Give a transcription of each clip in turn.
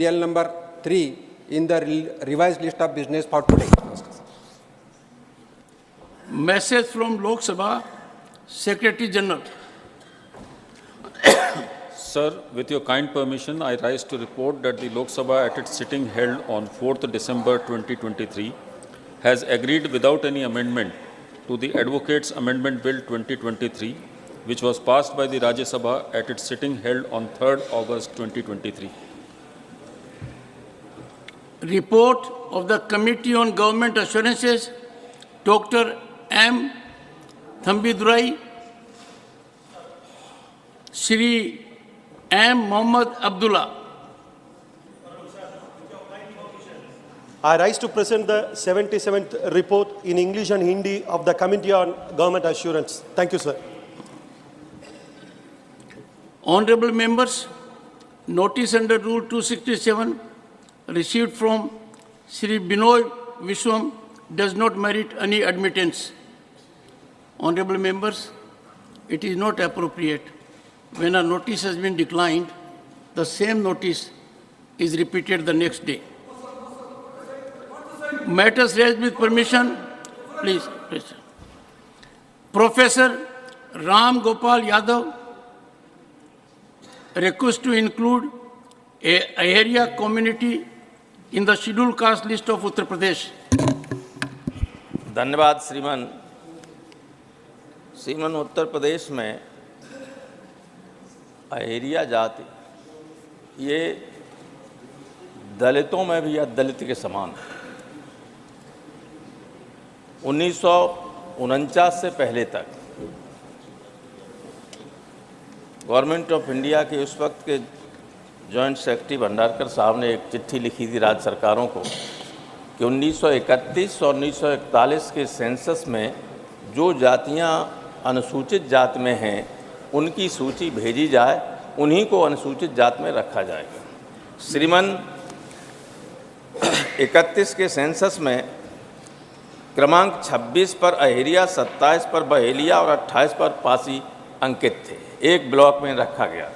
serial number 3 in the revised list of business for today. Message from Lok Sabha Secretary General. Sir, with your kind permission, I rise to report that the Lok Sabha at its sitting held on 4th December 2023 has agreed without any amendment to the Advocates Amendment Bill 2023, which was passed by the Rajya Sabha at its sitting held on 3rd August 2023. Report of the Committee on Government Assurances, Dr. M. Thambidurai, Shri M. Mohammad Abdullah. I rise to present the 77th report in English and Hindi of the Committee on Government Assurance. Thank you, sir. Honorable members, notice under Rule 267 received from Shri Binoy Vishwam does not merit any admittance. Honorable members, it is not appropriate when a notice has been declined, the same notice is repeated the next day. Matters raised with permission, please. Professor Ram Gopal Yadav requests to include a area community in the scheduled caste list of Uttar Pradesh. धन्यवाद श्रीमान उत्तर प्रदेश में अहेरिया जाति ये दलितों में भी दलित के समान है। 1949 से पहले तक गवर्नमेंट ऑफ इंडिया के उस वक्त के जॉइंट सेक्रेटरी भंडारकर साहब ने एक चिट्ठी लिखी थी राज्य सरकारों को कि 1931 और 1941 के सेंसस में जो जातियां अनुसूचित जाति में हैं उनकी सूची भेजी जाए, उन्हीं को अनुसूचित जाति में रखा जाएगा। श्रीमान 31 के सेंसस में क्रमांक 26 पर अहेरिया, 27 पर बहेलिया और 28 पर पासी अंकित थे, एक ब्लॉक में रखा गया।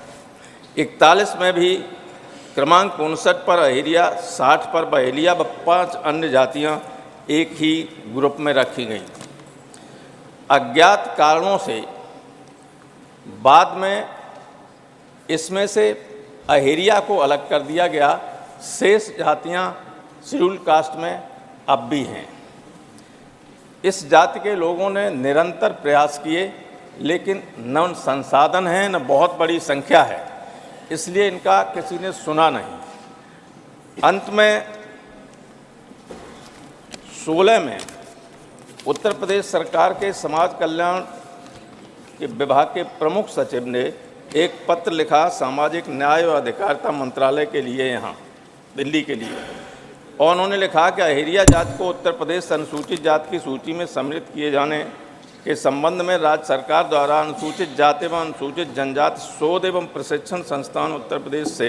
41 में भी क्रमांक 59 पर अहेरिया, 60 पर बहेलिया व 5 अन्य जातियां एक ही ग्रुप में रखी गईं। अज्ञात कारणों से बाद में इसमें से अहेरिया को अलग कर दिया गया, शेष जातियां शेड्यूल कास्ट में अब भी हैं। इस जाति के लोगों ने निरंतर प्रयास किए, लेकिन न संसाधन हैं न बहुत बड़ी संख्या है, इसलिए इनका किसी ने सुना नहीं। अंत में 16 में उत्तर प्रदेश सरकार के समाज कल्याण के विभाग के प्रमुख सचिव ने एक पत्र लिखा सामाजिक न्याय और अधिकारिता मंत्रालय के लिए, यहाँ दिल्ली के लिए, और उन्होंने लिखा कि अहेरिया जाति को उत्तर प्रदेश अनुसूचित जाति की सूची में सम्मिलित किए जाने के संबंध में राज्य सरकार द्वारा अनुसूचित जाति एवं अनुसूचित जनजाति शोध एवं प्रशिक्षण संस्थान उत्तर प्रदेश से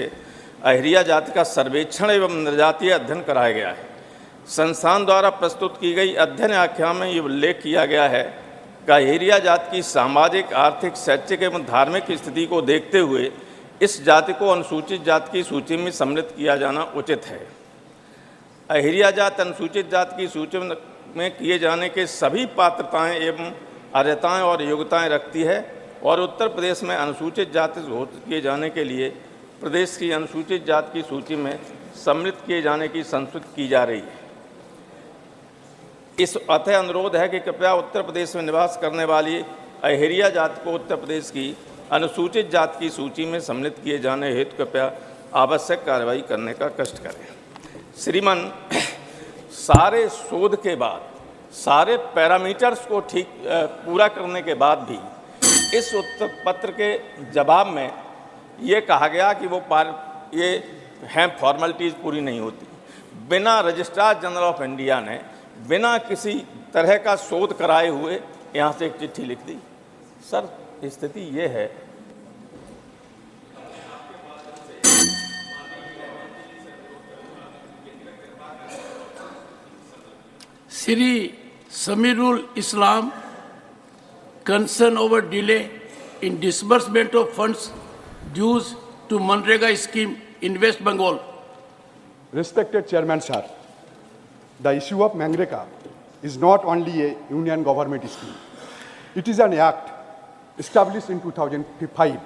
अहेरिया जाति का सर्वेक्षण एवं निर्जातीय अध्ययन कराया गया है। संस्थान द्वारा प्रस्तुत की गई अध्ययन आख्या में ये उल्लेख किया गया है कि अहेरिया जाति की सामाजिक, आर्थिक, शैक्षिक एवं धार्मिक स्थिति को देखते हुए इस जाति को अनुसूचित जाति की सूची में सम्मिलित किया जाना उचित है। अहेरिया जाति अनुसूचित जाति की सूची में किए जाने के सभी पात्रताएं एवं अर्हताएं और योग्यताएं रखती है और उत्तर प्रदेश में अनुसूचित जाति घोषित किए जाने के लिए प्रदेश की अनुसूचित जाति की सूची में सम्मिलित किए जाने की संस्तुति की जा रही है। इस अतः अनुरोध है कि कृपया उत्तर प्रदेश में निवास करने वाली अहेरिया जाति को उत्तर प्रदेश की अनुसूचित जाति की सूची में सम्मिलित किए जाने हेतु कृपया आवश्यक कार्रवाई करने का कष्ट करें। श्रीमान, सारे शोध के बाद, सारे पैरामीटर्स को ठीक पूरा करने के बाद भी इस उत्तर पत्र के जवाब में ये कहा गया कि ये हैं फॉर्मेलिटीज़ पूरी नहीं होती। बिना रजिस्ट्रार जनरल ऑफ इंडिया ने बिना किसी तरह का शोध कराए हुए यहाँ से एक चिट्ठी लिख दी। सर, स्थिति ये है। Shri Samirul Islam, concern over delay in disbursement of funds dues to Manrega scheme in West Bengal. Respected Chairman Sir, the issue of Mangreka is not only a union government scheme. It is an act established in 2005.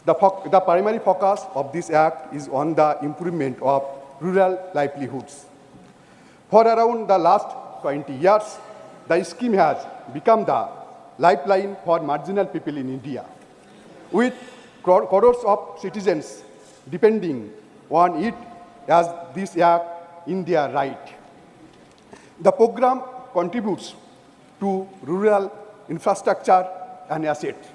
The primary focus of this act is on the improvement of rural livelihoods. For around the last 20 years, the scheme has become the lifeline for marginal people in India, with crores of citizens depending on it as this act in their right. The program contributes to rural infrastructure and assets,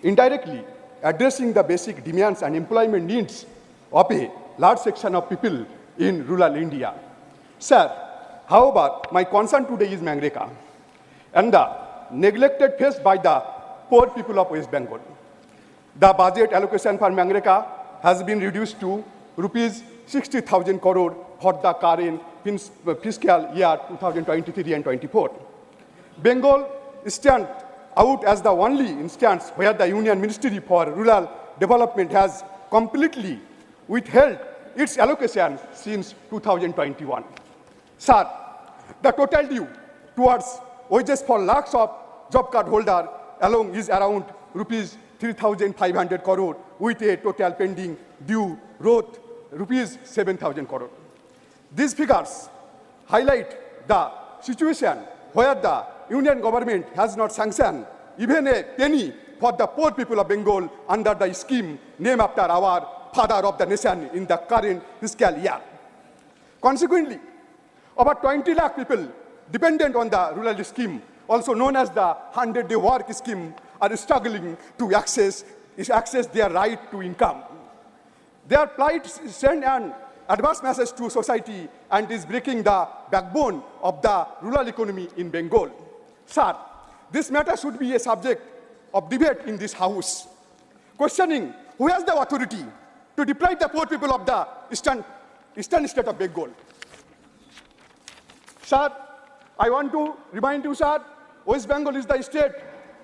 indirectly addressing the basic demands and employment needs of a large section of people in rural India. Sir, however, my concern today is Mangreka and the neglected faced by the poor people of West Bengal. The budget allocation for Mangreka has been reduced to rupees 60,000 crore for the current fiscal year 2023 and 24. Bengal stands out as the only instance where the Union Ministry for Rural Development has completely withheld its allocation since 2021. Sir, the total due towards wages for lakhs of job card holders alone is around rupees 3,500 crore, with a total pending due worth rupees 7,000 crore. These figures highlight the situation where the Union government has not sanctioned even a penny for the poor people of Bengal under the scheme named after our father of the nation in the current fiscal year. Consequently, over 20 lakh people dependent on the rural scheme, also known as the 100-day work scheme, are struggling to access their right to income. Their plight sends an adverse message to society and is breaking the backbone of the rural economy in Bengal. Sir, this matter should be a subject of debate in this House, questioning who has the authority to deprive the poor people of the eastern state of Bengal. Sir, I want to remind you, sir, West Bengal is the state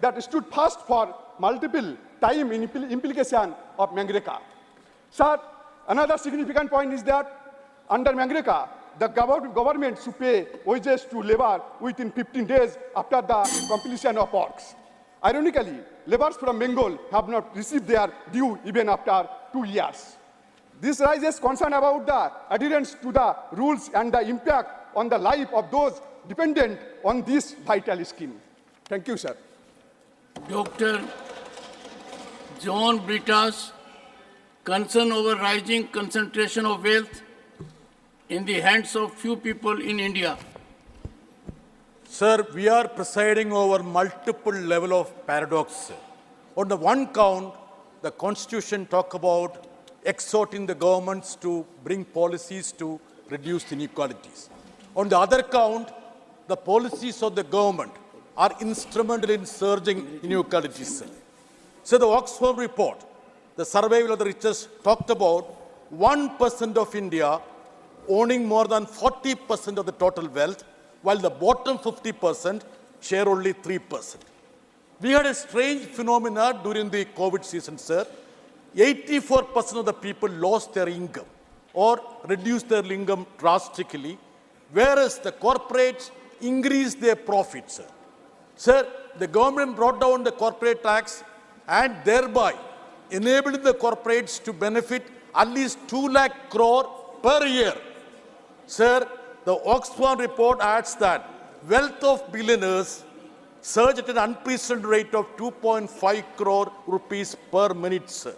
that stood first for multiple time in implication of Mangreka. Sir, another significant point is that under Mangreka, the government should pay wages to labor within 15 days after the completion of works. Ironically, laborers from Bengal have not received their due even after 2 years. This raises concern about the adherence to the rules and the impact on the life of those dependent on this vital scheme. Thank you, sir. Dr. John Britta's concern over rising concentration of wealth in the hands of few people in India. Sir, we are presiding over multiple level of paradox. On the one count, the Constitution talk about exhorting the governments to bring policies to reduce inequalities. On the other count, the policies of the government are instrumental in surging inequalities. So the Oxfam report, the survival of the richest, talked about 1% of India owning more than 40% of the total wealth, while the bottom 50% share only 3%. We had a strange phenomena during the COVID season, sir. 84% of the people lost their income or reduced their income drastically, whereas the corporates increased their profits, sir. Sir, the government brought down the corporate tax and thereby enabled the corporates to benefit at least 2 lakh crore per year. Sir, the Oxfam report adds that wealth of billionaires surged at an unprecedented rate of 2.5 crore rupees per minute, sir.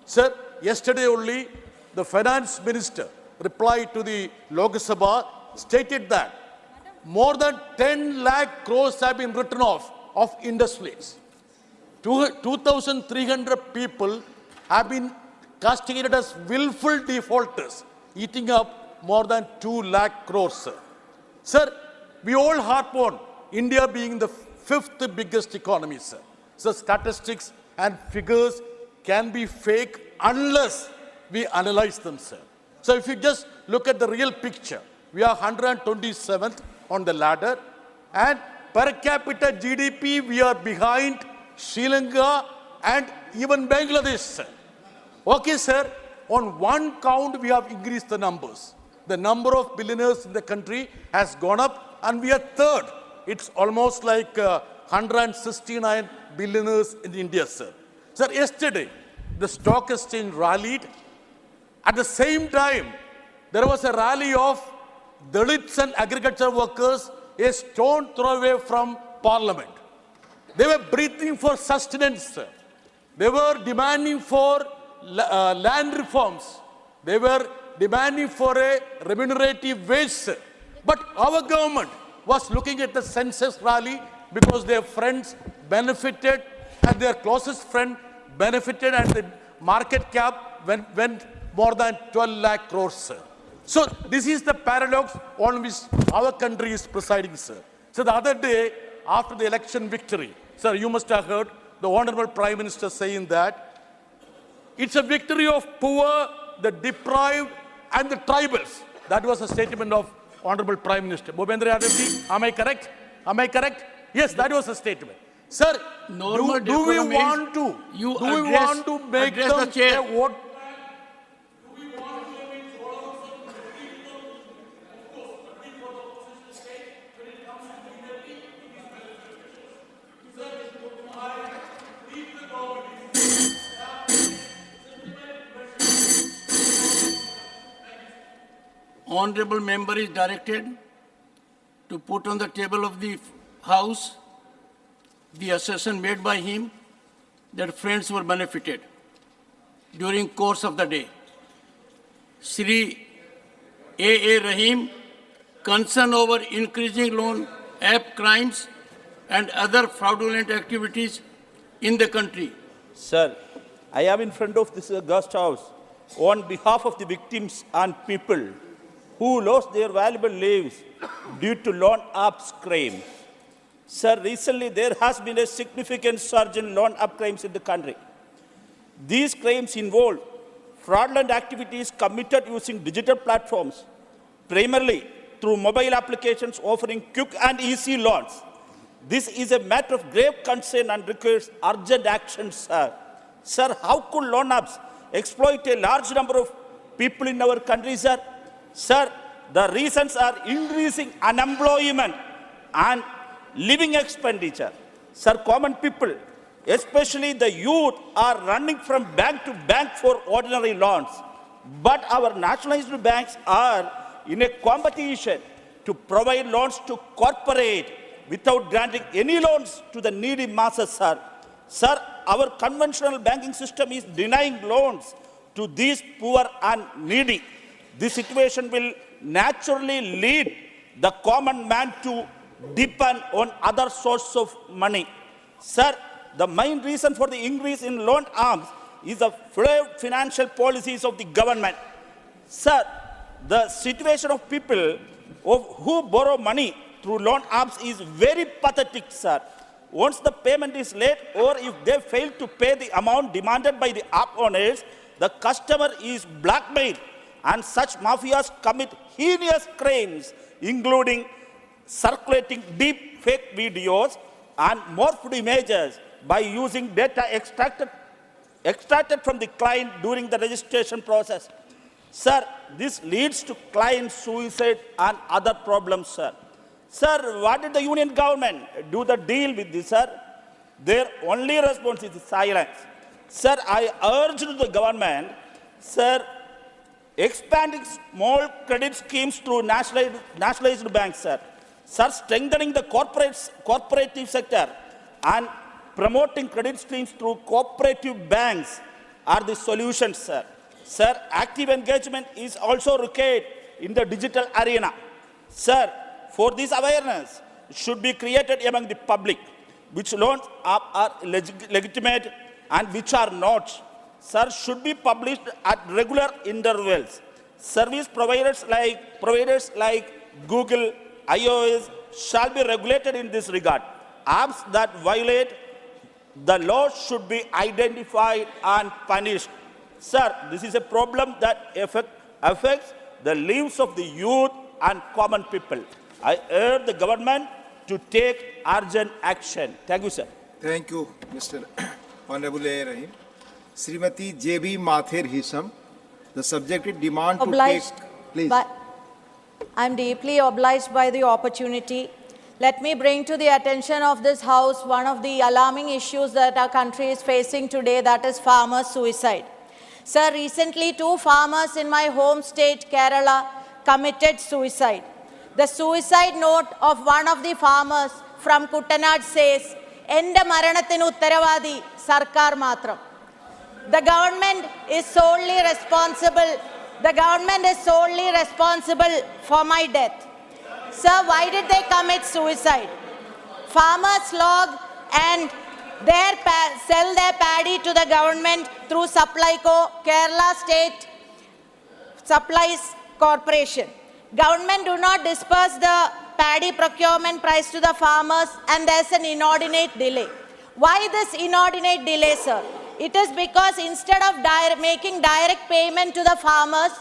Sir, yesterday only, the finance minister replied to the Lok Sabha, stated that more than 10 lakh crores have been written off of industries. 2,300 people have been castigated as willful defaulters, eating up more than 2 lakh crores, sir. Sir, we all harp on India being the 5th biggest economy, sir. So statistics and figures can be fake unless we analyze them, sir. So if you just look at the real picture, we are 127th on the ladder, and per capita GDP, we are behind Sri Lanka and even Bangladesh, sir. Okay, sir. on one count we have increased the numbers. The number of billionaires in the country has gone up and we are third. It's almost like 169 billionaires in India, sir. Sir, yesterday the stock exchange rallied. At the same time, there was a rally of Dalits and agriculture workers a stone throw away from Parliament. They were breathing for sustenance, sir. They were demanding for land reforms. They were demanding for a remunerative wage, sir. But our government was looking at the census rally because their friends benefited and their closest friend benefited and the market cap went more than 12 lakh crores, sir. So this is the paradox on which our country is presiding, sir. So the other day, after the election victory, sir, you must have heard the Honorable Prime Minister saying that it's a victory of poor, the deprived, and the tribals. That was a statement of Honorable Prime Minister. Bhupendra Yadavji, am I correct? Am I correct? Yes, that was a statement. Sir, do we want to make them a vote? Honorable member is directed to put on the table of the House the assertion made by him that friends were benefited during course of the day. Shri A. Rahim, concern over increasing loan app crimes and other fraudulent activities in the country. Sir, I am in front of this guest house on behalf of the victims and people who lost their valuable lives due to loan apps crimes. Sir, recently there has been a significant surge in loan app crimes in the country. These crimes involve fraudulent activities committed using digital platforms, primarily through mobile applications offering quick and easy loans. This is a matter of grave concern and requires urgent action, sir. Sir, how could loan apps exploit a large number of people in our country, sir? Sir, the reasons are increasing unemployment and living expenditure. Sir, common people, especially the youth, are running from bank to bank for ordinary loans. But our nationalized banks are in a competition to provide loans to corporate without granting any loans to the needy masses, sir. Sir, our conventional banking system is denying loans to these poor and needy. This situation will naturally lead the common man to depend on other sources of money. Sir, the main reason for the increase in loan arms is the flawed financial policies of the government. Sir, the situation of people who borrow money through loan apps is very pathetic, sir. Once the payment is late or if they fail to pay the amount demanded by the app owners, the customer is blackmailed. And such mafias commit heinous crimes, including circulating deep fake videos and morphed images by using data extracted from the client during the registration process. Sir, this leads to client suicide and other problems, sir. Sir, what did the union government do the deal with this, sir? Their only response is silence. Sir, I urge the government, sir, expanding small credit schemes through nationalized banks, sir. Sir, strengthening the cooperative sector and promoting credit schemes through cooperative banks are the solutions, sir. Sir, active engagement is also required in the digital arena. Sir, for this awareness should be created among the public, which loans are legitimate and which are not. Sir, should be published at regular intervals. Service providers like Google, iOS shall be regulated in this regard. Apps that violate the law should be identified and punished. Sir, this is a problem that affects the lives of the youth and common people. I urge the government to take urgent action. Thank you, sir. Thank you, Mr. Honorable A. Rahim. Srimati J.B. Mathir Hisam, The subjective demand Obliged to take... Please. I'm deeply obliged by the opportunity. Let me bring to the attention of this House one of the alarming issues that our country is facing today, that is farmer suicide. Sir, recently 2 farmers in my home state, Kerala, committed suicide. The suicide note of one of the farmers from Kuttanad says, "Ende maranathinu uttaravadi sarkar matram." The government is solely responsible. The government is solely responsible for my death. Sir, why did they commit suicide? Farmers log and sell their paddy to the government through Supplyco, Kerala State Supplies Corporation. Government do not disperse the paddy procurement price to the farmers, and there's an inordinate delay. Why this inordinate delay, sir? It is because instead of making direct payment to the farmers,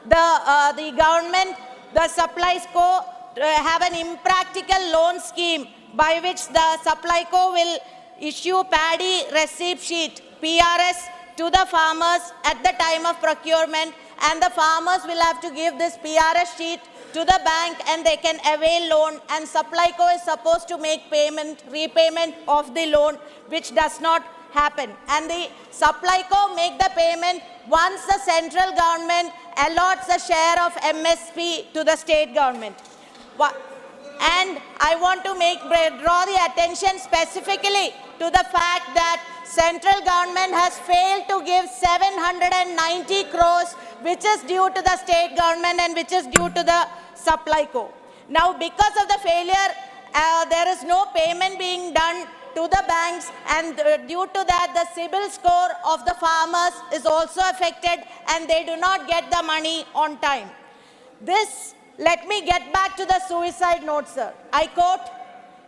the government, the Supplies Co. have an impractical loan scheme by which the Supplyco will issue paddy receipt sheet, PRS, to the farmers at the time of procurement, and the farmers will have to give this PRS sheet to the bank and they can avail loan, and Supplyco is supposed to make repayment of the loan, which does not happen. And the Supplyco make the payment once the central government allots a share of MSP to the state government. And I want to draw the attention specifically to the fact that central government has failed to give 790 crores, which is due to the state government and which is due to the Supplyco. Now, because of the failure, there is no payment being done to the banks, and due to that, the CIBIL score of the farmers is also affected, and they do not get the money on time. Let me get back to the suicide note, sir. I quote,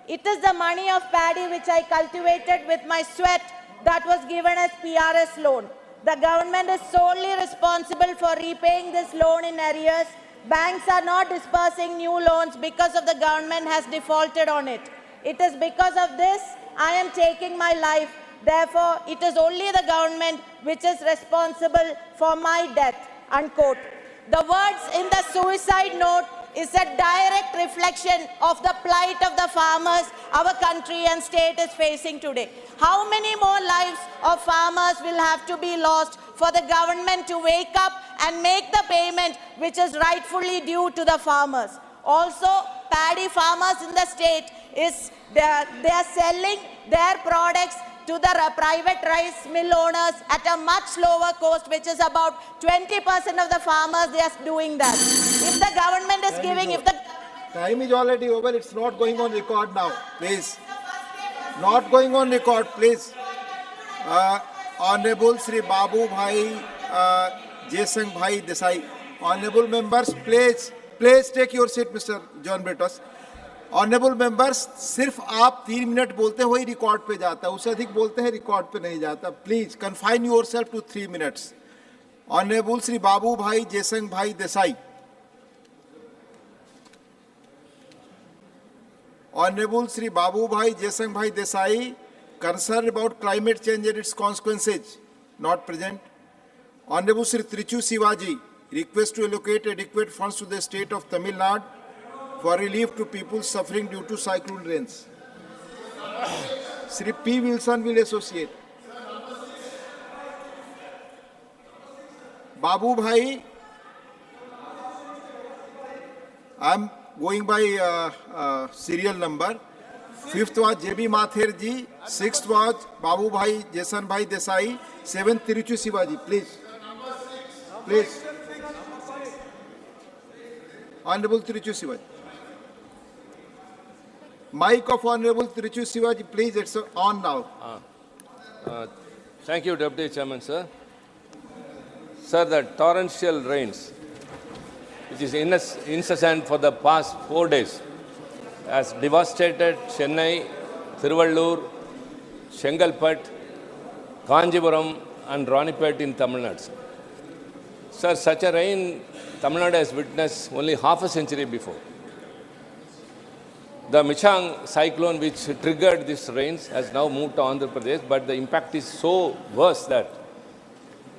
"It is the money of paddy which I cultivated with my sweat that was given as PRS loan. The government is solely responsible for repaying this loan in arrears. Banks are not disbursing new loans because of the government has defaulted on it. It is because of this I am taking my life. Therefore, it is only the government which is responsible for my death," unquote. The words in the suicide note is a direct reflection of the plight of the farmers our country and state is facing today. How many more lives of farmers will have to be lost for the government to wake up and make the payment which is rightfully due to the farmers? Also, paddy farmers in the state they are selling their products to the private rice mill owners at a much lower cost, which is about 20% of the farmers they are doing that. If the government is giving, Time is already over, it's not going on record now, please. Not going on record, please. Honorable Sri Babu Bhai, Jason Bhai Desai. Honorable members, please take your seat, Mr. John Britos. Honourable members, सिर्फ आप 3 minute बोलते हो ही record पे जाता है, उससे अधिक बोलते हैं रिकॉर्ड पे नहीं जाता. Please confine yourself to 3 minutes. Honourable Shri Babubhai जेसंग भाई देसाई. ऑनरेबल श्री बाबू भाई जेसंग भाई Desai, concerned about climate change and its consequences, not present. Honorable Sri Trichu Sivaji, request to allocate adequate funds to the state of Tamil Nadu for relief to people suffering due to cyclone rains. Sri P. Wilson will associate. Babu Bhai, I am going by serial number. 5th was J.B. Mathur ji, 6th was Babu Bhai, Jason Bhai Desai, 7th Tiruchu Sivaji, please. Please. Honorable Tiruchu Sivaji. Mic of Honorable Tiruchu Sivaji, please, it's on now. Thank you, Deputy Chairman, sir. Sir, the torrential rains, which is incessant for the past 4 days, has devastated Chennai, Thiruvallur, Chengalpet, Kanjipuram and Ranipet in Tamil Nadu. Sir, such a rain Tamil Nadu has witnessed only half a century before. The Michang cyclone which triggered these rains has now moved to Andhra Pradesh, but the impact is so worse that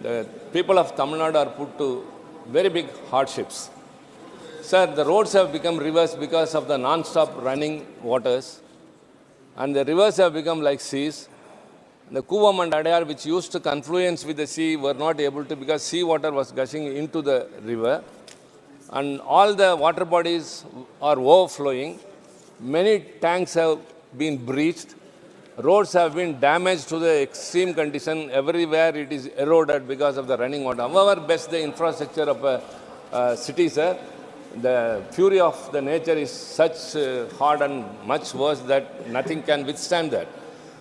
the people of Tamil Nadu are put to very big hardships. Sir, the roads have become rivers because of the non-stop running waters, and the rivers have become like seas. The Kuvam and Adayar, which used to confluence with the sea, were not able to because sea water was gushing into the river, and all the water bodies are overflowing. Many tanks have been breached. Roads have been damaged to the extreme condition. Everywhere it is eroded because of the running water. However best the infrastructure of a city, sir, the fury of the nature is such hard and much worse that nothing can withstand that.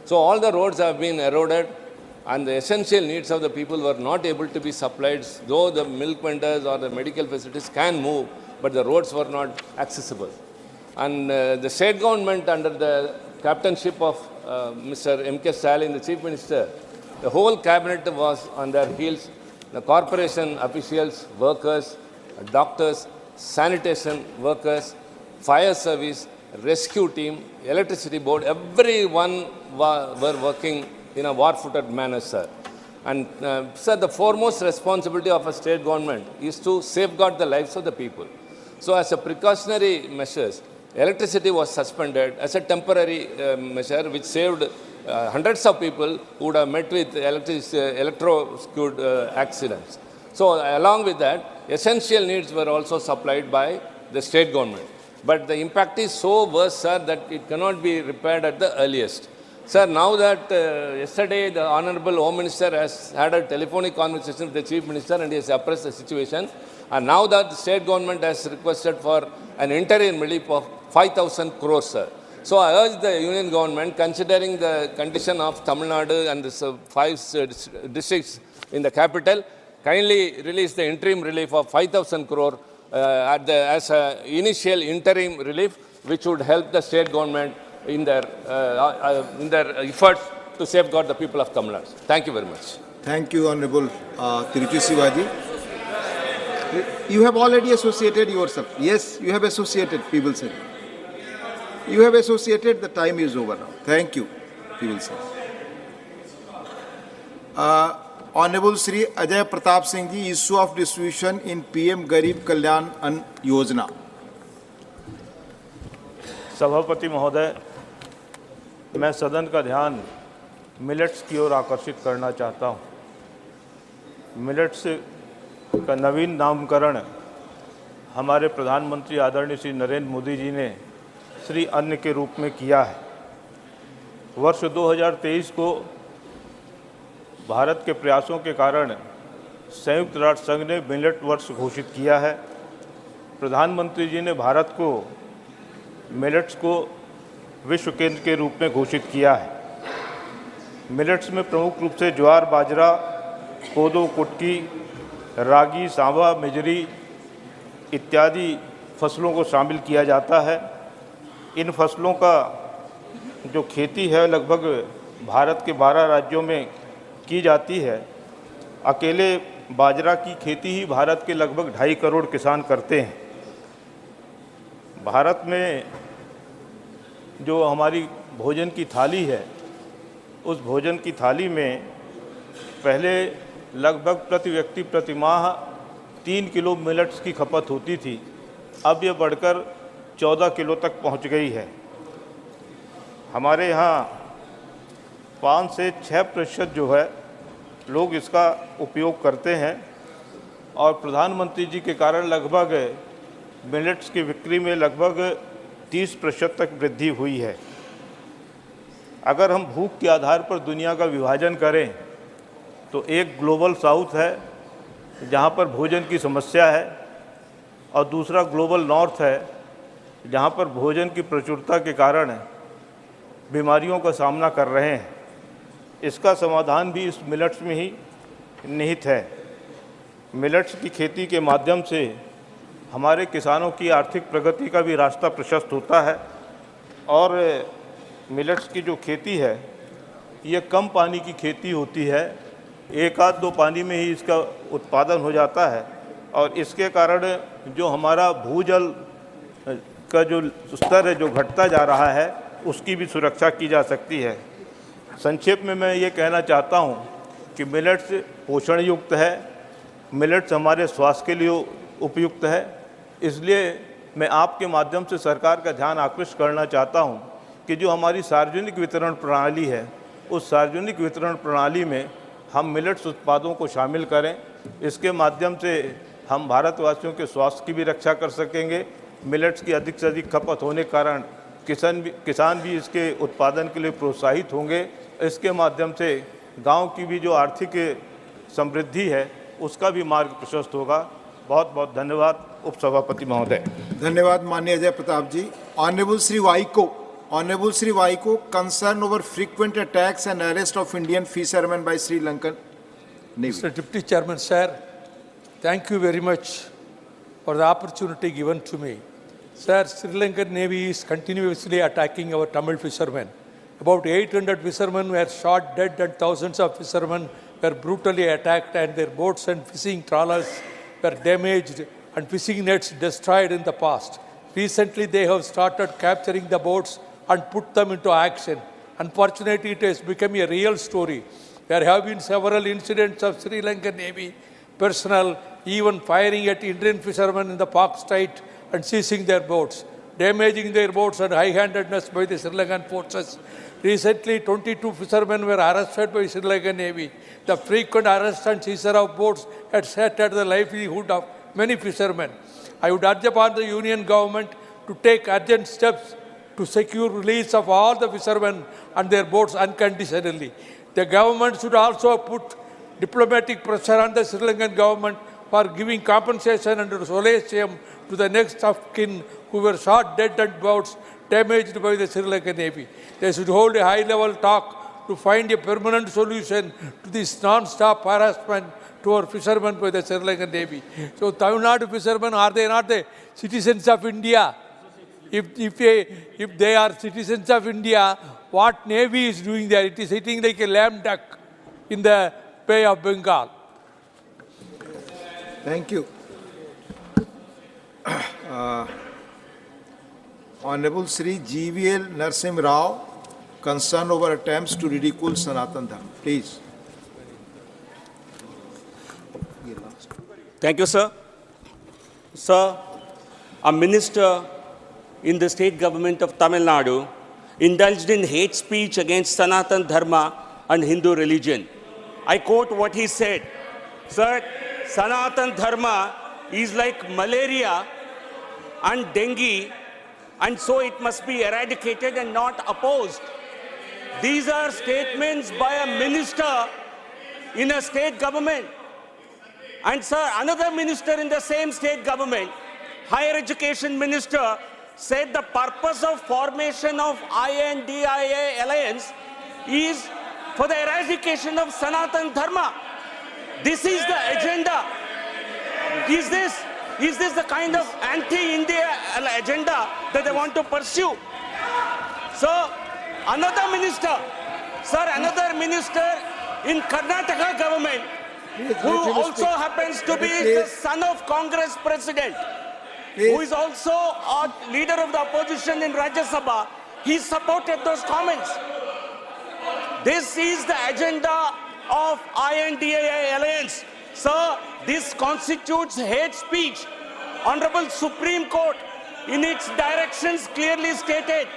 So all the roads have been eroded, and the essential needs of the people were not able to be supplied, though the milk vendors or the medical facilities can move, but the roads were not accessible. And the state government, under the captainship of Mr. M.K. Stalin, the Chief Minister, the whole cabinet was on their heels. The corporation officials, workers, doctors, sanitation workers, fire service, rescue team, electricity board, everyone were working in a war-footed manner, sir. And sir, the foremost responsibility of a state government is to safeguard the lives of the people. So as a precautionary measures, electricity was suspended as a temporary measure which saved hundreds of people who would have met with electrocuted accidents. So along with that, essential needs were also supplied by the state government. But the impact is so worse, sir, that it cannot be repaired at the earliest. Sir, now that yesterday the Honorable Home Minister has had a telephonic conversation with the Chief Minister and he has appraised the situation, and now that the state government has requested for an interim relief of 5,000 crores, sir. So I urge the union government, considering the condition of Tamil Nadu and the 5 districts in the capital, kindly release the interim relief of 5,000 crore as an initial interim relief, which would help the state government in their efforts to safeguard the people of Tamil Nadu. Thank you very much. Thank you, Honorable Tiruchi Sivaji. You have already associated yourself. Yes, you have associated, people say. You have associated, the time is over now. Thank you, people say. Honorable Sri Ajay Pratap Singh ji, issue of distribution in PM Garib Kalyan Ann Yojana. सभापति महोदय, मैं सदन का ध्यान millets की ओर आकर्षित करना चाहता हूँ। मिलेट्स का नवीन नामकरण हमारे प्रधानमंत्री आदरणीय श्री नरेंद्र मोदी जी ने श्री अन्न के रूप में किया है। वर्ष 2023 को भारत के प्रयासों के कारण संयुक्त राष्ट्र संघ ने मिलेट वर्ष घोषित किया है। प्रधानमंत्री जी ने भारत को मिलेट्स को विश्व केंद्र के रूप में घोषित किया है। मिलेट्स में प्रमुख रूप से ज्वार, बाजरा, कोदो, कुटकी, रागी, सांवा, मेजरी इत्यादि फसलों को शामिल किया जाता है। इन फसलों का जो खेती है लगभग भारत के 12 राज्यों में की जाती है। अकेले बाजरा की खेती ही भारत के लगभग 2.5 करोड़ किसान करते हैं। भारत में जो हमारी भोजन की थाली है, उस भोजन की थाली में पहले लगभग प्रति व्यक्ति प्रति माह 3 किलो मिलेट्स की खपत होती थी। अब ये बढ़कर 14 किलो तक पहुंच गई है। हमारे यहाँ 5 से 6% जो है लोग इसका उपयोग करते हैं और प्रधानमंत्री जी के कारण लगभग मिलेट्स की बिक्री में लगभग 30% तक वृद्धि हुई है। अगर हम भूख के आधार पर दुनिया का विभाजन करें तो एक ग्लोबल साउथ है जहाँ पर भोजन की समस्या है और दूसरा ग्लोबल नॉर्थ है जहाँ पर भोजन की प्रचुरता के कारण बीमारियों का सामना कर रहे हैं। इसका समाधान भी इस मिलेट्स में ही निहित है। मिलेट्स की खेती के माध्यम से हमारे किसानों की आर्थिक प्रगति का भी रास्ता प्रशस्त होता है और मिलेट्स की जो खेती है ये कम पानी की खेती होती है। 1-2 पानी में ही इसका उत्पादन हो जाता है और इसके कारण जो हमारा भूजल का जो स्तर है जो घटता जा रहा है उसकी भी सुरक्षा की जा सकती है। संक्षेप में मैं ये कहना चाहता हूँ कि मिलेट्स पोषण युक्त है, मिलेट्स हमारे स्वास्थ्य के लिए उपयुक्त है। इसलिए मैं आपके माध्यम से सरकार का ध्यान आकृष्ट करना चाहता हूं कि जो हमारी सार्वजनिक वितरण प्रणाली है, उस सार्वजनिक वितरण प्रणाली में हम मिलेट्स उत्पादों को शामिल करें। इसके माध्यम से हम भारतवासियों के स्वास्थ्य की भी रक्षा कर सकेंगे। मिलेट्स की अधिक से अधिक खपत होने के कारण किसान भी इसके उत्पादन के लिए प्रोत्साहित होंगे। इसके माध्यम से गांव की भी जो आर्थिक समृद्धि है उसका भी मार्ग प्रशस्त होगा। बहुत बहुत धन्यवाद उपसभापति महोदय। धन्यवाद माननीय Ajay Pratap ji. Honourable Shri Vaiko, concern over frequent attacks and arrest of Indian fishermen by Sri Lankan Navy. Mr. Deputy Chairman, sir, thank you very much for the opportunity given to me. Sir, Sri Lankan Navy is continuously attacking our Tamil fishermen. About 800 fishermen were shot dead and thousands of fishermen were brutally attacked and their boats and fishing trawlers were damaged and fishing nets destroyed in the past. Recently, they have started capturing the boats and put them into action. Unfortunately, it has become a real story. There have been several incidents of Sri Lankan Navy personnel even firing at Indian fishermen in the Pak Strait and seizing their boats, damaging their boats and high-handedness by the Sri Lankan forces. Recently, 22 fishermen were arrested by Sri Lankan Navy. The frequent arrest and seizure of boats had shattered the livelihood of many fishermen. I would urge upon the Union government to take urgent steps to secure release of all the fishermen and their boats unconditionally. The government should also put diplomatic pressure on the Sri Lankan government for giving compensation and solatium to the next of kin who were shot dead and boats damaged by the Sri Lankan Navy. They should hold a high-level talk to find a permanent solution to this non-stop harassment to our fishermen by the Sri Lankan Navy. So Tamil Nadu fishermen, are they not the citizens of India? If they are citizens of India, what Navy is doing there? It is sitting like a lame duck in the Bay of Bengal. Thank you. Honorable Sri GVL Narsim Rao, concern over attempts to ridicule Sanatan Dharma. Please. Thank you, sir. Sir, a minister in the state government of Tamil Nadu indulged in hate speech against Sanatan Dharma and Hindu religion. I quote what he said. Sir, Sanatan Dharma is like malaria and dengue, and so it must be eradicated and not opposed. These are statements by a minister in a state government. And sir, another minister in the same state government, higher education minister, said the purpose of formation of INDIA alliance is for the eradication of Sanatan Dharma. This is the agenda. Is this the kind of anti-India agenda that they want to pursue? So, another minister in Karnataka government, who also happens to be the son of Congress president, who is also a leader of the opposition in Rajya Sabha, he supported those comments. This is the agenda of INDIA alliance. Sir, this constitutes hate speech. Honorable Supreme Court, in its directions, clearly stated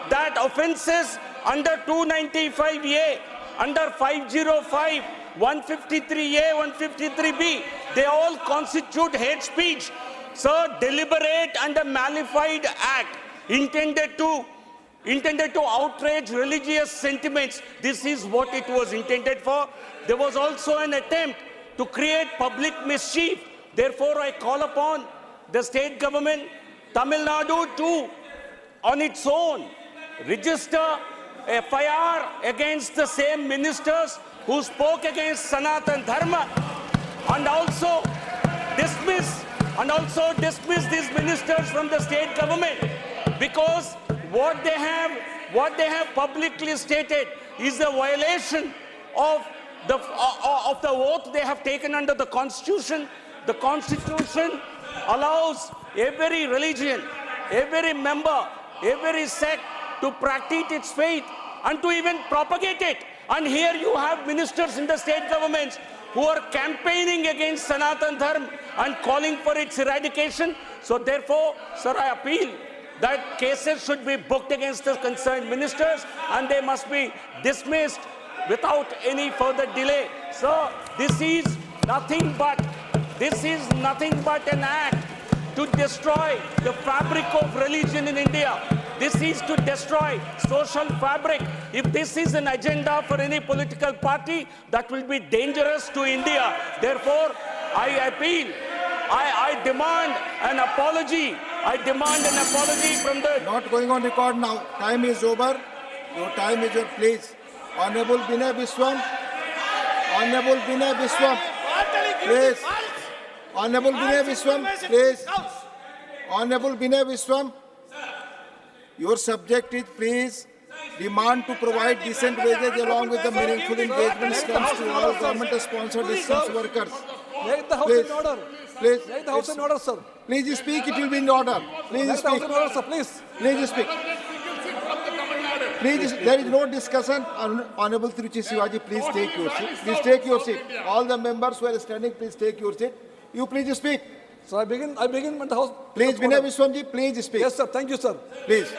that offences under 295A, under 505, 153A, 153B, they all constitute hate speech. Sir, deliberate and a malified act intended to outrage religious sentiments. This is what it was intended for. There was also an attempt to create public mischief. Therefore, I call upon the state government, Tamil Nadu, to, on its own, register a FIR against the same ministers who spoke against Sanatan Dharma, and also dismiss these ministers from the state government, because what they have publicly stated is a violation of the oath they have taken under the Constitution. The Constitution allows every religion, every member, every sect to practice its faith and to even propagate it. And here you have ministers in the state governments who are campaigning against Sanatan Dharma and calling for its eradication. So therefore, sir, I appeal that cases should be booked against the concerned ministers and they must be dismissed without any further delay. So this is nothing but an act to destroy the fabric of religion in India. This is to destroy social fabric. If this is an agenda for any political party, that will be dangerous to India. Therefore, I appeal, I demand an apology. I demand an apology from the... Not going on record now. Time is over. Your time is over, please. Honorable Binay Biswam. Honorable Binay Biswam. Please. Honorable Binay Biswam, please. Honorable Binay Biswam. Your subject is, please, demand to provide decent wages along with the meaningful engagement schemes to all government-sponsored distance workers. Make the house in order. Please. Make the house in order, sir. Please speak, it will be in order. Please Make speak. the house in order, sir, please. Please speak. Please, there is no discussion. Honorable Tiruchi Sivaji, please take your seat. Please take your seat. All the members who are standing, please take your seat. You please speak. So I begin with the house. Please, Binay Biswamji, please speak. Yes, sir. Thank you, sir. Please.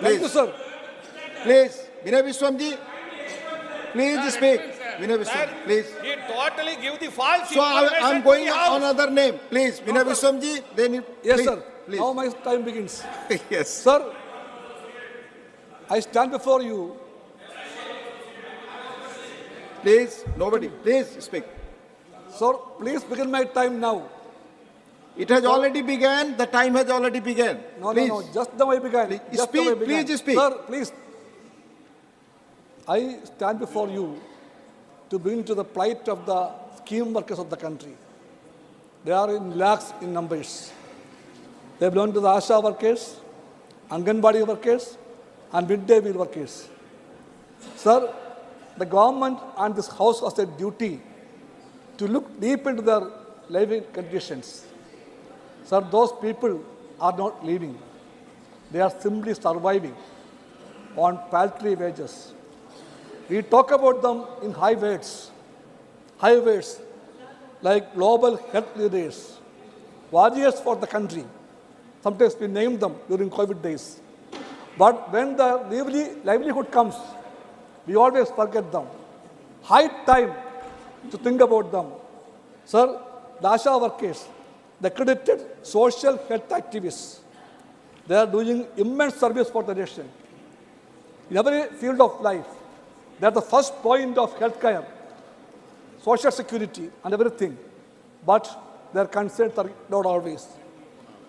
Thank you, sir. Please, Binay Biswamji, please speak. Binay Biswamji, please. He totally give the false So information I am to going the on House. another name. Please, Binay Biswamji, then Yes, please, sir. Please. Now my time begins. Yes. Sir, I stand before you. Please, nobody. Please speak. Sir, please begin my time now. It has already begun. The time has already begun. No, please. no, no. Just the way began. Please Just speak. the way began. Please speak. Sir, please. I stand before you to bring to the plight of the scheme workers of the country. They are in lakhs in numbers. They belong to the ASHA workers, Anganwadi workers, and midday meal workers. Sir, the government and this House has a duty to look deep into their living conditions. Sir, those people are not living. They are simply surviving on paltry wages. We talk about them in high words like global health leaders, warriors for the country. Sometimes we name them during COVID days. But when the livelihood comes, we always forget them. High time to think about them. Sir, the ASHA workers, the accredited social health activists, they are doing immense service for the nation. In every field of life, they are the first point of healthcare, social security, and everything. But their concerns are not always.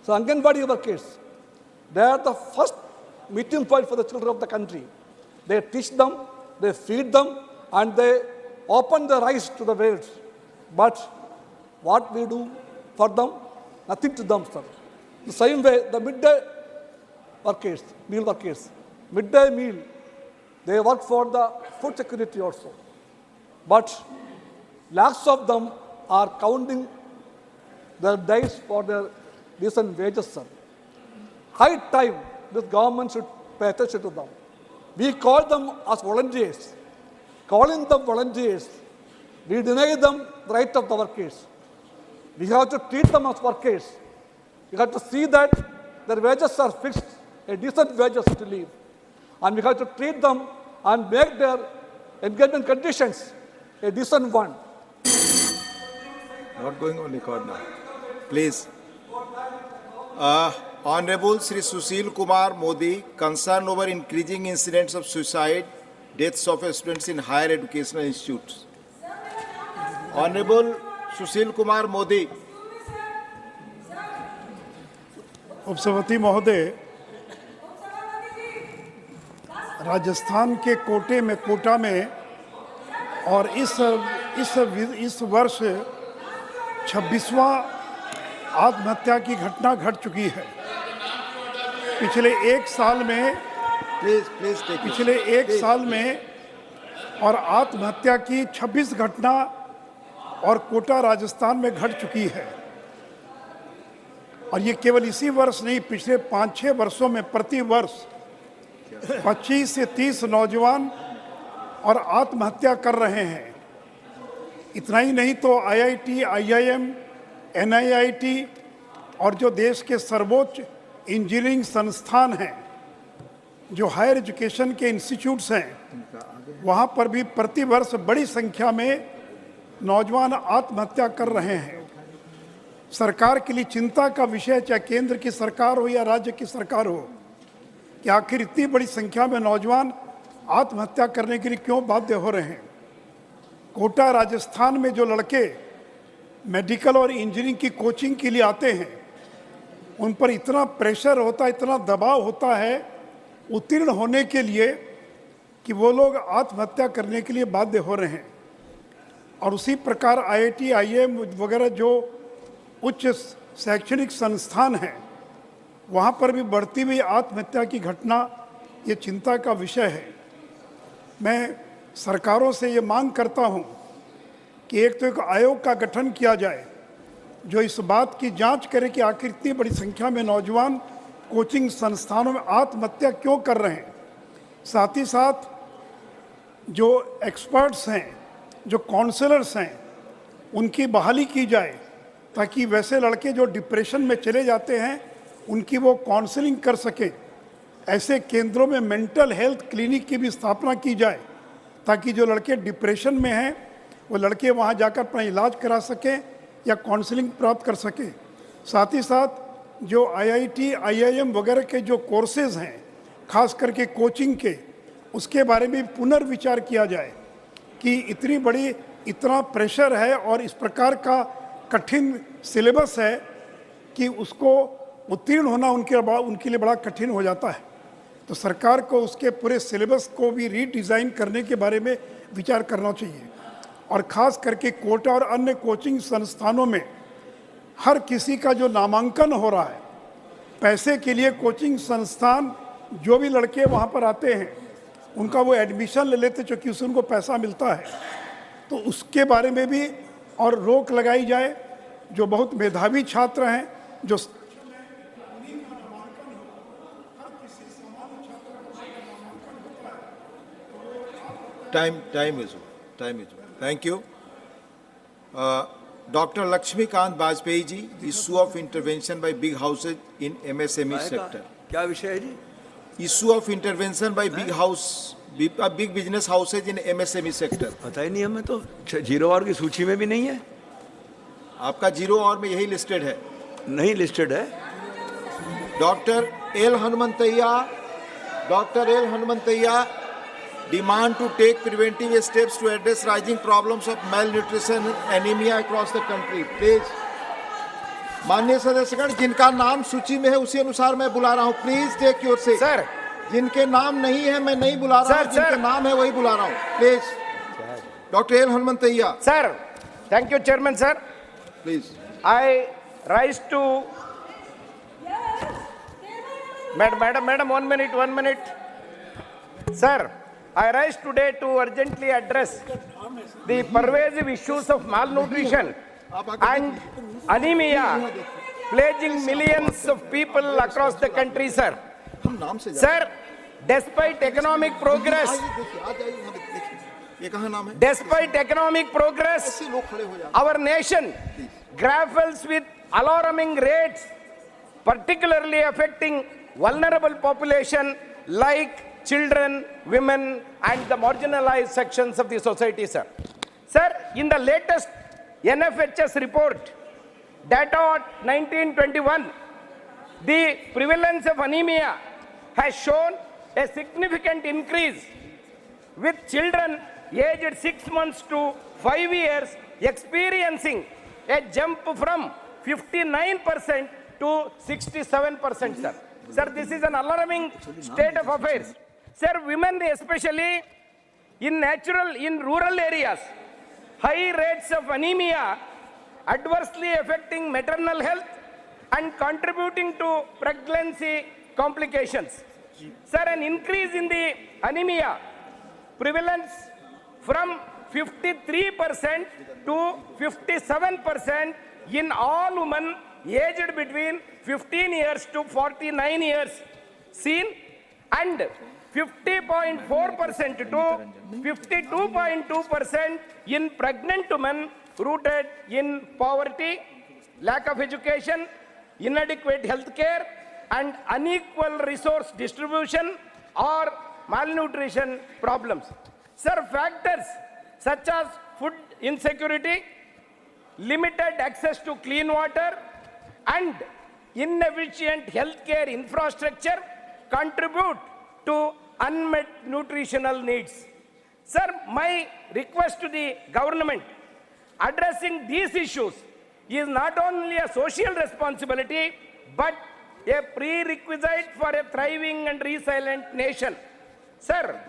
So Anganwadi workers, they are the first meeting point for the children of the country. They teach them, they feed them, and they open their eyes to the world. But what we do for them? Nothing to them, sir. The same way, the midday workers, meal workers, midday meal, they work for the food security also. But lakhs of them are counting their days for their decent wages, sir. High time this government should pay attention to them. We call them as volunteers. Calling them volunteers, we deny them the right of the workers. We have to treat them as workers. We have to see that their wages are fixed, a decent wages to live. And we have to treat them and make their engagement conditions a decent one. Not going on record now. Please. Honorable Sri Sushil Kumar Modi, concerned over increasing incidents of suicide, deaths of students in higher educational institutes. Honorable Sushil Kumar Modi. उपसभापति महोदय, राजस्थान के कोटा में और इस वर्ष 26वां आत्महत्या की घटना घट चुकी है। पिछले एक साल में और आत्महत्या की 26 घटना और कोटा राजस्थान में घट चुकी है। और ये केवल इसी वर्ष नहीं, पिछले 5-6 वर्षों में प्रति वर्ष 25 से 30 नौजवान और आत्महत्या कर रहे हैं। इतना ही नहीं तो IIT, IIM, NIIT और जो देश के सर्वोच्च इंजीनियरिंग संस्थान हैं, जो हायर एजुकेशन के इंस्टीट्यूट्स हैं, वहाँ पर भी प्रतिवर्ष बड़ी संख्या में नौजवान आत्महत्या कर रहे हैं। सरकार के लिए चिंता का विषय, चाहे केंद्र की सरकार हो या राज्य की सरकार हो, कि आखिर इतनी बड़ी संख्या में नौजवान आत्महत्या करने के लिए क्यों बाध्य हो रहे हैं। कोटा राजस्थान में जो लड़के मेडिकल और इंजीनियरिंग की कोचिंग के लिए आते हैं, उन पर इतना प्रेशर होता है, इतना दबाव होता है उत्तीर्ण होने के लिए कि वो लोग आत्महत्या करने के लिए बाध्य हो रहे हैं। और उसी प्रकार IIT, IIM वगैरह जो उच्च शैक्षणिक संस्थान हैं, वहाँ पर भी बढ़ती हुई आत्महत्या की घटना ये चिंता का विषय है। मैं सरकारों से ये मांग करता हूँ कि एक तो एक आयोग का गठन किया जाए जो इस बात की जांच करे कि आखिर इतनी बड़ी संख्या में नौजवान कोचिंग संस्थानों में आत्महत्या क्यों कर रहे हैं। साथ ही साथ जो एक्सपर्ट्स हैं, जो काउंसलर्स हैं, उनकी बहाली की जाए ताकि वैसे लड़के जो डिप्रेशन में चले जाते हैं उनकी वो काउंसलिंग कर सकें। ऐसे केंद्रों में मेंटल हेल्थ क्लिनिक की भी स्थापना की जाए ताकि जो लड़के डिप्रेशन में हैं वो लड़के वहाँ जाकर अपना इलाज करा सकें या काउंसलिंग प्राप्त कर सकें। साथ ही साथ जो IIT, IIM वगैरह के जो कोर्सेज हैं, खास करके कोचिंग के, उसके बारे में पुनर्विचार किया जाए कि इतनी बड़ी इतना प्रेशर है और इस प्रकार का कठिन सिलेबस है कि उसको उत्तीर्ण होना उनके लिए बड़ा कठिन हो जाता है। तो सरकार को उसके पूरे सिलेबस को भी रीडिज़ाइन करने के बारे में विचार करना चाहिए। और ख़ास करके कोटा और अन्य कोचिंग संस्थानों में हर किसी का जो नामांकन हो रहा है, पैसे के लिए कोचिंग संस्थान जो भी लड़के वहाँ पर आते हैं उनका वो एडमिशन ले लेते क्योंकि उससे उनको पैसा मिलता है। तो उसके बारे में भी और रोक लगाई जाए। जो बहुत मेधावी छात्र हैं, जो time is over. Thank you. Dr. Lakshmikant Bajpayee ji, issue of intervention by big houses in MSME sector. क्या विषय है जी? Issue of intervention by big business houses in MSME sector. पता ही नहीं हमें तो, 0 आवर की सूची में भी नहीं है। आपका 0 आवर में यही लिस्टेड है? नहीं लिस्टेड है। Doctor L Hanumanthaiah demand to take preventive steps to address rising problems of malnutrition and anemia across the country. Please, माननीय सदस्यगण, जिनका नाम सूची में है उसी अनुसार मैं बुला रहा हूँ। Please take your seat. Sir, जिनके नाम नहीं है मैं नहीं बुला रहा हूँ, जिनके नाम है वही बुला रहा हूँ। Please, doctor L Hanumanthaiah. Sir, thank you chairman sir. Please, I rise to Madam, 1 minute. Sir, I rise today to urgently address the pervasive issues of malnutrition and anemia plaguing millions of people across the country, sir. Sir, despite economic progress, our nation grapples with alarming rates, particularly affecting vulnerable population like children, women, and the marginalized sections of the society, sir. Sir, in the latest NFHS report, data 1921, the prevalence of anemia has shown a significant increase, with children aged 6 months to 5 years experiencing a jump from 59% to 67%, sir. Sir, this is an alarming state of affairs. Sir, women especially in rural areas, high rates of anemia adversely affecting maternal health and contributing to pregnancy complications. Sir, an increase in the anemia prevalence from 53% to 57% in all women aged between 15 years to 49 years seen, and 50.4% to 52.2% in pregnant women rooted in poverty, lack of education, inadequate health care, and unequal resource distribution or malnutrition problems. Sir, factors such as food insecurity, limited access to clean water, and inefficient healthcare infrastructure contribute to unmet nutritional needs. Sir, my request to the government, addressing these issues is not only a social responsibility, but a prerequisite for a thriving and resilient nation. Sir,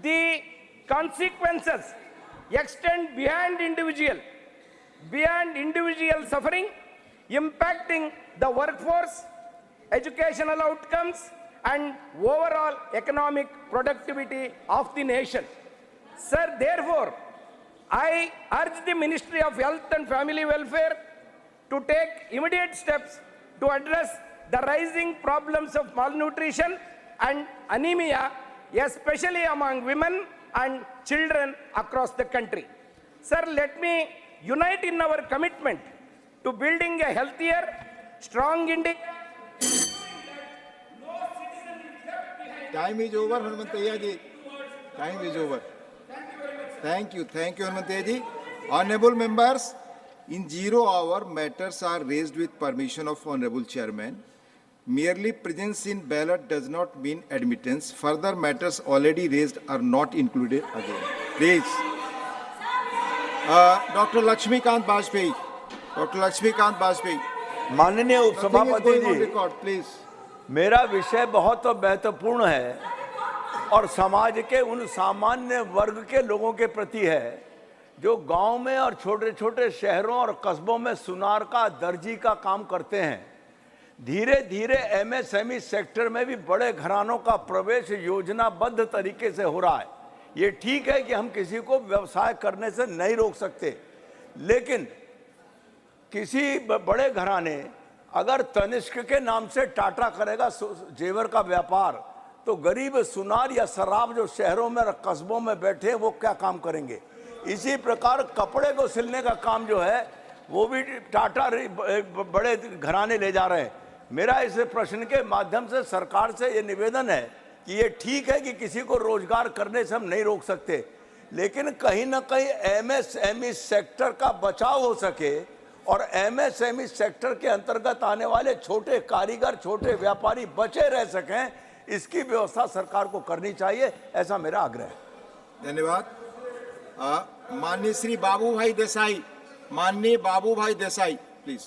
the consequences extend beyond individual suffering, impacting the workforce, educational outcomes, and overall economic productivity of the nation. Sir, therefore, I urge the Ministry of Health and Family Welfare to take immediate steps to address the rising problems of malnutrition and anemia, especially among women and children across the country. Sir, let me unite in our commitment to building a healthier, strong India. Time is over, Hanumanthaiya ji. Time is over. Thank you, Hanumanthaiya ji. Honorable members, in 0 hour, matters are raised with permission of Honorable Chairman. Merely presence in ballot does not mean admittance. Further matters already raised are not included again. Please. Dr. Lakshmikant Bajpayee. Dr. Lakshmikant Bajpayee. माननीय उपसभापति जी, please मेरा विषय बहुत महत्वपूर्ण है और समाज के उन सामान्य वर्ग के लोगों के प्रति है जो गांव में और छोटे छोटे शहरों और कस्बों में सुनार का दर्जी का काम करते हैं। धीरे धीरे एमएसएमई सेक्टर में भी बड़े घरानों का प्रवेश योजनाबद्ध तरीके से हो रहा है। ये ठीक है कि हम किसी को व्यवसाय करने से नहीं रोक सकते, लेकिन किसी बड़े घराने अगर तनिष्क के नाम से टाटा करेगा जेवर का व्यापार, तो गरीब सुनार या शराब जो शहरों में और कस्बों में बैठे हैं वो क्या काम करेंगे। इसी प्रकार कपड़े को सिलने का काम जो है वो भी टाटा बड़े घराने ले जा रहे हैं। मेरा इस प्रश्न के माध्यम से सरकार से ये निवेदन है कि ये ठीक है कि किसी को रोजगार करने से हम नहीं रोक सकते, लेकिन कहीं ना कहीं एमएसएमई सेक्टर का बचाव हो सके और एमएसएमई सेक्टर के अंतर्गत आने वाले छोटे कारीगर, छोटे व्यापारी बचे रह सकें, इसकी व्यवस्था सरकार को करनी चाहिए, ऐसा मेरा आग्रह है। धन्यवाद। माननीय श्री बाबूभाई देसाई, माननीय बाबूभाई देसाई, प्लीज।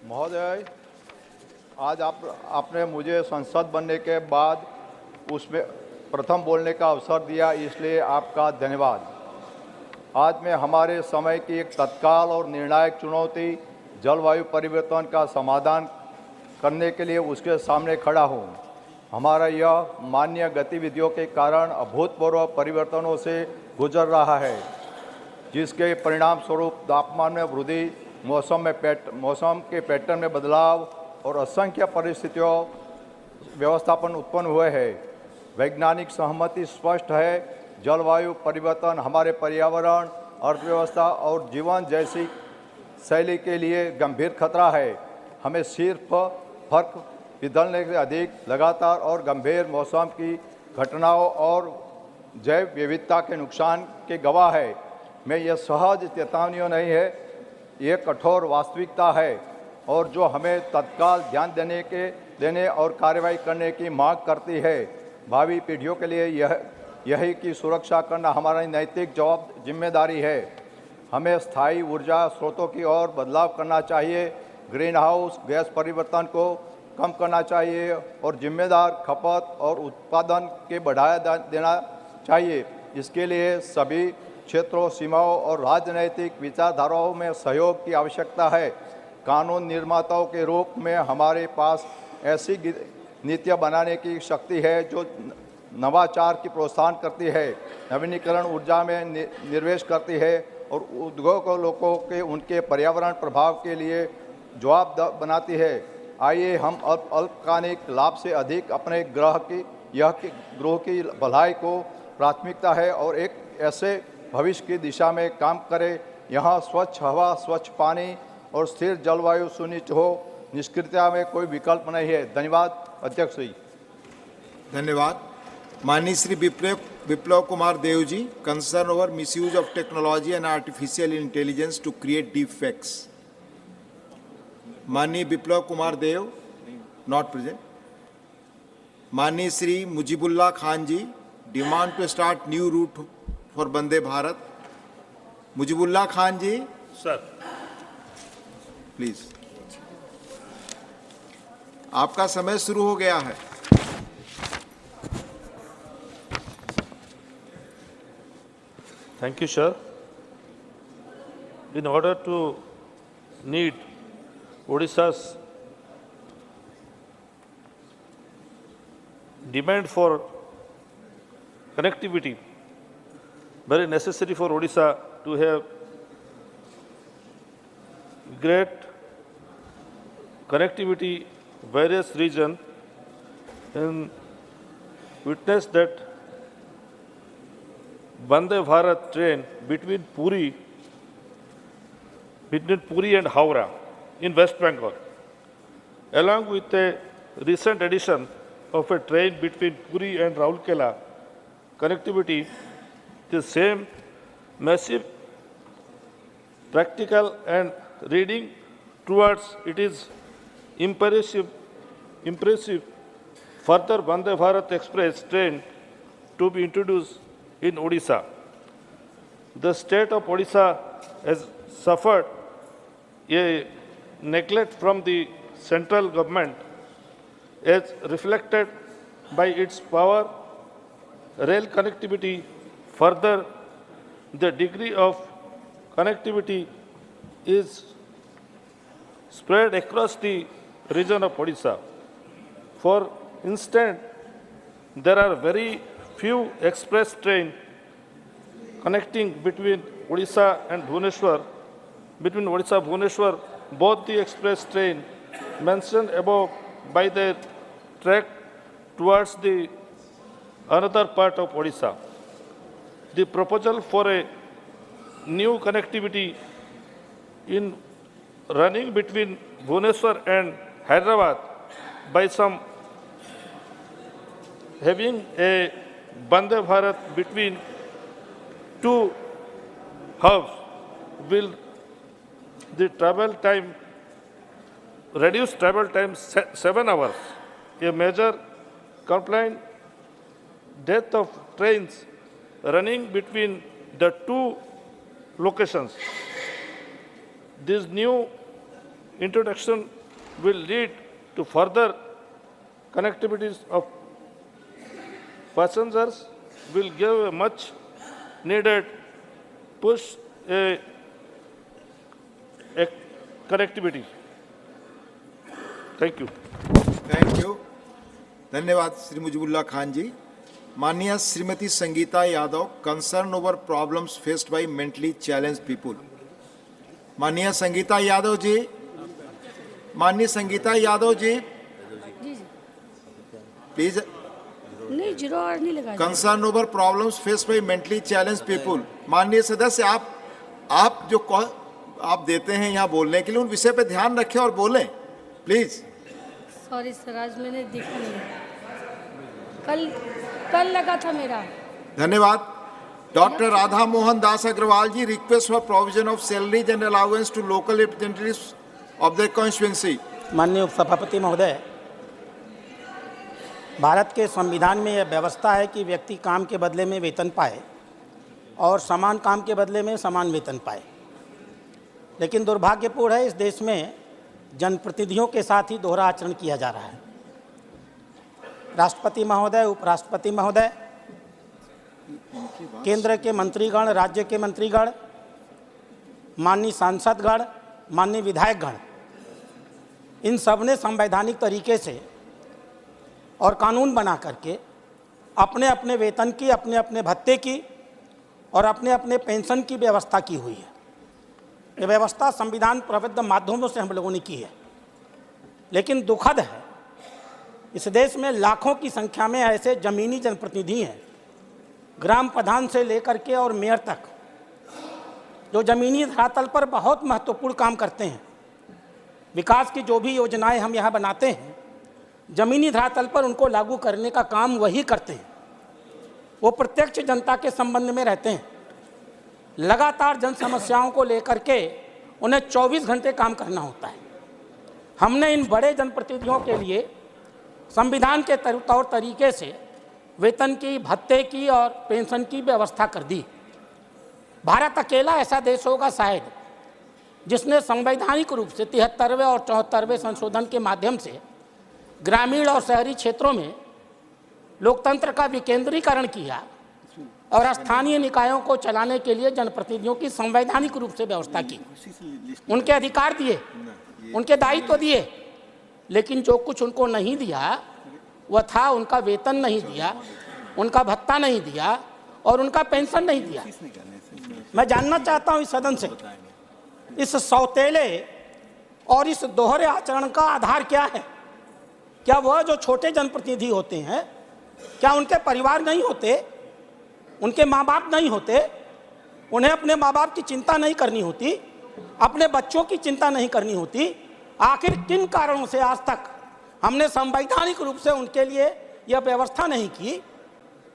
महोदय, आज आपने मुझे सांसद बनने के बाद उसमें प्रथम बोलने का अवसर दिया, इसलिए आपका धन्यवाद। आज मैं हमारे समय की एक तत्काल और निर्णायक चुनौती जलवायु परिवर्तन का समाधान करने के लिए उसके सामने खड़ा हूँ। हमारा यह मानवीय गतिविधियों के कारण अभूतपूर्व परिवर्तनों से गुजर रहा है, जिसके परिणाम स्वरूप तापमान में वृद्धि, मौसम के पैटर्न में बदलाव और असंख्य परिस्थितियों व्यवस्थापन उत्पन्न हुए हैं। वैज्ञानिक सहमति स्पष्ट है, जलवायु परिवर्तन हमारे पर्यावरण, अर्थव्यवस्था और जीवन जैसी शैली के लिए गंभीर खतरा है। हमें सिर्फ फर्क पिघलने से अधिक लगातार और गंभीर मौसम की घटनाओं और जैव विविधता के नुकसान के गवाह है। मैं यह सहज चेतावनियों नहीं है, ये कठोर वास्तविकता है और जो हमें तत्काल ध्यान देने और कार्रवाई करने की मांग करती है। भावी पीढ़ियों के लिए यही की सुरक्षा करना हमारी नैतिक जिम्मेदारी है। हमें स्थायी ऊर्जा स्रोतों की ओर बदलाव करना चाहिए, ग्रीन हाउस गैस परिवर्तन को कम करना चाहिए और जिम्मेदार खपत और उत्पादन के बढ़ावा देना चाहिए। इसके लिए सभी क्षेत्रों, सीमाओं और राजनैतिक विचारधाराओं में सहयोग की आवश्यकता है। कानून निर्माताओं के रूप में हमारे पास ऐसी नीतियाँ बनाने की शक्ति है जो नवाचार की प्रोत्साहन करती है, नवीनीकरण ऊर्जा में निवेश करती है और उद्योगों के उनके पर्यावरण प्रभाव के लिए जवाबदेह बनाती है। आइए हम अल्पकालिक लाभ से अधिक अपने ग्रह की यह ग्रोह की भलाई को प्राथमिकता है और एक ऐसे भविष्य की दिशा में काम करे यहाँ स्वच्छ हवा, स्वच्छ पानी और स्थिर जलवायु सुनिश्चित हो। निष्क्रियता में कोई विकल्प नहीं है। धन्यवाद अध्यक्ष जी। धन्यवाद। माननीय Shri Biplab Kumar Deb ji, concern over misuse of technology and artificial intelligence to create deep fakes. माननीय विप्लव कुमार देव, नॉट प्रेजेंट। माननीय Shri Mujibulla Khan ji, demand to start new route for Vande Bharat. Mujibulla Khan ji sir, please, आपका समय शुरू हो गया है। thank you, sir. In order to meet Odisha's demand for connectivity, very necessary for Odisha to have great connectivity various regions, and witness that Vande Bharat train between Puri and Howrah in West Bengal, along with a recent addition of a train between Puri and Raulkela connectivity, the same massive practical and reading towards it is impressive further Vande Bharat Express train to be introduced in Odisha. The state of Odisha has suffered a neglect from the central government as reflected by its power rail connectivity. Further, the degree of connectivity is spread across the region of Odisha. For instance, there are very few express trains connecting between Odisha and Bhubaneswar. Between Odisha and Bhubaneswar, both the express train mentioned above by the track towards the another part of Odisha. The proposal for a new connectivity in running between Bhubaneswar and Hyderabad by some having a Vande Bharat between two hubs will the travel time reduce travel time 7 hours. A major complaint death of trains running between the two locations. This new introduction will lead to further connectivities of passengers, will give a much needed push a connectivity. Thank you. Thank you. धन्यवाद श्री मुजीबुल्लाह खान जी। माननीय Shrimati Sangeeta Yadav, concern over problems faced by mentally challenge people. माननीय संगीता यादव जी, माननीय Sangeeta Yadav ji, please. नहीं, zero hour नहीं लगा। Concern over problems faced by mentally challenge people. माननीय सदस्य, आप जो आप देते हैं यहाँ बोलने के लिए, उन विषय पे ध्यान रखें और बोलें प्लीज। सॉरी सर, आज मैंने देखा नहीं, कल लगा था मेरा। धन्यवाद। Doctor Radha Mohan Das Agrawal ji, request for provision of salaries and allowance to local representatives of the constituency. माननीय उपसभापति महोदय, भारत के संविधान में यह व्यवस्था है कि व्यक्ति काम के बदले में वेतन पाए और समान काम के बदले में समान वेतन पाए, लेकिन दुर्भाग्यपूर्ण है इस देश में जनप्रतिनिधियों के साथ ही दोहरा आचरण किया जा रहा है। राष्ट्रपति महोदय, उपराष्ट्रपति महोदय, केंद्र के मंत्रीगण, राज्य के मंत्रीगण, माननीय सांसदगण, माननीय विधायकगण, इन सब ने संवैधानिक तरीके से और कानून बना करके अपने अपने वेतन की, अपने अपने भत्ते की और अपने अपने पेंशन की व्यवस्था की हुई है। ये व्यवस्था संविधान प्रबद्ध माध्यमों से हम लोगों ने की है, लेकिन दुखद है इस देश में लाखों की संख्या में ऐसे जमीनी जनप्रतिनिधि हैं, ग्राम प्रधान से लेकर के और मेयर तक, जो जमीनी धरातल पर बहुत महत्वपूर्ण काम करते हैं। विकास की जो भी योजनाएं हम यहाँ बनाते हैं, जमीनी धरातल पर उनको लागू करने का काम वही करते हैं। वो प्रत्यक्ष जनता के संबंध में रहते हैं। लगातार जन समस्याओं को लेकर के उन्हें 24 घंटे काम करना होता है। हमने इन बड़े जनप्रतिनिधियों के लिए संविधान के तौर तरीके से वेतन की, भत्ते की और पेंशन की व्यवस्था कर दी। भारत अकेला ऐसा देश होगा शायद जिसने संवैधानिक रूप से 73वें और 74वें संशोधन के माध्यम से ग्रामीण और शहरी क्षेत्रों में लोकतंत्र का विकेंद्रीकरण किया और स्थानीय निकायों को चलाने के लिए जनप्रतिनिधियों की संवैधानिक रूप से व्यवस्था की। उनके अधिकार दिए, उनके दायित्व दिए, लेकिन जो कुछ उनको नहीं दिया वह था उनका वेतन नहीं दिया, उनका भत्ता नहीं दिया और उनका पेंशन नहीं दिया। मैं जानना चाहता हूं इस सदन से, इस सौतेले और इस दोहरे आचरण का आधार क्या है? क्या वह जो छोटे जनप्रतिनिधि होते हैं, क्या उनके परिवार नहीं होते, उनके माँ बाप नहीं होते, उन्हें अपने माँ बाप की चिंता नहीं करनी होती, अपने बच्चों की चिंता नहीं करनी होती? आखिर किन कारणों से आज तक हमने संवैधानिक रूप से उनके लिए यह व्यवस्था नहीं की?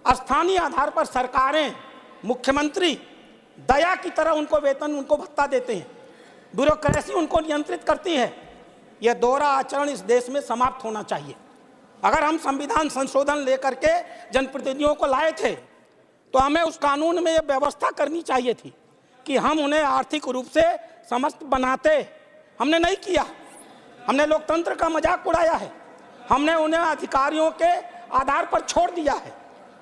स्थानीय आधार पर सरकारें, मुख्यमंत्री दया की तरह उनको वेतन, उनको भत्ता देते हैं, ब्यूरोक्रेसी उनको नियंत्रित करती है। यह दोहरा आचरण इस देश में समाप्त होना चाहिए। अगर हम संविधान संशोधन लेकर के जनप्रतिनिधियों को लाए थे तो हमें उस कानून में यह व्यवस्था करनी चाहिए थी कि हम उन्हें आर्थिक रूप से समस्त बनाते। हमने नहीं किया, हमने लोकतंत्र का मजाक उड़ाया है, हमने उन्हें अधिकारियों के आधार पर छोड़ दिया है।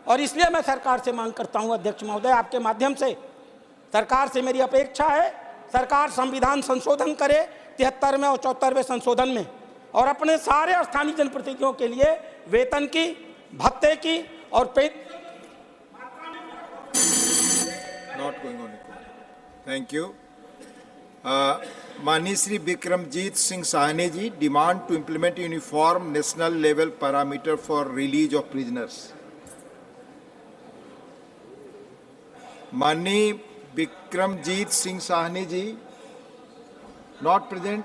और इसलिए मैं सरकार से मांग करता हूं, अध्यक्ष महोदय, आपके माध्यम से सरकार से मेरी अपेक्षा है, सरकार संविधान संशोधन करे 73वें और 74वें संशोधन में और अपने सारे स्थानीय जनप्रतिनिधियों के लिए वेतन की, भत्ते की और Not going on. Thank you. माननीय Shri Vikramjit Singh Sahney ji, demand to implement uniform national level parameter for release of prisoners. माननीय विक्रमजीत सिंह साहनी जी, नॉट प्रेजेंट।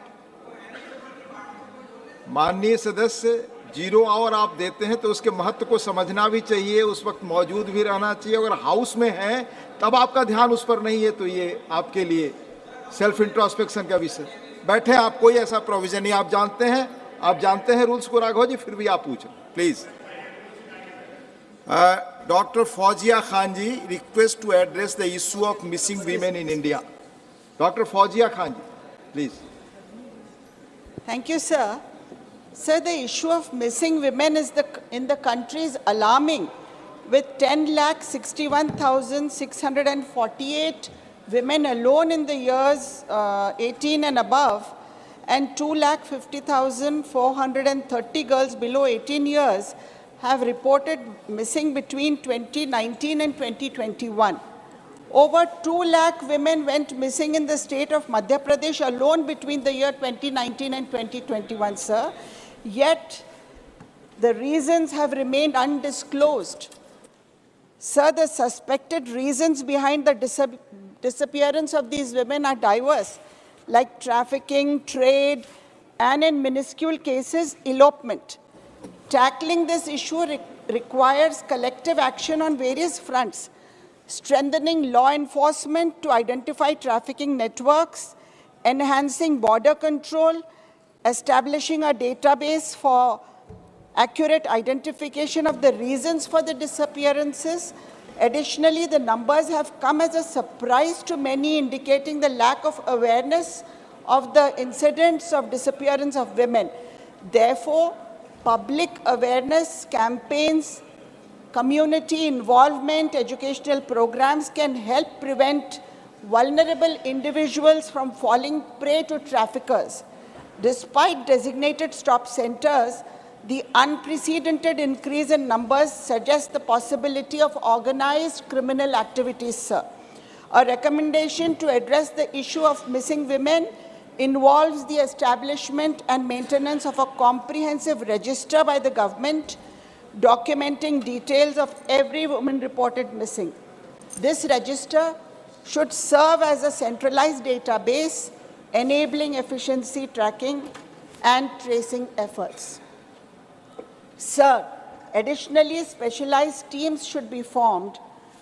माननीय सदस्य, 0 आवर आप देते हैं तो उसके महत्व को समझना भी चाहिए, उस वक्त मौजूद भी रहना चाहिए। अगर हाउस में है तब आपका ध्यान उस पर नहीं है तो ये आपके लिए सेल्फ इंट्रोस्पेक्शन का विषय। बैठे आप, कोई ऐसा प्रोविजन नहीं, आप जानते हैं रूल्स को राघव जी, फिर भी आप पूछें please. Doctor Fauzia Khan ji, request to address the issue of missing women in India. Doctor Fauzia Khan ji, please. Thank you, sir. Sir, the issue of missing women in the country is alarming, with 10,61,648 women alone in the years 18 and above, and 2,50,430 girls below 18 years have reported missing between 2019 and 2021. Over 2 lakh women went missing in the state of Madhya Pradesh alone between the year 2019 and 2021, sir. Yet, the reasons have remained undisclosed. Sir, the suspected reasons behind the disappearance of these women are diverse, like trafficking, trade, and in minuscule cases, elopement. Tackling this issue requires collective action on various fronts: strengthening law enforcement to identify trafficking networks, enhancing border control, establishing a database for accurate identification of the reasons for the disappearances. Additionally, the numbers have come as a surprise to many, indicating the lack of awareness of the incidents of disappearance of women. Therefore, public awareness campaigns, community involvement, educational programs can help prevent vulnerable individuals from falling prey to traffickers. Despite designated stop centers, the unprecedented increase in numbers suggests the possibility of organized criminal activities, sir. A recommendation to address the issue of missing women involves the establishment and maintenance of a comprehensive register by the government documenting details of every woman reported missing. This register should serve as a centralized database enabling efficiency tracking and tracing efforts. Sir, additionally, specialized teams should be formed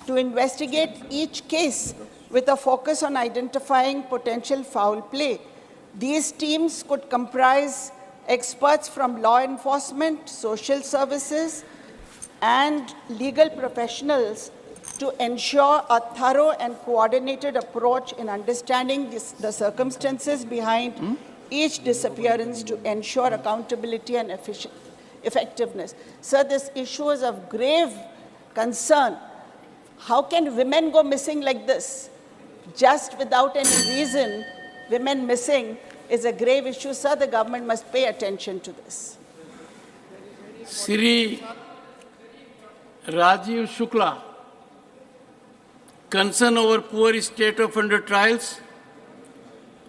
to investigate each case with a focus on identifying potential foul play. These teams could comprise experts from law enforcement, social services, and legal professionals to ensure a thorough and coordinated approach in understanding the circumstances behind each disappearance to ensure accountability and effectiveness. Sir, this issue is of grave concern. How can women go missing like this? Just without any reason, women missing is a grave issue. Sir, the government must pay attention to this. Shri Rajiv Shukla, concern over poor state of under trials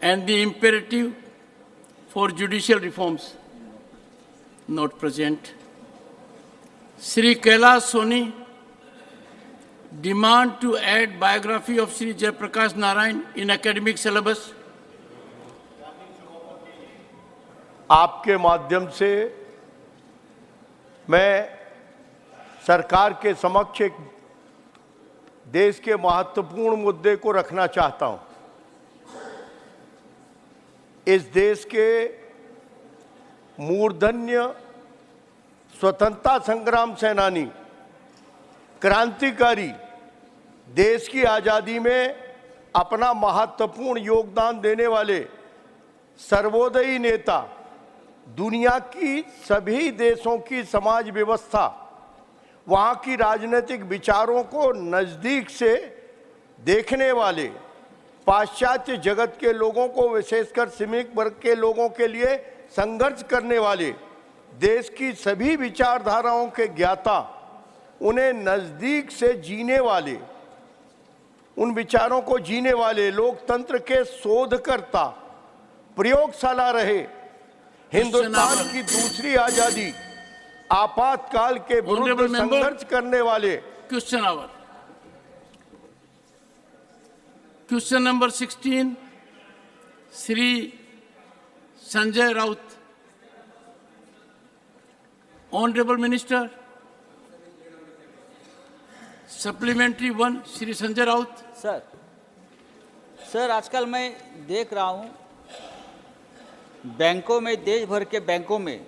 and the imperative for judicial reforms. Not present. Shri Kailash Soni, demand to add biography of Shri Jayaprakash Narayan in academic syllabus. आपके माध्यम से मैं सरकार के समक्ष एक देश के महत्वपूर्ण मुद्दे को रखना चाहता हूं। इस देश के मूर्धन्य स्वतंत्रता संग्राम सेनानी, क्रांतिकारी, देश की आज़ादी में अपना महत्वपूर्ण योगदान देने वाले सर्वोदयी नेता, दुनिया की सभी देशों की समाज व्यवस्था, वहाँ की राजनीतिक विचारों को नज़दीक से देखने वाले, पाश्चात्य जगत के लोगों को, विशेषकर श्रमिक वर्ग के लोगों के लिए संघर्ष करने वाले, देश की सभी विचारधाराओं के ज्ञाता, उन्हें नज़दीक से जीने वाले, उन विचारों को जीने वाले, लोकतंत्र के शोधकर्ता, प्रयोगशाला रहे, हिंदुस्तान की दूसरी आज़ादी, आपातकाल के विरुद्ध संघर्ष करने वाले। Question hour. Question number 16, Shri Sanjay Raut. Honorable Minister, supplementary one, Shri Sanjay Raut. Sir आजकल मैं देख रहा हूँ बैंकों में, देश भर के बैंकों में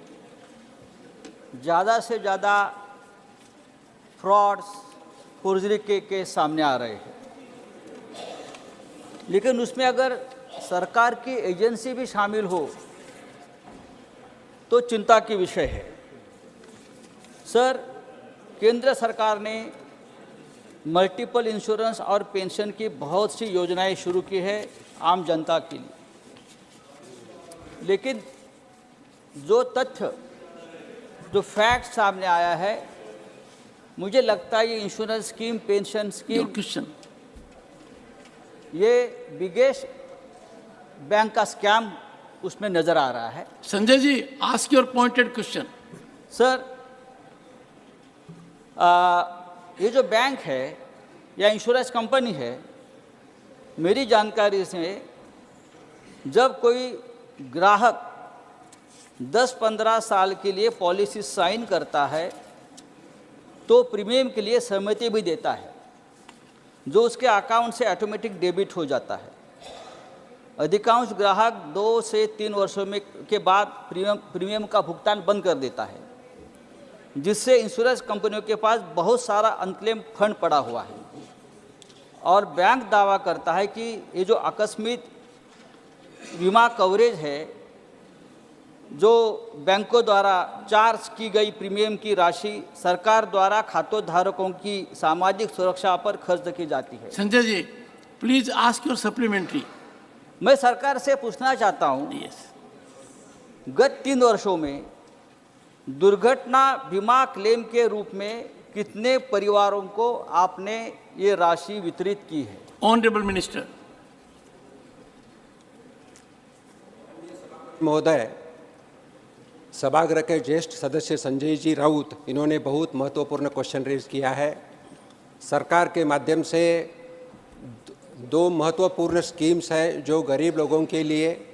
ज़्यादा से ज़्यादा फ्रॉड्स, फोर्जरी के केस सामने आ रहे हैं। लेकिन उसमें अगर सरकार की एजेंसी भी शामिल हो तो चिंता की विषय है। सर, केंद्र सरकार ने मल्टीपल इंश्योरेंस और पेंशन की बहुत सी योजनाएं शुरू की है आम जनता के लिए, लेकिन जो तथ्य, जो फैक्ट सामने आया है, मुझे लगता है ये इंश्योरेंस स्कीम, पेंशन स्कीम, ये बिगेस्ट बैंक का स्कैम उसमें नजर आ रहा है। Sanjay ji, ask your pointed question. Sir, ये जो बैंक है या इंश्योरेंस कंपनी है, मेरी जानकारी से जब कोई ग्राहक 10-15 साल के लिए पॉलिसी साइन करता है तो प्रीमियम के लिए सहमति भी देता है, जो उसके अकाउंट से ऑटोमेटिक डेबिट हो जाता है। अधिकांश ग्राहक 2 से 3 वर्षों में के बाद प्रीमियम का भुगतान बंद कर देता है, जिससे इंश्योरेंस कंपनियों के पास बहुत सारा अनक्लेम फंड पड़ा हुआ है। और बैंक दावा करता है कि ये जो आकस्मिक बीमा कवरेज है, जो बैंकों द्वारा चार्ज की गई प्रीमियम की राशि सरकार द्वारा खातों धारकों की सामाजिक सुरक्षा पर खर्च की जाती है। संजय जी, प्लीज आस्क योर सप्लीमेंट्री। मैं सरकार से पूछना चाहता हूँ, गत 3 वर्षों में दुर्घटना बीमा क्लेम के रूप में कितने परिवारों को आपने ये राशि वितरित की है? Honourable minister. महोदय, सभागृह के ज्येष्ठ सदस्य संजय जी राउत, इन्होंने बहुत महत्वपूर्ण क्वेश्चन रेज किया है। सरकार के माध्यम से दो महत्वपूर्ण स्कीम्स है जो गरीब लोगों के लिए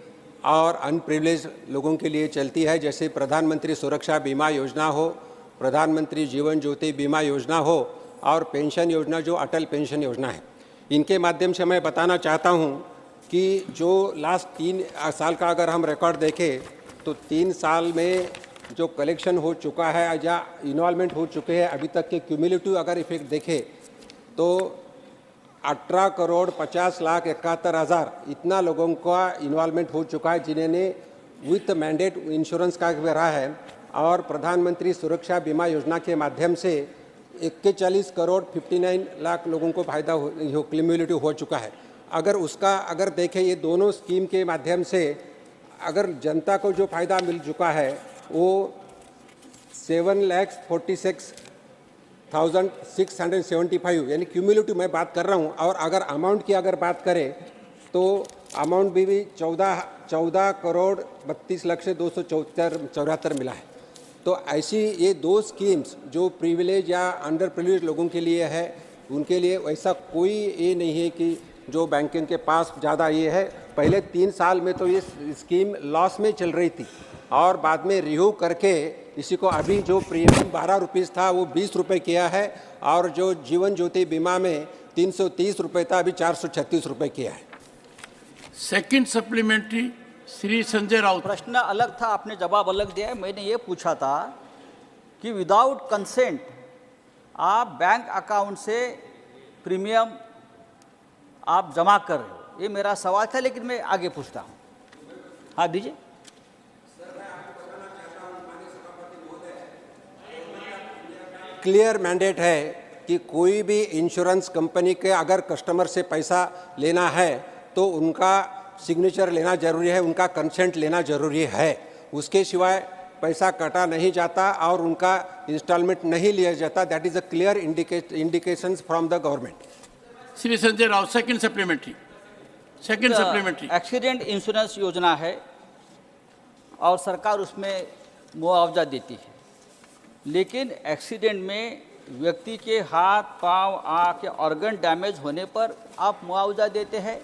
और अनप्रिविलेज लोगों के लिए चलती है, जैसे प्रधानमंत्री सुरक्षा बीमा योजना हो, प्रधानमंत्री जीवन ज्योति बीमा योजना हो और पेंशन योजना जो अटल पेंशन योजना है। इनके माध्यम से मैं बताना चाहता हूं कि जो लास्ट 3 साल का अगर हम रिकॉर्ड देखें तो 3 साल में जो कलेक्शन हो चुका है या इन्वॉल्वमेंट हो चुके हैं अभी तक के क्यूमुलेटिव अगर इफेक्ट देखें तो 18 करोड़ 50 लाख 71 हज़ार इतना लोगों का इन्वॉल्वमेंट हो चुका है जिन्होंने विथ मैंडेट इंश्योरेंस का रहा है। और प्रधानमंत्री सुरक्षा बीमा योजना के माध्यम से 41 करोड़ 59 लाख लोगों को फायदा क्यूमुलेटिव हो चुका है। अगर देखें ये दोनों स्कीम के माध्यम से अगर जनता को जो फायदा मिल चुका है वो 7,46,675 यानी क्यूमुलेटिव मैं बात कर रहा हूँ। और अगर अमाउंट की अगर बात करें तो अमाउंट भी 14 करोड़ 32 लाख से 274 मिला है। तो ऐसी ये दो स्कीम्स जो प्रिविलेज या अंडर प्रिविलेज लोगों के लिए है उनके लिए वैसा कोई ये नहीं है कि जो बैंकिंग के पास ज़्यादा ये है। पहले 3 साल में तो ये स्कीम लॉस में चल रही थी और बाद में रिव्यू करके इसी को अभी जो प्रीमियम 12 रुपीज़ था वो 20 रुपये किया है और जो जीवन ज्योति बीमा में 330 रुपये था अभी 436 रुपये किया है। Second supplementary Shri Sanjay Raut. प्रश्न अलग था, आपने जवाब अलग दिया है। मैंने ये पूछा था कि विदाउट कंसेंट आप बैंक अकाउंट से प्रीमियम आप जमा कर रहे हो, ये मेरा सवाल था, लेकिन मैं आगे पूछता हूँ। हाँ दीजिए। क्लियर मैंडेट है कि कोई भी इंश्योरेंस कंपनी के अगर कस्टमर से पैसा लेना है तो उनका सिग्नेचर लेना जरूरी है, उनका कंसेंट लेना जरूरी है। उसके सिवाय पैसा काटा नहीं जाता और उनका इंस्टॉलमेंट नहीं लिया जाता। That is a clear indications from the government. Shri Sanjay Raut, second supplementary. Accident insurance योजना है और सरकार उसमें मुआवजा देती है, लेकिन एक्सीडेंट में व्यक्ति के हाथ पांव आँख या ऑर्गन डैमेज होने पर आप मुआवजा देते हैं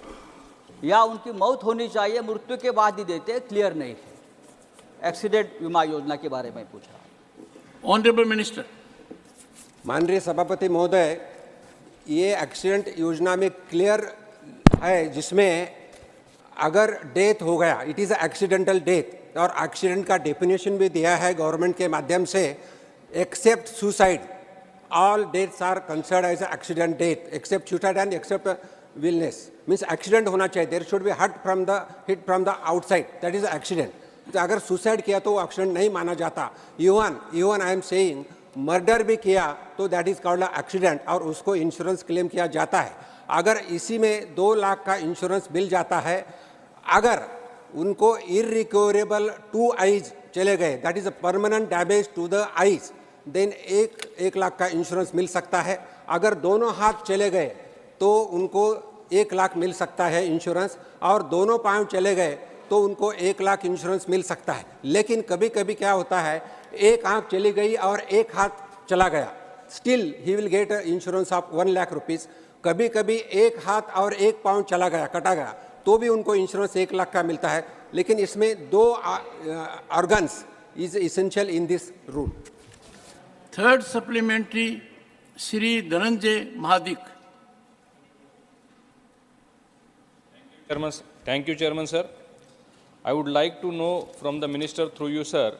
या उनकी मौत होनी चाहिए मृत्यु के बाद ही देते हैं, क्लियर नहीं है। एक्सीडेंट बीमा योजना के बारे में पूछा। Honourable minister. माननीय सभापति महोदय, ये एक्सीडेंट योजना में क्लियर है जिसमें अगर डेथ हो गया इट इज़ एक्सीडेंटल डेथ और एक्सीडेंट का डेफिनेशन भी दिया है गवर्नमेंट के माध्यम से। Except suicide all deaths are considered as accident death except suicide and except illness. Means accident होना चाहिए, there should be hit from the outside, that is accident. तो अगर सुसाइड किया तो वो एक्सीडेंट नहीं माना जाता। Even I am saying murder भी किया तो दैट इज कॉल्ड एक्सीडेंट और उसको इंश्योरेंस क्लेम किया जाता है। अगर इसी में 2 लाख का इंश्योरेंस मिल जाता है, अगर उनको इरिकवरेबल 2 आईज चले गए that is a permanent damage to the eyes, then 1 lakh का इंश्योरेंस मिल सकता है। अगर दोनों हाथ चले गए तो उनको 1 लाख मिल सकता है इंश्योरेंस और दोनों पाँव चले गए तो उनको 1 लाख इंश्योरेंस मिल सकता है। लेकिन कभी कभी क्या होता है, एक आँख चली गई और एक हाथ चला गया, still he will get insurance of 1 lakh rupees. कभी कभी एक हाथ और एक पाँव चला गया, कटा गया, तो भी उनको इंश्योरेंस 1 लाख का मिलता है। लेकिन इसमें 2 organs is essential in this rule. Third supplementary Shri Dhananjay Mahadik. Thank you, Chairman, sir. I would like to know from the Minister through you, sir,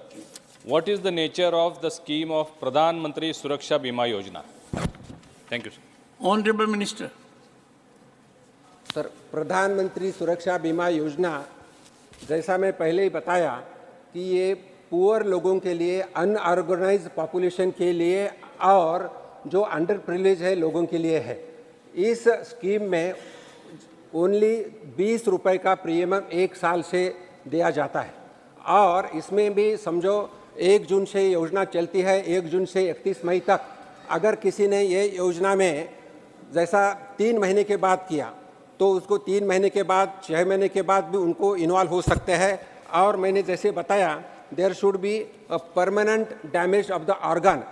what is the nature of the scheme of Pradhan Mantri Suraksha Bima Yojana? Thank you, sir. Honorable Minister. Sir, प्रधानमंत्री सुरक्षा बीमा योजना जैसा मैं पहले ही बताया कि ये पुअर लोगों के लिए, अनऑर्गेनाइज्ड पॉपुलेशन के लिए और जो अंडर प्रिविलेज है लोगों के लिए है। इस स्कीम में ओनली 20 रुपये का प्रीमियम 1 साल से दिया जाता है और इसमें भी समझो 1 जून से योजना चलती है, 1 जून से 31 मई तक। अगर किसी ने ये योजना में जैसा 3 महीने के बाद किया तो उसको 3 महीने के बाद, 6 महीने के बाद भी उनको इन्वॉल्व हो सकते हैं और मैंने जैसे बताया there should be a permanent damage of the organ.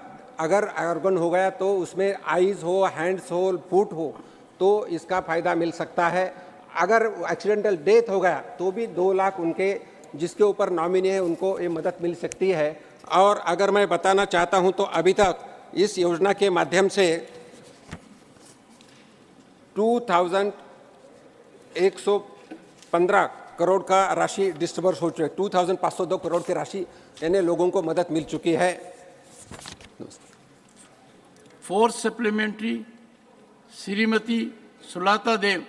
अगर ऑर्गन हो गया तो उसमें आईज हो, हैंड्स हो, फुट हो तो इसका फ़ायदा मिल सकता है। अगर एक्सीडेंटल डेथ हो गया तो भी 2 लाख उनके जिसके ऊपर नॉमिनी है उनको ये मदद मिल सकती है। और अगर मैं बताना चाहता हूं तो अभी तक इस योजना के माध्यम से 2115 करोड़ का राशि डिस्टर्बर्स हो चुकी है। 2502 करोड़ की राशि यानी लोगों को मदद मिल चुकी है। Fourth supplementary Shrimati Sulata Dev.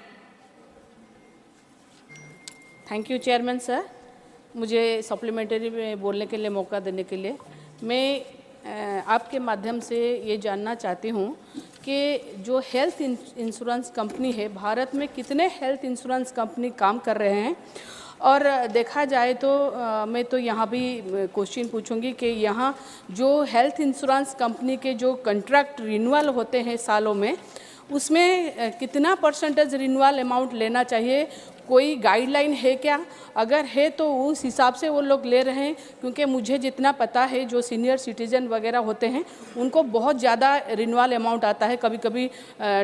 Thank you chairman sir, मुझे सप्लीमेंट्री में बोलने के लिए मौका देने के लिए। मैं आपके माध्यम से ये जानना चाहती हूँ कि जो हेल्थ इंश्योरेंस कंपनी है, भारत में कितने हेल्थ इंश्योरेंस कंपनी काम कर रहे हैं, और देखा जाए तो मैं तो यहाँ भी क्वेश्चन पूछूंगी कि यहाँ जो हेल्थ इंश्योरेंस कंपनी के जो कॉन्ट्रैक्ट रिन्यूअल होते हैं सालों में, उसमें कितना परसेंटेज रिन्यूअल अमाउंट लेना चाहिए, कोई गाइडलाइन है क्या? अगर है तो उस हिसाब से वो लोग ले रहे हैं, क्योंकि मुझे जितना पता है जो सीनियर सिटीजन वगैरह होते हैं उनको बहुत ज़्यादा रिन्यूअल अमाउंट आता है, कभी कभी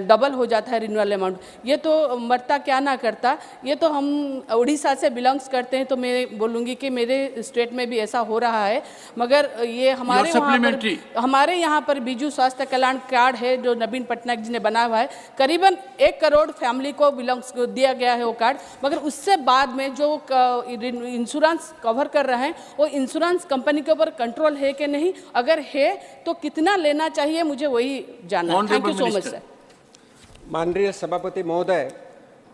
डबल हो जाता है रिन्यूअल अमाउंट। ये तो मरता क्या ना करता। ये तो हम उड़ीसा से बिलोंग्स करते हैं तो मैं बोलूँगी कि मेरे स्टेट में भी ऐसा हो रहा है, मगर ये हमारे यहाँ पर बिजू स्वास्थ्य कल्याण कार्ड है जो नवीन पटनायक जी ने बनाया हुआ है, करीबन 1 करोड़ फैमिली को बिलोंग्स दिया गया है वो कार्ड, मगर उससे बाद में जो इंश्योरेंस कवर कर रहे हैं वो इंश्योरेंस कंपनी के ऊपर कंट्रोल है कि नहीं, अगर है तो कितना लेना चाहिए, मुझे वही जानना है। Thank you so much sir. माननीय सभापति महोदय,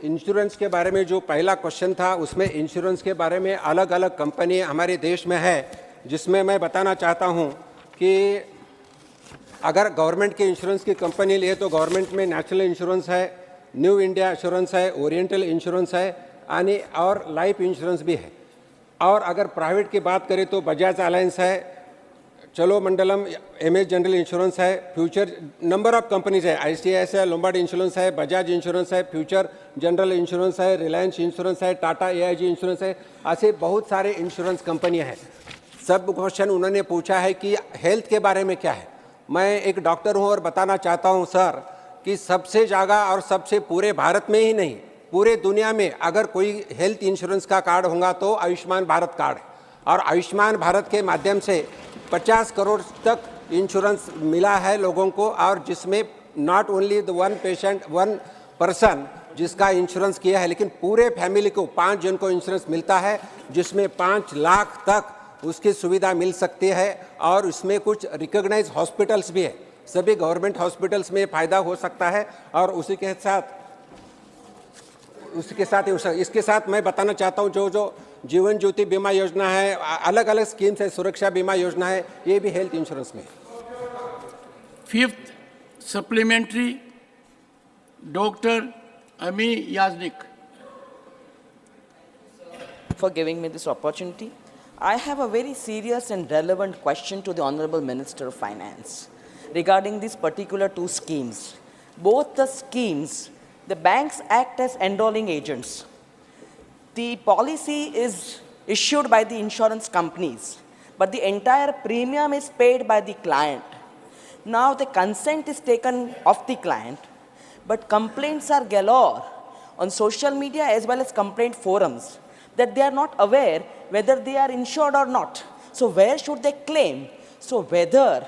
इंश्योरेंस के बारे में जो पहला क्वेश्चन था उसमें इंश्योरेंस के बारे में अलग अलग कंपनी हमारे देश में है, जिसमें मैं बताना चाहता हूं कि अगर गवर्नमेंट के इंश्योरेंस की कंपनी लिए तो गवर्नमेंट में नेशनल इंश्योरेंस है, न्यू इंडिया इंश्योरेंस है, ओरिएंटल इंश्योरेंस है यानी और लाइफ इंश्योरेंस भी है। और अगर प्राइवेट की बात करें तो बजाज अलायंस है, चलो मंडलम, एमएस जनरल इंश्योरेंस है, फ्यूचर नंबर ऑफ कंपनीज है, आईसीआईसीआई है, लोम्बार्ड इंश्योरेंस है, बजाज इंश्योरेंस है, फ्यूचर जनरल इंश्योरेंस है, रिलायंस इंश्योरेंस है, टाटा एआईजी इंश्योरेंस है, ऐसे बहुत सारे इंश्योरेंस कंपनियां हैं। सब क्वेश्चन उन्होंने पूछा है कि हेल्थ के बारे में क्या है। मैं एक डॉक्टर हूं और बताना चाहता हूं सर कि सबसे ज़्यादा और सबसे पूरे भारत में ही नहीं पूरे दुनिया में अगर कोई हेल्थ इंश्योरेंस का कार्ड होगा तो आयुष्मान भारत कार्ड है, और आयुष्मान भारत के माध्यम से 50 करोड़ तक इंश्योरेंस मिला है लोगों को, और जिसमें not only the one patient one person जिसका इंश्योरेंस किया है, लेकिन पूरे फैमिली को 5 जन को इंश्योरेंस मिलता है, जिसमें 5 लाख तक उसकी सुविधा मिल सकती है। और इसमें कुछ रिकॉग्नाइज हॉस्पिटल्स भी है, सभी गवर्नमेंट हॉस्पिटल्स में फ़ायदा हो सकता है। और इसके साथ मैं बताना चाहता हूं जो जीवन ज्योति बीमा योजना है, अलग अलग स्कीम्स है, सुरक्षा बीमा योजना है, ये भी हेल्थ इंश्योरेंस में। फिफ्थ सप्लीमेंट्री डॉक्टर अमी याजनिक। For giving me this opportunity. I have a very serious and relevant question to the Honorable Minister of Finance regarding these particular 2 schemes. Both the schemes, the banks act as enrolling agents. The policy is issued by the insurance companies, but the entire premium is paid by the client. Now the consent is taken of the client, but complaints are galore on social media as well as complaint forums that they are not aware whether they are insured or not. So where should they claim? So whether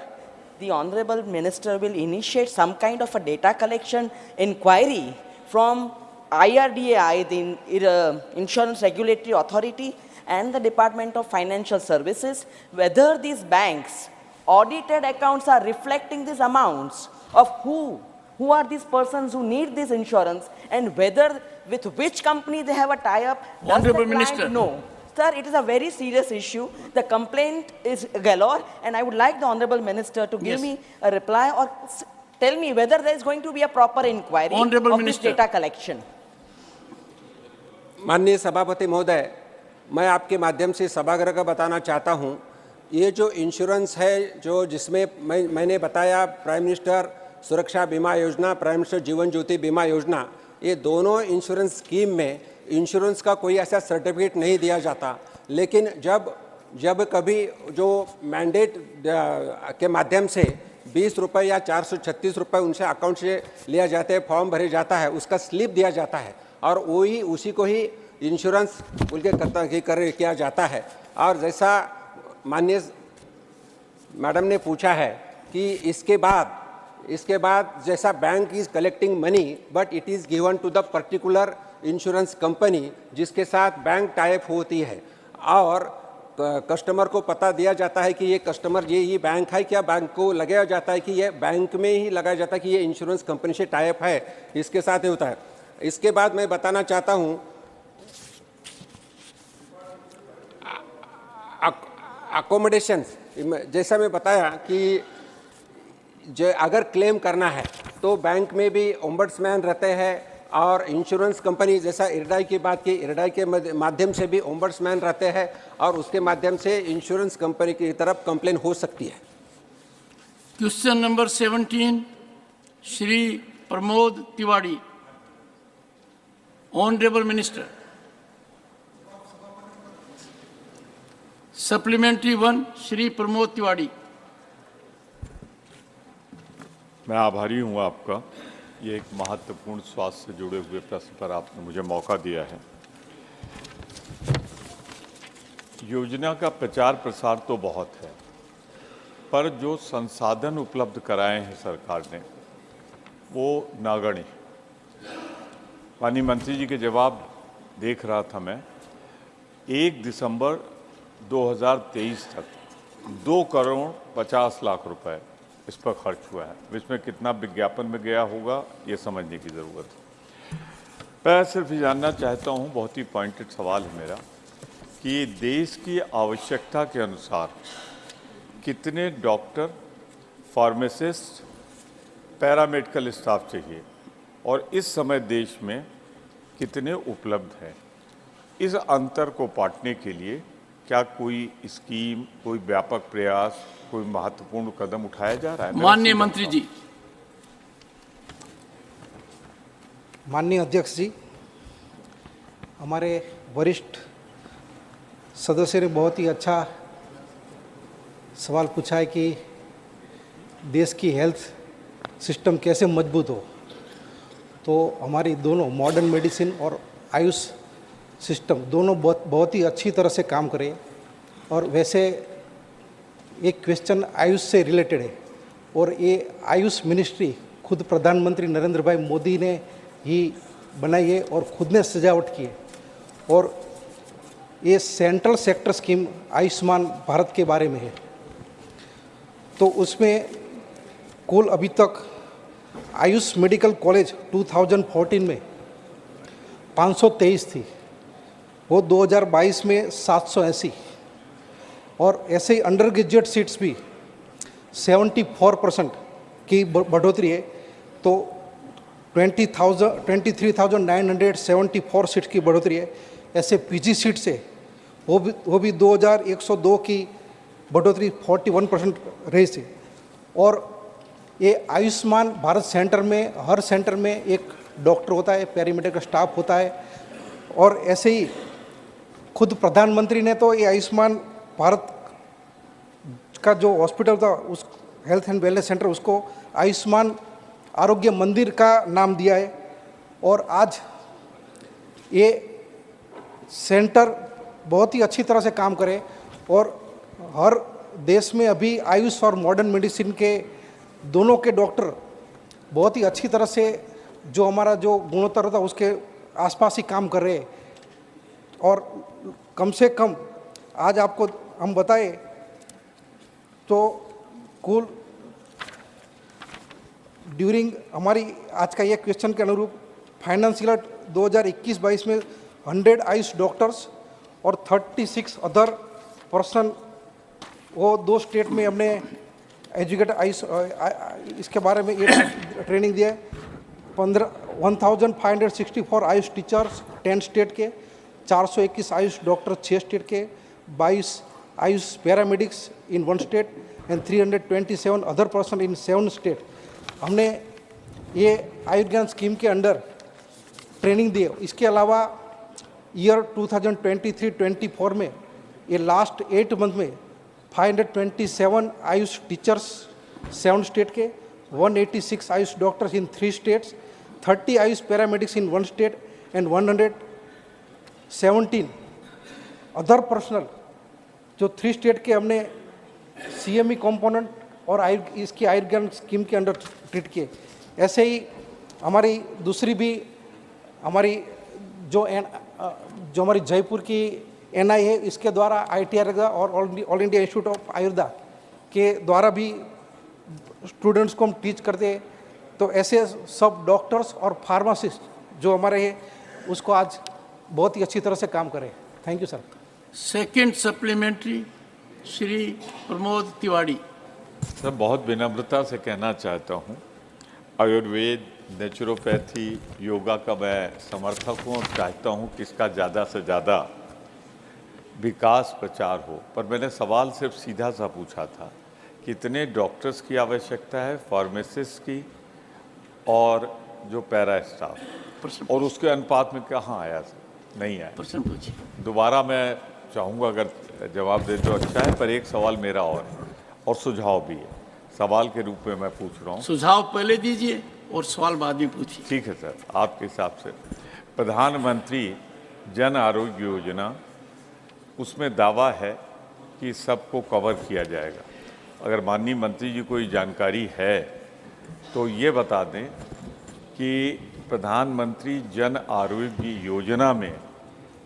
the Honorable Minister will initiate some kind of a data collection inquiry from IRDAI, the Insurance Regulatory Authority, and the Department of Financial Services, whether these banks' audited accounts are reflecting these amounts of who are these persons who need this insurance, and whether with which company they have a tie-up. Honorable Minister. No. Sir, it is a very serious issue. The complaint is galore, and I would like the Honorable Minister to give me a reply or tell me whether there is going to be a proper inquiry of this data collection. माननीय सभापति महोदय, मैं आपके माध्यम से सभागृह को बताना चाहता हूं, ये जो इंश्योरेंस है जो जिसमें मैंने बताया प्राइम मिनिस्टर सुरक्षा बीमा योजना, प्राइम मिनिस्टर जीवन ज्योति बीमा योजना, ये दोनों इंश्योरेंस स्कीम में इंश्योरेंस का कोई ऐसा सर्टिफिकेट नहीं दिया जाता। लेकिन जब कभी जो मैंडेट के माध्यम से 20 रुपये या 436 रुपये उनसे अकाउंट से लिया जाते हैं, फॉर्म भरे जाता है, उसका स्लिप दिया जाता है और वही उसी को ही इंश्योरेंस बोल के किया जाता है। और जैसा माननीय मैडम ने पूछा है कि इसके बाद जैसा bank is collecting money but it is given to the particular insurance company जिसके साथ बैंक टाइप होती है और कस्टमर को पता दिया जाता है कि ये कस्टमर ये बैंक है क्या, बैंक को लगाया जाता है कि ये बैंक में ही लगाया जाता है कि ये इंश्योरेंस कंपनी से टाइप है, इसके साथ ही होता है। इसके बाद मैं बताना चाहता हूँ अकोमोडेशंस, जैसा मैं बताया कि जो अगर क्लेम करना है तो बैंक में भी ओम्बड्समैन रहते हैं और इंश्योरेंस कंपनी जैसा इरडाई की बात की, इरडाई के माध्यम से भी ओम्बड्समैन रहते हैं और उसके माध्यम से इंश्योरेंस कंपनी की तरफ कंप्लेन हो सकती है। Question number 17 Shri Pramod Tiwari. Honourable minister. Supplementary 1 Shri Pramod Tiwari. मैं आभारी हूँ आपका, ये एक महत्वपूर्ण स्वास्थ्य से जुड़े हुए प्रश्न पर आपने मुझे मौका दिया है। योजना का प्रचार प्रसार तो बहुत है, पर जो संसाधन उपलब्ध कराए हैं सरकार ने वो नगण्य। माननीय मंत्री जी के जवाब देख रहा था मैं। 1 दिसंबर 2023 तक 2 करोड़ 50 लाख रुपए इस पर खर्च हुआ है। इसमें कितना विज्ञापन में गया होगा ये समझने की ज़रूरत है। मैं सिर्फ जानना चाहता हूँ, बहुत ही पॉइंटेड सवाल है मेरा, कि देश की आवश्यकता के अनुसार कितने डॉक्टर, फार्मासिस्ट, पैरामेडिकल स्टाफ चाहिए और इस समय देश में कितने उपलब्ध हैं। इस अंतर को पाटने के लिए क्या कोई स्कीम, कोई व्यापक प्रयास, कोई महत्वपूर्ण कदम उठाया जा रहा है? माननीय मंत्री जी। माननीय अध्यक्ष जी, हमारे वरिष्ठ सदस्य ने बहुत ही अच्छा सवाल पूछा है कि देश की हेल्थ सिस्टम कैसे मजबूत हो। तो हमारी दोनों मॉडर्न मेडिसिन और आयुष सिस्टम दोनों बहुत ही अच्छी तरह से काम करें। और वैसे एक क्वेश्चन आयुष से रिलेटेड है और ये आयुष मिनिस्ट्री खुद प्रधानमंत्री नरेंद्र भाई मोदी ने ही बनाई है और खुद ने सजावट की है। और ये central sector scheme Ayushman Bharat के बारे में है। तो उसमें कुल अभी तक आयुष मेडिकल कॉलेज 2014 में 523 थी, वो 2022 में 780 और ऐसे ही अंडर ग्रेजुएट सीट्स भी 74% की बढ़ोतरी है। तो 23,974 सीट्स की बढ़ोतरी है। ऐसे पीजी सीट से वो भी 2,102 की बढ़ोतरी 41% रही थी। और ये आयुष्मान भारत सेंटर में हर सेंटर में एक डॉक्टर होता है, पैरामेडिकल स्टाफ होता है। और ऐसे ही खुद प्रधानमंत्री ने तो ये आयुष्मान भारत का जो हॉस्पिटल था, उस हेल्थ एंड वेलनेस सेंटर, उसको आयुष्मान आरोग्य मंदिर का नाम दिया है। और आज ये सेंटर बहुत ही अच्छी तरह से काम करे और हर देश में अभी आयुष और मॉडर्न मेडिसिन के दोनों के डॉक्टर बहुत ही अच्छी तरह से जो हमारा जो गुणोत्तर था उसके आसपास ही काम कर रहे हैं। और कम से कम आज आपको हम बताएं तो कुल ड्यूरिंग हमारी आज का ये क्वेश्चन के अनुरूप फाइनेंशियल 2021-22 में 100 आयुष डॉक्टर्स और 36 अदर पर्सन, वो 2 स्टेट में हमने एजुकेट आयुष इसके बारे में ये ट्रेनिंग दिया है। 1564 आयुष टीचर्स 10 स्टेट के, 421 आयुष डॉक्टर 6 स्टेट के, 22 Ayush paramedics in 1 state and 327 other person in 7 state. हमने ये आयुर्ज्ञान स्कीम के अंडर ट्रेनिंग दी है। इसके अलावा ईयर 2023-24 में ये लास्ट 8 मंथ में 527 आयुष टीचर्स 7 स्टेट के, 186 Ayush doctors in 3 states, 30 Ayush paramedics in 1 state and 117 other personal जो 3 स्टेट के हमने CME कंपोनेंट और इसकी आयुर्ज्ञान स्कीम के अंडर ट्रीट किए। ऐसे ही हमारी दूसरी भी हमारी जो हमारी जयपुर की NI है, इसके द्वारा ITR और all India institute of Ayurveda के द्वारा भी स्टूडेंट्स को हम टीच करते हैं। तो ऐसे सब डॉक्टर्स और फार्मासिस्ट जो हमारे हैं उसको आज बहुत ही अच्छी तरह से काम करें। Thank you sir. Second supplementary Shri Pramod Tiwari. Sir, बहुत विनम्रता से कहना चाहता हूँ, आयुर्वेद, नेचुरोपैथी, योगा का मैं समर्थक हूँ और चाहता हूँ कि इसका ज़्यादा से ज़्यादा विकास प्रचार हो। पर मैंने सवाल सिर्फ सीधा सा पूछा था, कितने डॉक्टर्स की आवश्यकता है, फार्मासिस्ट की और जो पैरा स्टाफ, और उसके अनुपात में कहाँ आया सर? नहीं आया। प्रश्न पूछिए। दोबारा मैं चाहूँगा अगर जवाब दे तो अच्छा है, पर एक सवाल मेरा और सुझाव भी है। सवाल के रूप में मैं पूछ रहा हूँ। सुझाव पहले दीजिए और सवाल बाद में पूछिए। ठीक है सर, आपके हिसाब से प्रधानमंत्री जन आरोग्य योजना, उसमें दावा है कि सबको कवर किया जाएगा। अगर माननीय मंत्री जी को ये जानकारी है तो ये बता दें कि प्रधानमंत्री जन आरोग्य योजना में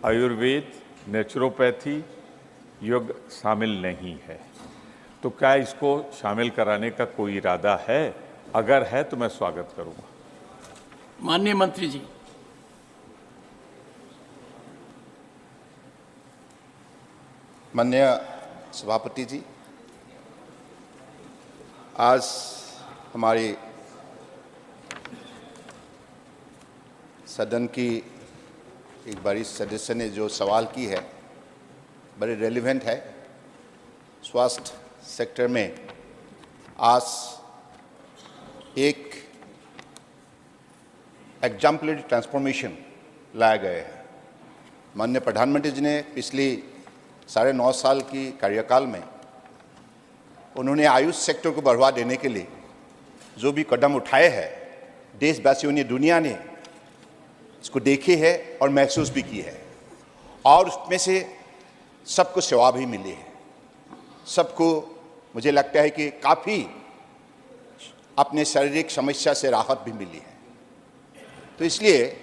आयुर्वेद, नेचुरोपैथी, योग शामिल नहीं है, तो क्या इसको शामिल कराने का कोई इरादा है? अगर है तो मैं स्वागत करूंगा। माननीय मंत्री जी। माननीय सभापति जी, आज हमारी सदन की एक बड़ी सदस्य ने जो सवाल की है बड़े रेलिवेंट है। स्वास्थ्य सेक्टर में आज एक एग्जाम्पलरी ट्रांसफॉर्मेशन लाया गया है। माननीय प्रधानमंत्री जी ने पिछली 9.5 साल की कार्यकाल में उन्होंने आयुष सेक्टर को बढ़ावा देने के लिए जो भी कदम उठाए हैं, देशवासियों ने, दुनिया ने इसको देखे है और महसूस भी की है, और उसमें से सबको सेवा भी मिली है। सबको मुझे लगता है कि काफ़ी अपने शारीरिक समस्या से राहत भी मिली है। तो इसलिए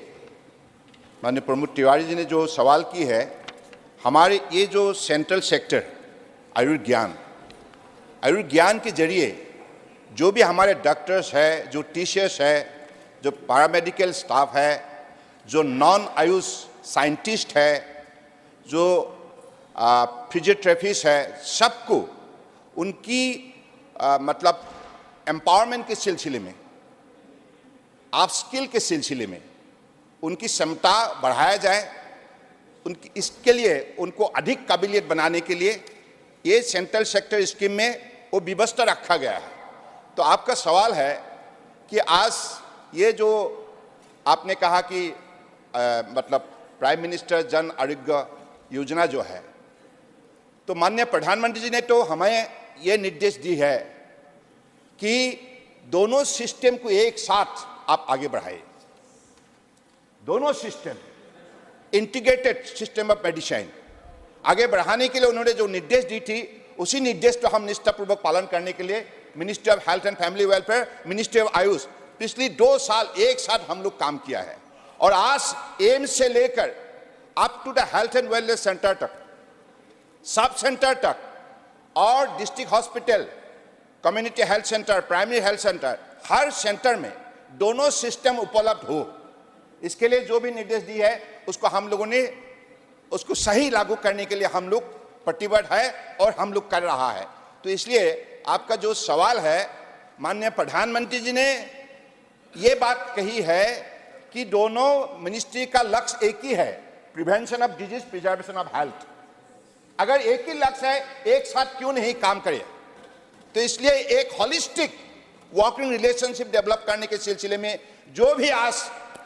माननीय प्रमोद तिवारी जी ने जो सवाल की है, हमारे ये जो सेंट्रल सेक्टर आयुर्ज्ञान के जरिए जो भी हमारे डॉक्टर्स है, जो टीचर्स है, जो पैरामेडिकल स्टाफ है, जो नॉन आयुष साइंटिस्ट है, जो फिजियोथेरेपिस्ट है, सबको उनकी मतलब एम्पावरमेंट के सिलसिले में, आप स्किल के सिलसिले में उनकी क्षमता बढ़ाया जाए। उनकी इसके लिए उनको अधिक काबिलियत बनाने के लिए ये सेंट्रल सेक्टर स्कीम में वो व्यवस्था रखा गया है। तो आपका सवाल है कि आज ये जो आपने कहा कि मतलब प्राइम मिनिस्टर जन आरोग्य योजना जो है, तो माननीय प्रधानमंत्री जी ने तो हमें ये निर्देश दी है कि दोनों सिस्टम को एक साथ आप आगे बढ़ाए। दोनों system, integrated system of medicine आगे बढ़ाने के लिए उन्होंने जो निर्देश दी थी, उसी निर्देश को हम निष्ठापूर्वक पालन करने के लिए ministry of health and family welfare, ministry of Ayush पिछली 2 साल एक साथ हम लोग काम किया है। और आज एम्स से लेकर up to the health and wellness centre तक, सब सेंटर तक, और district hospital, community health centre, primary health centre, हर सेंटर में दोनों सिस्टम उपलब्ध हो, इसके लिए जो भी निर्देश दी है उसको हम लोगों ने उसको सही लागू करने के लिए हम लोग प्रतिबद्ध है और हम लोग कर रहा है। तो इसलिए आपका जो सवाल है, माननीय प्रधानमंत्री जी ने ये बात कही है कि दोनों मिनिस्ट्री का लक्ष्य एक ही है, prevention of disease, preservation of health. अगर एक ही लक्ष्य है, एक साथ क्यों नहीं काम करें? तो इसलिए एक होलिस्टिक वर्किंग रिलेशनशिप डेवलप करने के सिलसिले में जो भी आज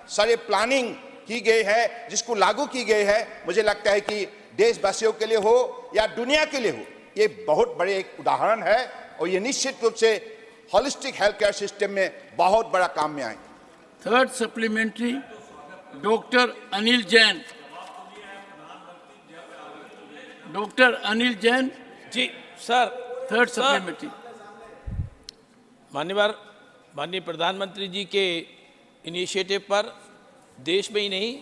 सारे प्लानिंग की गई है, जिसको लागू की गई है, मुझे लगता है कि देशवासियों के लिए हो या दुनिया के लिए हो, ये बहुत बड़े एक उदाहरण है और ये निश्चित रूप से होलिस्टिक हेल्थ केयर सिस्टम में बहुत बड़ा काम में आए। Third supplementary doctor Anil Jain. Doctor Anil Jain ji sir. Third supplementary. माननीय प्रधानमंत्री जी के इनिशिएटिव पर देश में ही नहीं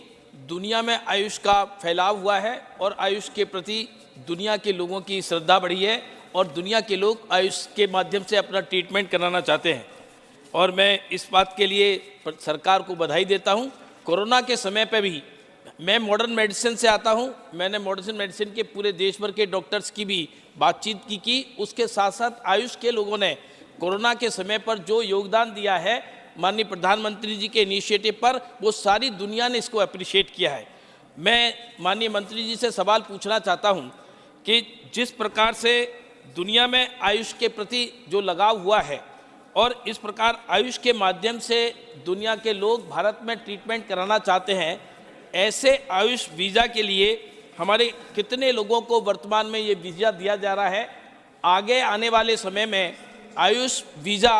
दुनिया में आयुष का फैलाव हुआ है और आयुष के प्रति दुनिया के लोगों की श्रद्धा बढ़ी है और दुनिया के लोग आयुष के माध्यम से अपना ट्रीटमेंट कराना चाहते हैं और मैं इस बात के लिए सरकार को बधाई देता हूं। कोरोना के समय पे भी मैं मॉडर्न मेडिसिन से आता हूं, मैंने मॉडर्न मेडिसिन के पूरे देश भर के डॉक्टर्स की भी बातचीत की उसके साथ साथ आयुष के लोगों ने कोरोना के समय पर जो योगदान दिया है माननीय प्रधानमंत्री जी के इनिशिएटिव पर, वो सारी दुनिया ने इसको अप्रिशिएट किया है। मैं माननीय मंत्री जी से सवाल पूछना चाहता हूं कि जिस प्रकार से दुनिया में आयुष के प्रति जो लगाव हुआ है और इस प्रकार आयुष के माध्यम से दुनिया के लोग भारत में ट्रीटमेंट कराना चाहते हैं, ऐसे आयुष वीज़ा के लिए हमारे कितने लोगों को वर्तमान में ये वीज़ा दिया जा रहा है? आगे आने वाले समय में आयुष वीज़ा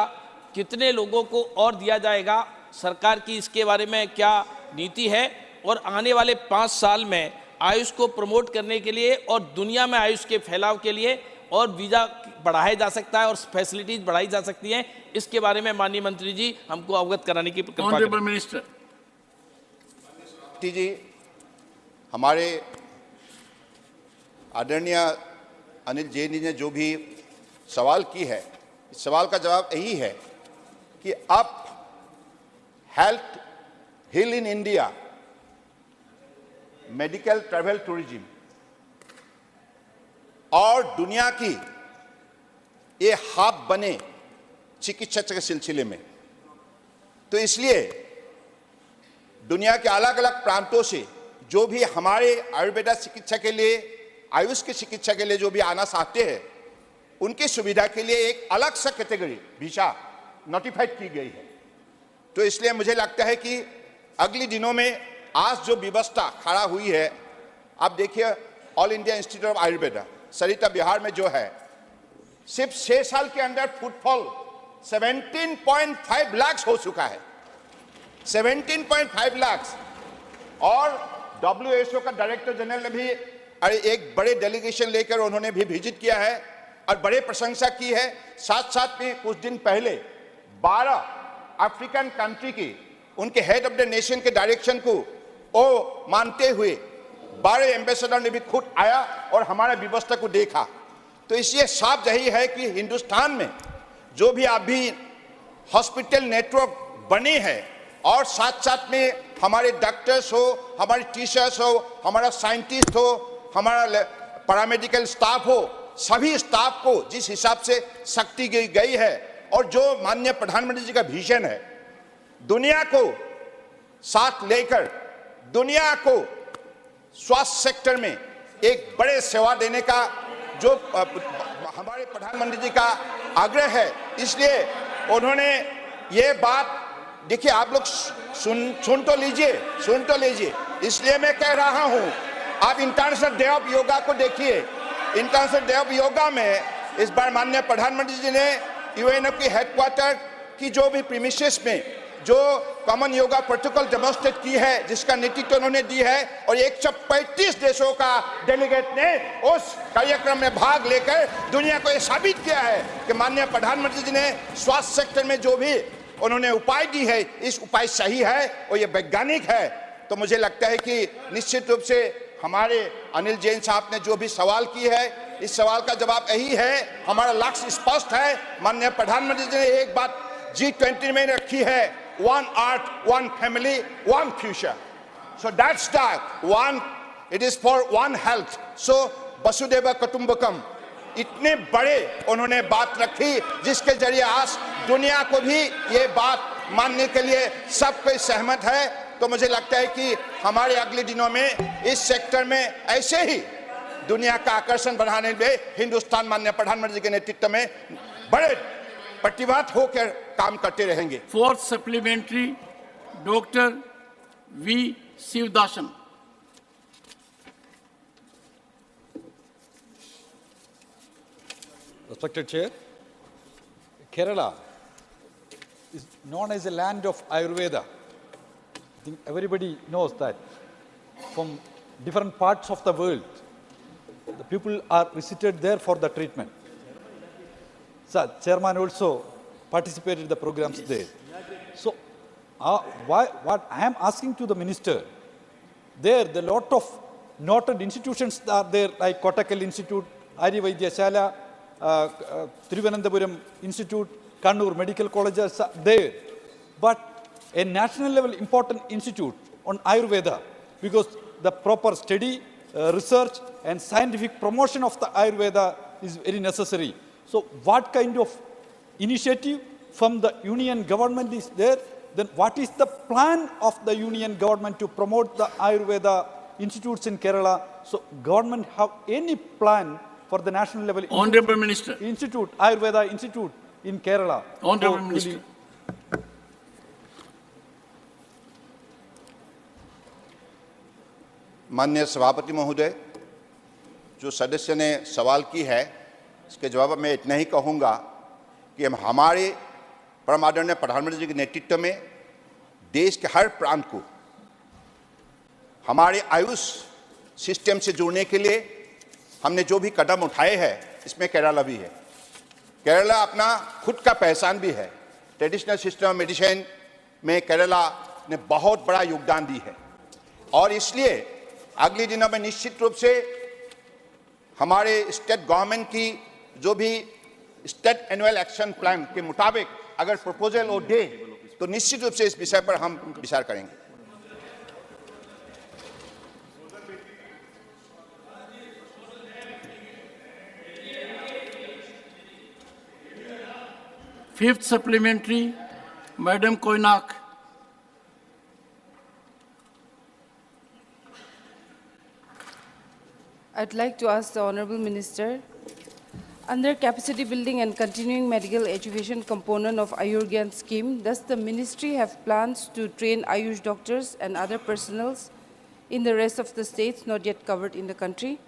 कितने लोगों को और दिया जाएगा? सरकार की इसके बारे में क्या नीति है? और आने वाले 5 साल में आयुष को प्रमोट करने के लिए और दुनिया में आयुष के फैलाव के लिए और वीज़ा बढ़ाया जा सकता है और फैसिलिटीज बढ़ाई जा सकती हैं, इसके बारे में माननीय मंत्री जी हमको अवगत कराने की कृपा करें। ऑनरेबल मिनिस्टर जी, हमारे आदरणीय अनिल जैन जी ने जो भी सवाल की है, इस सवाल का जवाब यही है कि अब health hill in India medical travel tourism और दुनिया की ये हब बने चिकित्सा के सिलसिले में, तो इसलिए दुनिया के अलग अलग प्रांतों से जो भी हमारे आयुर्वेदा चिकित्सा के लिए, आयुष की चिकित्सा के लिए जो भी आना चाहते हैं, उनकी सुविधा के लिए एक अलग सा कैटेगरी वीजा नोटिफाइड की गई है। तो इसलिए मुझे लगता है कि अगले दिनों में आज जो व्यवस्था खड़ा हुई है, आप देखिए all India institute of Ayurveda Sarita Vihar में जो है, सिर्फ 6 साल के अंदर फुटफॉल 17.5 लाख हो चुका है, 17.5 लाख। और WHO का डायरेक्टर जनरल ने भी एक बड़े डेलीगेशन लेकर उन्होंने भी विजिट किया है और बड़े प्रशंसा की है। साथ साथ में कुछ दिन पहले 12 अफ्रीकन कंट्री की उनके हेड ऑफ द नेशन के डायरेक्शन को वो मानते हुए 12 एम्बेसडर ने भी खुद आया और हमारा व्यवस्था को देखा। तो इसलिए साफ यही है कि हिंदुस्तान में जो भी अभी हॉस्पिटल नेटवर्क बने हैं और साथ साथ में हमारे डॉक्टर्स हो, हमारे टीचर्स हो, हमारा साइंटिस्ट हो, हमारा पैरामेडिकल स्टाफ हो, सभी स्टाफ को जिस हिसाब से शक्ति गई है और जो माननीय प्रधानमंत्री जी का विजन है, दुनिया को साथ लेकर दुनिया को स्वास्थ्य सेक्टर में एक बड़े सेवा देने का जो हमारे प्रधानमंत्री जी का आग्रह है, इसलिए उन्होंने ये बात, देखिए आप लोग सुन तो लीजिए। इसलिए मैं कह रहा हूं, आप इंटरनेशनल डे ऑफ योगा को देखिए। इंटरनेशनल डे ऑफ योगा में इस बार माननीय प्रधानमंत्री जी ने यूएनओ की हेडक्वार्टर की जो भी प्रीमिसेस में जो कॉमन योगा प्रोटोकॉल डेमोन्स्ट्रेट की है, जिसका नेतृत्व उन्होंने दी है, और 135 देशों का डेलीगेट ने उस कार्यक्रम में भाग लेकर दुनिया को यह साबित किया है कि माननीय प्रधानमंत्री जी ने स्वास्थ्य सेक्टर में जो भी उन्होंने उपाय दी है, इस उपाय सही है और ये वैज्ञानिक है। तो मुझे लगता है कि निश्चित रूप से हमारे अनिल जैन साहब ने जो भी सवाल की है, इस सवाल का जवाब यही है, हमारा लक्ष्य स्पष्ट है। माननीय प्रधानमंत्री जी ने एक बात G20 में रखी है, one earth, one family, one future. So that's that one, it is for one health. So Vasudeva Kutumbakam, इतने बड़े उन्होंने बात रखी जिसके जरिए आज दुनिया को भी ये बात मानने के लिए सब कोई सहमत है। तो मुझे लगता है कि हमारे अगले दिनों में इस सेक्टर में ऐसे ही दुनिया का आकर्षण बढ़ाने में हिंदुस्तान माननीय प्रधानमंत्री के नेतृत्व में बड़े प्रतिबद्ध होकर काम करते रहेंगे। Fourth supplementary doctor V Sivadasan. respected Chair. Kerala is known as a land of Ayurveda. I think everybody knows that. From different parts of the world, the people are visited there for the treatment. So, Chairman also participated in the programs there. So, what I am asking to the Minister, there the lot of noted institutions are there, like Kottakkal Institute, Arya Vaidyashala, Thiruvananthapuram Institute, Kannur Medical Colleges are there. But a national level important institute on Ayurveda, because the proper study, research and scientific promotion of the Ayurveda is very necessary. So what kind of initiative from the union government is there? Then what is the plan of the union government to promote the Ayurveda institutes in Kerala? So government have any plan for the national level Honorable Minister. Institute, Ayurveda Institute in Kerala? Honorable Minister. माननीय सभापति महोदय, जो सदस्य ने सवाल की है इसके जवाब में इतना ही कहूँगा कि हम हमारे परम आदरणीय प्रधानमंत्री जी के नेतृत्व में देश के हर प्रांत को हमारे आयुष सिस्टम से जोड़ने के लिए हमने जो भी कदम उठाए हैं, इसमें केरला भी है। केरला अपना खुद का पहचान भी है। ट्रेडिशनल सिस्टम ऑफ मेडिसिन में केरला ने बहुत बड़ा योगदान दी है और इसलिए अगले दिनों में निश्चित रूप से हमारे स्टेट गवर्नमेंट की जो भी स्टेट एनुअल एक्शन प्लान के मुताबिक अगर प्रपोजल वो दे तो निश्चित रूप से इस विषय पर हम विचार करेंगे। Fifth supplementary, Madam Koinak. I'd like to ask the Honorable Minister, under capacity building and continuing medical education component of Ayurgyan scheme, does the ministry have plans to train Ayush doctors and other personnels in the rest of the states not yet covered in the country,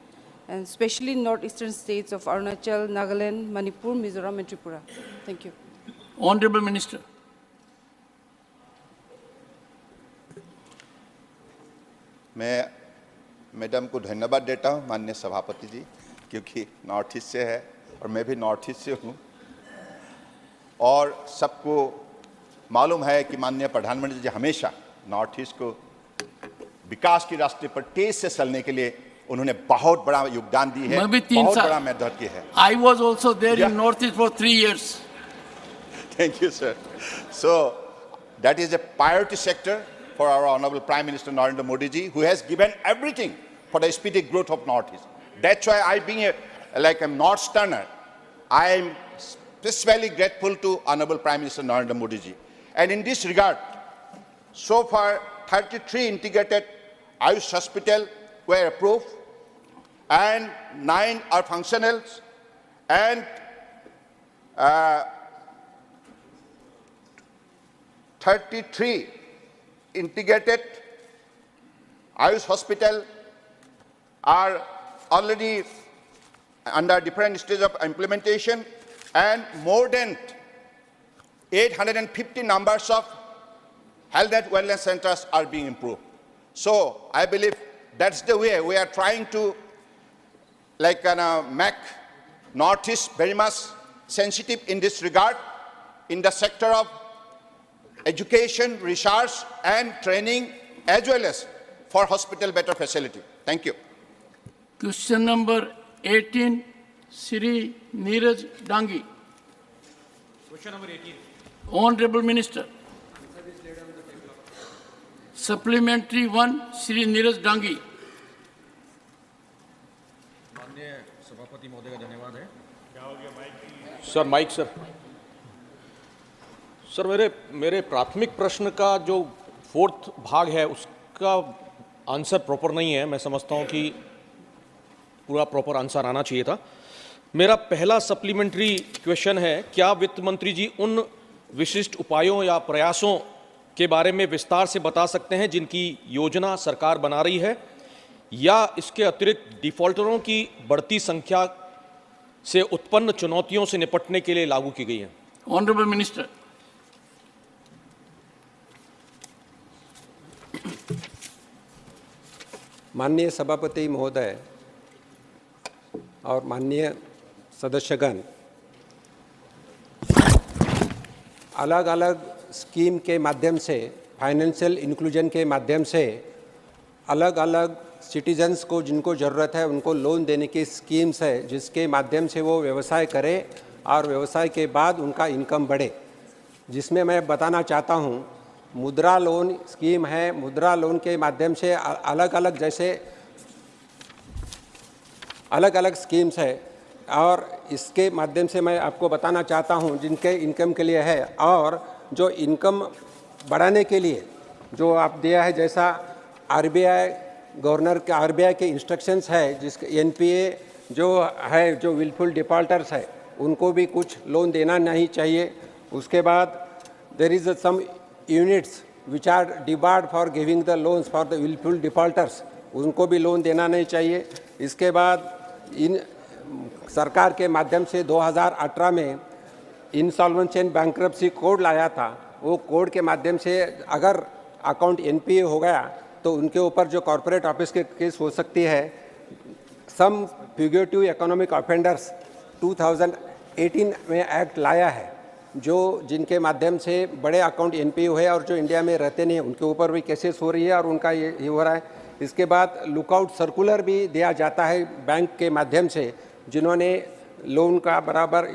and especially northeastern states of Arunachal, Nagaland, Manipur, Mizoram and Tripura? Thank you. Honorable Minister. मैं madam को धन्यवाद देता हूं माननीय सभापति जी, क्योंकि north east से है और मैं भी नॉर्थ ईस्ट से हूं और सबको मालूम है कि माननीय प्रधानमंत्री जी हमेशा नॉर्थ ईस्ट को विकास की रास्ते पर तेज से चलने के लिए उन्होंने बहुत बड़ा योगदान दी है, बहुत बड़ा मेहनत की है। I was also there in North East for 3 years. Thank you, sir. So that is a priority sector for our Honorable Prime Minister Narendra Modi ji, who has given everything for the speedy growth of North East. That's why I, being a North-Sterner, I am especially grateful to Honorable Prime Minister Narendra Modi ji. And in this regard, so far 33 integrated Ayush hospitals were approved, and 9 are functional, and 33 integrated Ayush hospital are already under different stages of implementation, and more than 850 numbers of health and wellness centers are being improved. So I believe that's the way we are trying to make Northeast very much sensitive in this regard in the sector of education, research and training, as well as for hospital better facility. Thank you. Question number 18, Sri Neeraj Dangi. Question number 18. Honorable Minister. Supplementary 1, Sri Neeraj Dangi. माननीय सभापति महोदय का धन्यवाद है। क्या हो गया mic? Sir mic sir. Sir मेरे प्राथमिक प्रश्न का जो 4th भाग है उसका आंसर प्रॉपर नहीं है। मैं समझता हूं कि पूरा प्रॉपर आंसर आना चाहिए था। मेरा पहला सप्लीमेंट्री क्वेश्चन है, क्या वित्त मंत्री जी उन विशिष्ट उपायों या प्रयासों के बारे में विस्तार से बता सकते हैं जिनकी योजना सरकार बना रही है, या इसके अतिरिक्त डिफॉल्टरों की बढ़ती संख्या से उत्पन्न चुनौतियों से निपटने के लिए लागू की गई हैं? Honourable minister. माननीय सभापति महोदय और माननीय सदस्यगण, अलग अलग स्कीम के माध्यम से, फाइनेंशियल इंक्लूजन के माध्यम से अलग अलग सिटीजन्स को जिनको ज़रूरत है उनको लोन देने की स्कीम्स है, जिसके माध्यम से वो व्यवसाय करें और व्यवसाय के बाद उनका इनकम बढ़े। जिसमें मैं बताना चाहता हूँ, मुद्रा लोन स्कीम है। मुद्रा लोन के माध्यम से अलग अलग स्कीम्स है और इसके माध्यम से मैं आपको बताना चाहता हूँ जिनके इनकम के लिए है और जो इनकम बढ़ाने के लिए जो आप दिया है, जैसा आरबीआई गवर्नर के आरबीआई के इंस्ट्रक्शंस है, जिसके एनपीए जो है, जो विलफुल डिफॉल्टर्स है उनको भी कुछ लोन देना नहीं चाहिए। उसके बाद there is some units which are debarred for giving the loans for the wilful defaulters, उनको भी लोन देना नहीं चाहिए। इसके बाद इन सरकार के माध्यम से 2018 में इंसॉल्वेंसी एंड बैंक्रप्सी कोड लाया था। वो कोड के माध्यम से अगर अकाउंट एनपीए हो गया तो उनके ऊपर जो कॉर्पोरेट ऑफिस के केस हो सकती है। सम फ्यूगिटिव इकोनॉमिक ऑफेंडर्स 2018 में एक्ट लाया है, जो जिनके माध्यम से बड़े अकाउंट एनपीए हुए और जो इंडिया में रहते नहीं, उनके ऊपर भी केसेस हो रही है और उनका ये हो रहा है। इसके बाद लुकआउट सर्कुलर भी दिया जाता है बैंक के माध्यम से, जिन्होंने लोन का बराबर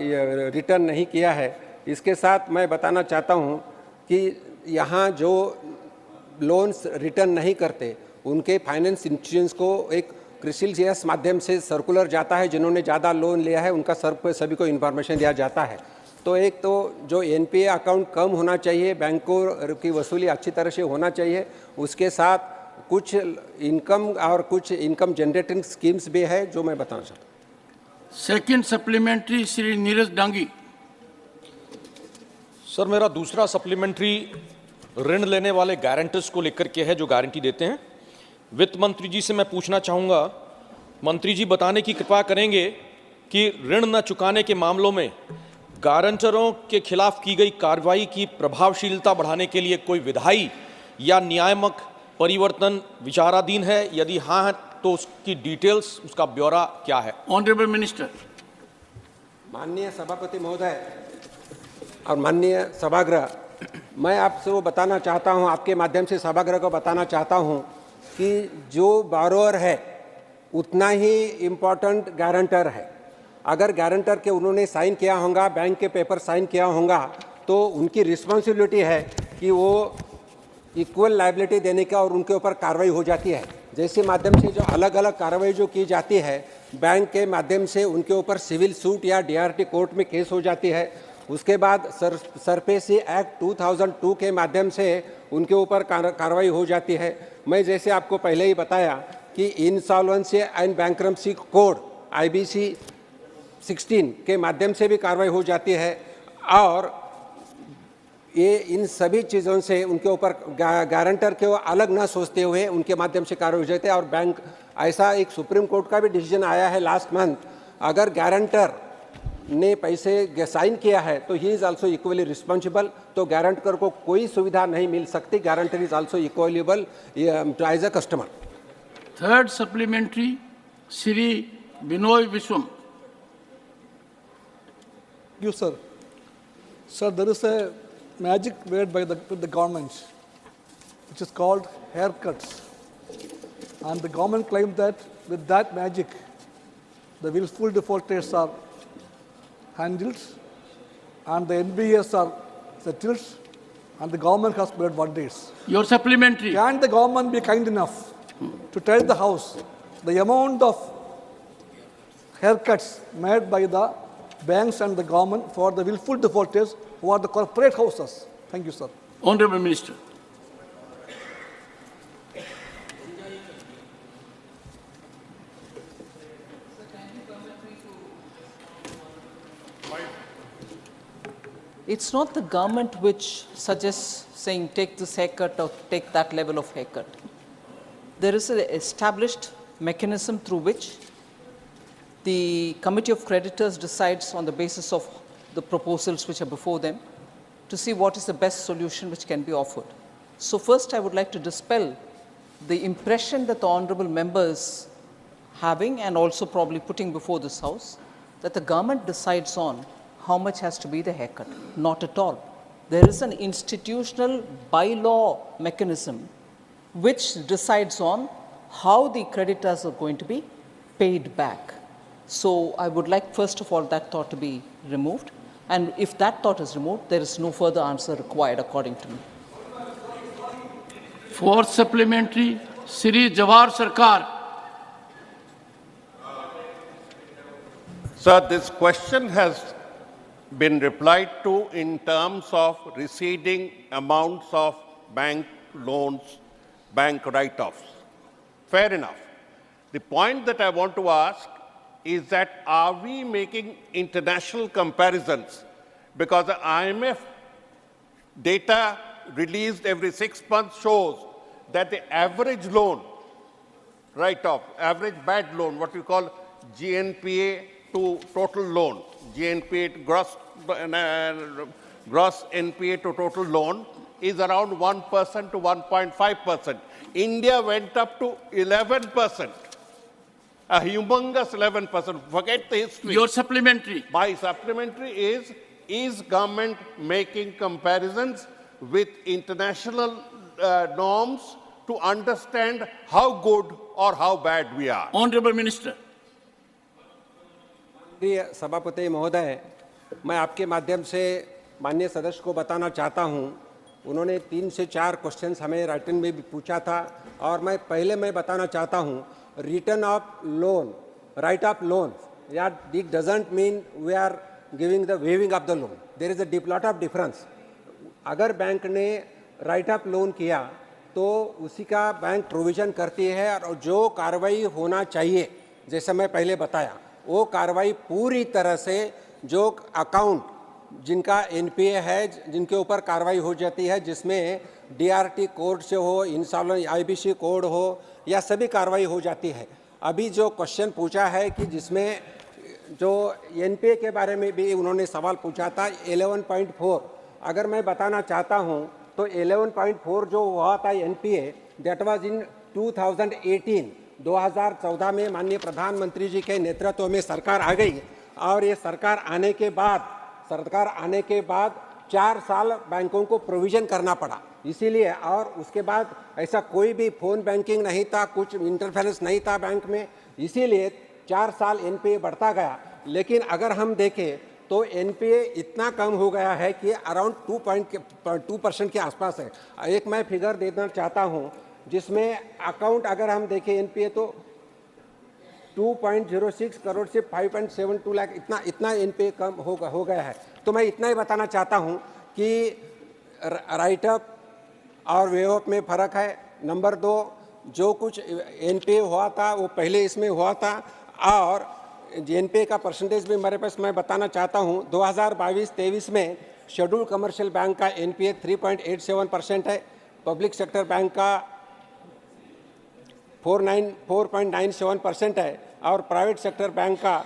रिटर्न नहीं किया है। इसके साथ मैं बताना चाहता हूँ कि यहाँ जो लोन्स रिटर्न नहीं करते उनके फाइनेंस इंस्टीट्यूशंस को एक क्रिसिलियस माध्यम से सर्कुलर जाता है, जिन्होंने ज़्यादा लोन लिया है उनका सभी को इन्फॉर्मेशन दिया जाता है। तो एक तो जो एनपीए अकाउंट कम होना चाहिए, बैंकों की वसूली अच्छी तरह से होना चाहिए, उसके साथ कुछ इनकम और कुछ इनकम जनरेटिंग स्कीम्स भी है जो मैं बताना चाहता हूँ। Second supplementary Shri Neeraj Dangi. Sir, मेरा दूसरा सप्लीमेंट्री ऋण लेने वाले गारंटर्स को लेकर के है जो गारंटी देते हैं। वित्त मंत्री जी से मैं पूछना चाहूँगा, मंत्री जी बताने की कृपा करेंगे कि ऋण न चुकाने के मामलों में गारंटरों के खिलाफ की गई कार्रवाई की प्रभावशीलता बढ़ाने के लिए कोई विधायी या नियामक परिवर्तन विचाराधीन है? यदि हाँ है तो उसकी डिटेल्स, उसका ब्यौरा क्या है? Honourable minister. माननीय सभापति महोदय और माननीय सभागृह, मैं आपसे वो बताना चाहता हूँ, आपके माध्यम से सभागृह को बताना चाहता हूँ कि जो बारोअर है उतना ही इम्पोर्टेंट गारंटर है। अगर गारंटर के उन्होंने साइन किया होगा, बैंक के पेपर साइन किया होगा, तो उनकी रिस्पॉन्सिबिलिटी है कि वो इक्वल लायबिलिटी देने का और उनके ऊपर कार्रवाई हो जाती है। जैसे माध्यम से जो अलग अलग कार्रवाई जो की जाती है, बैंक के माध्यम से उनके ऊपर सिविल सूट या डीआरटी कोर्ट में केस हो जाती है। उसके बाद सरफेसी एक्ट 2002 के माध्यम से उनके ऊपर कार्रवाई हो जाती है। मैं जैसे आपको पहले ही बताया कि insolvency and bankruptcy code IBC 16 के माध्यम से भी कार्रवाई हो जाती है और ये इन सभी चीज़ों से उनके ऊपर गारंटर के वो अलग ना सोचते हुए उनके माध्यम से कार्रवाई हो जाती है। और बैंक, ऐसा एक सुप्रीम कोर्ट का भी डिसीजन आया है लास्ट मंथ, अगर गारंटर ने पैसे साइन किया है तो he is also equally responsible. तो गारंटर को कोई सुविधा नहीं मिल सकती, guarantor is also equally liable as a customer. Third supplementary Shri Binoy Viswam. You, sir. Sir, there is a magic word by the government, which is called haircuts. And the government claimed that with that magic, the willful defaulters are handled, and the NBS are settled, and the government has made wonders. Your supplementary. Can the government be kind enough to tell the House the amount of haircuts made by the banks and the government for the willful defaulters who are the corporate houses? Thank you, sir. Honorable Minister. It's not the government which suggests saying take this haircut or take that level of haircut. There is an established mechanism through which the Committee of Creditors decides on the basis of the proposals which are before them to see what is the best solution which can be offered. So first I would like to dispel the impression that the honorable members having and also probably putting before this House that the government decides on how much has to be the haircut. Not at all. There is an institutional bylaw mechanism which decides on how the creditors are going to be paid back. So I would like first of all that thought to be removed, and if that thought is removed, there is no further answer required according to me. Fourth supplementary, Sri Jawahar Sarkar. Sir, this question has been replied to in terms of receding amounts of bank loans, bank write-offs. Fair enough. The point that I want to ask is that are we making international comparisons? Because the IMF data released every 6 months shows that the average loan write-off, average bad loan, what we call GNPA to total loan, GNPA to gross NPA to total loan is around 1% to 1.5%. India went up to 11%, a humongous 11%. Forget the history. Your supplementary. My supplementary is government making comparisons with international norms to understand how good or how bad we are? Honorable Minister. प्रिय सभापति महोदय, मैं आपके माध्यम से माननीय सदस्य को बताना चाहता हूं, उन्होंने 3 से 4 क्वेश्चंस हमें राइटिंग में भी पूछा था और मैं बताना चाहता हूं, return of loan, write off loan, या it doesn't mean we are giving the waiving of the loan. There is a lot of difference. अगर बैंक ने राइट ऑफ लोन किया तो उसी का बैंक प्रोविजन करती है और जो कार्रवाई होना चाहिए, जैसे मैं पहले बताया, वो कार्रवाई पूरी तरह से जो अकाउंट जिनका एनपीए है, जिनके ऊपर कार्रवाई हो जाती है, जिसमें डीआरटी कोड से हो, इंसॉल्वेंसी आईबीसी कोड हो, या सभी कार्रवाई हो जाती है. अभी जो क्वेश्चन पूछा है कि जिसमें जो एनपीए के बारे में भी उन्होंने सवाल पूछा था 11.4, अगर मैं बताना चाहता हूं तो 11.4 जो हुआ था एनपीए, दैट वाज इन 2014 में माननीय प्रधानमंत्री जी के नेतृत्व में सरकार आ गई और ये सरकार आने के बाद 4 साल बैंकों को प्रोविजन करना पड़ा. इसीलिए और उसके बाद ऐसा कोई भी फोन बैंकिंग नहीं था, कुछ इंटरफेरेंस नहीं था बैंक में, इसीलिए 4 साल एनपीए बढ़ता गया. लेकिन अगर हम देखें तो एनपीए इतना कम हो गया है कि अराउंड 2% के आसपास है. एक मैं फिगर देना चाहता हूं जिसमें अकाउंट अगर हम देखें एनपीए तो 2.06 करोड़ से 5.72 लाख इतना एनपीए कम हो गया है. तो मैं इतना ही बताना चाहता हूं कि राइटअप और वेवअप में फ़र्क है. नंबर 2, जो कुछ एनपीए हुआ था वो पहले इसमें हुआ था और एनपीए का परसेंटेज भी हमारे पास मैं बताना चाहता हूं. 2022-23 में शेड्यूल कमर्शियल बैंक का एनपीए 3.87% है, पब्लिक सेक्टर बैंक का 4.97% है और प्राइवेट सेक्टर बैंक का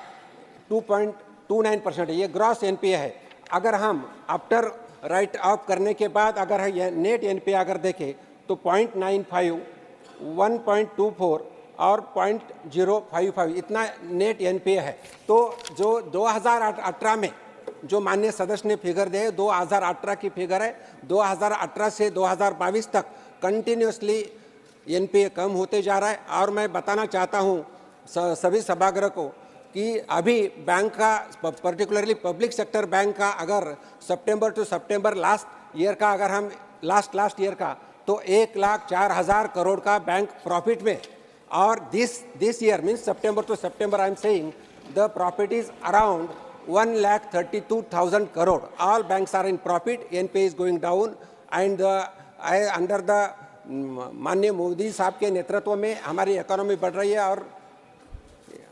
2.29% है. ये ग्रॉस एनपीए है. अगर हम आफ्टर राइट ऑफ करने के बाद अगर ये नेट एनपीए अगर देखें तो 0.95, 1.24 और 0.055 इतना नेट एनपीए है. तो जो 2018 में जो माननीय सदस्य ने फिगर दिए 2018 की फिगर है, 2018 से 2022 तक कंटिन्यूसली एनपीए कम होते जा रहा है. और मैं बताना चाहता हूं सभी सभागृह को कि अभी बैंक का पर्टिकुलरली पब्लिक सेक्टर बैंक का अगर सितंबर टू सितंबर लास्ट ईयर का अगर हम लास्ट ईयर का तो 1,04,000 करोड़ का बैंक प्रॉफिट में, और this year means September to September I am saying the profit is around 1,32,000 crore. All banks are in profit. NPA is going down, and under the माननीय मोदी साहब के नेतृत्व में हमारी इकोनॉमी बढ़ रही है और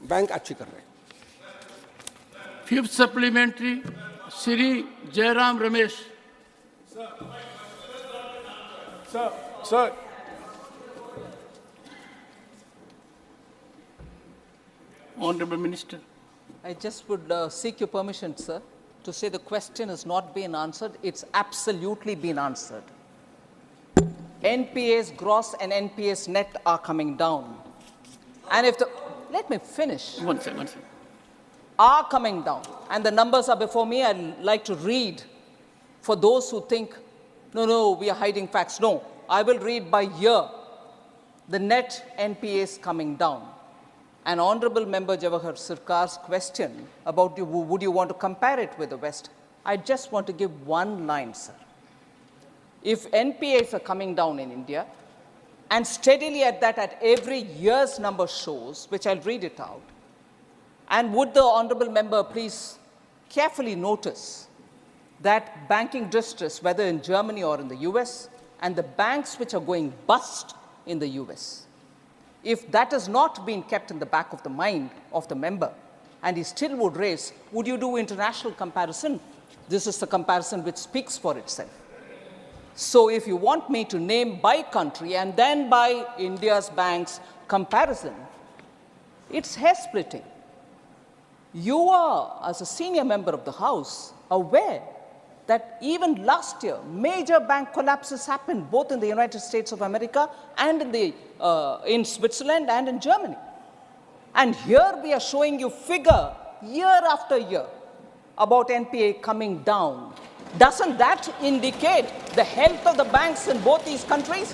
बैंक अच्छी कर रहे हैं. Fifth supplementary, Shri Jairam Ramesh. Sir. Honorable Minister. I just would seek your permission, sir, to say the question has not been answered. It's absolutely been answered. NPA's gross and NPA's net are coming down. And if the, let me finish. One second. Are coming down. And the numbers are before me. I'd like to read for those who think, no, we are hiding facts. No, I will read by year. The net NPA is coming down. And Honorable Member Jawahar Sirkar's question about would you want to compare it with the West? I just want to give one line, sir. If NPAs are coming down in India, and steadily at that, at every year's number shows, which I'll read it out, and would the Honorable Member please carefully notice that banking distress, whether in Germany or in the US, and the banks which are going bust in the US, if that has not been kept in the back of the mind of the member, and he still would raise, would you do international comparison? This is the comparison which speaks for itself. So if you want me to name by country and then by India's banks comparison, it's hair-splitting. You are, as a senior member of the House, aware that even last year, major bank collapses happened both in the United States of America and in Switzerland and in Germany. And here we are showing you figure year after year about NPA coming down. Doesn't that indicate the health of the banks in both these countries?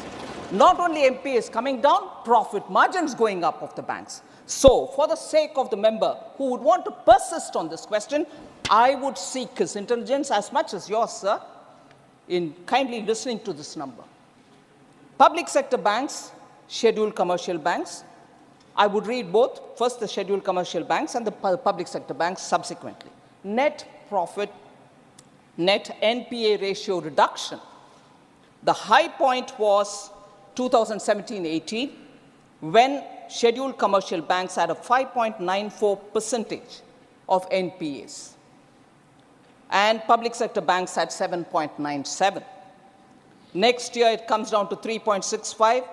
Not only NPA is coming down, profit margins going up of the banks. So, for the sake of the member who would want to persist on this question, I would seek his intelligence as much as yours, sir, in kindly listening to this number. Public sector banks, scheduled commercial banks, I would read both, first the scheduled commercial banks and the public sector banks subsequently. Net profit, net NPA ratio reduction. The high point was 2017-18, when scheduled commercial banks had a 5.94% of NPAs, and public sector banks had 7.97. Next year, it comes down to 3.65.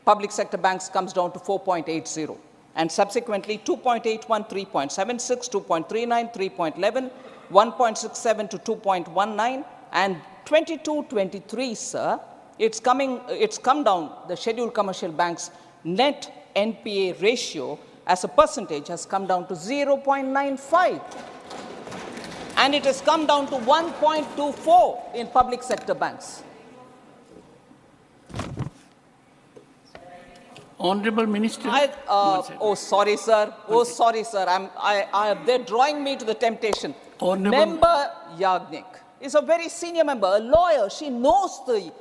Public sector banks comes down to 4.80. And subsequently, 2.81, 3.76, 2.39, 3.11, 1.67 to 2.19, and 22-23, sir, it's come down, the scheduled commercial banks' net NPA ratio as a percentage has come down to 0.95. And it has come down to 1.24 in public sector banks. Honorable Minister. Oh, sorry, sir. Oh, sorry, sir. They're drawing me to the temptation. Member Yagnik is a very senior member, a lawyer. She knows the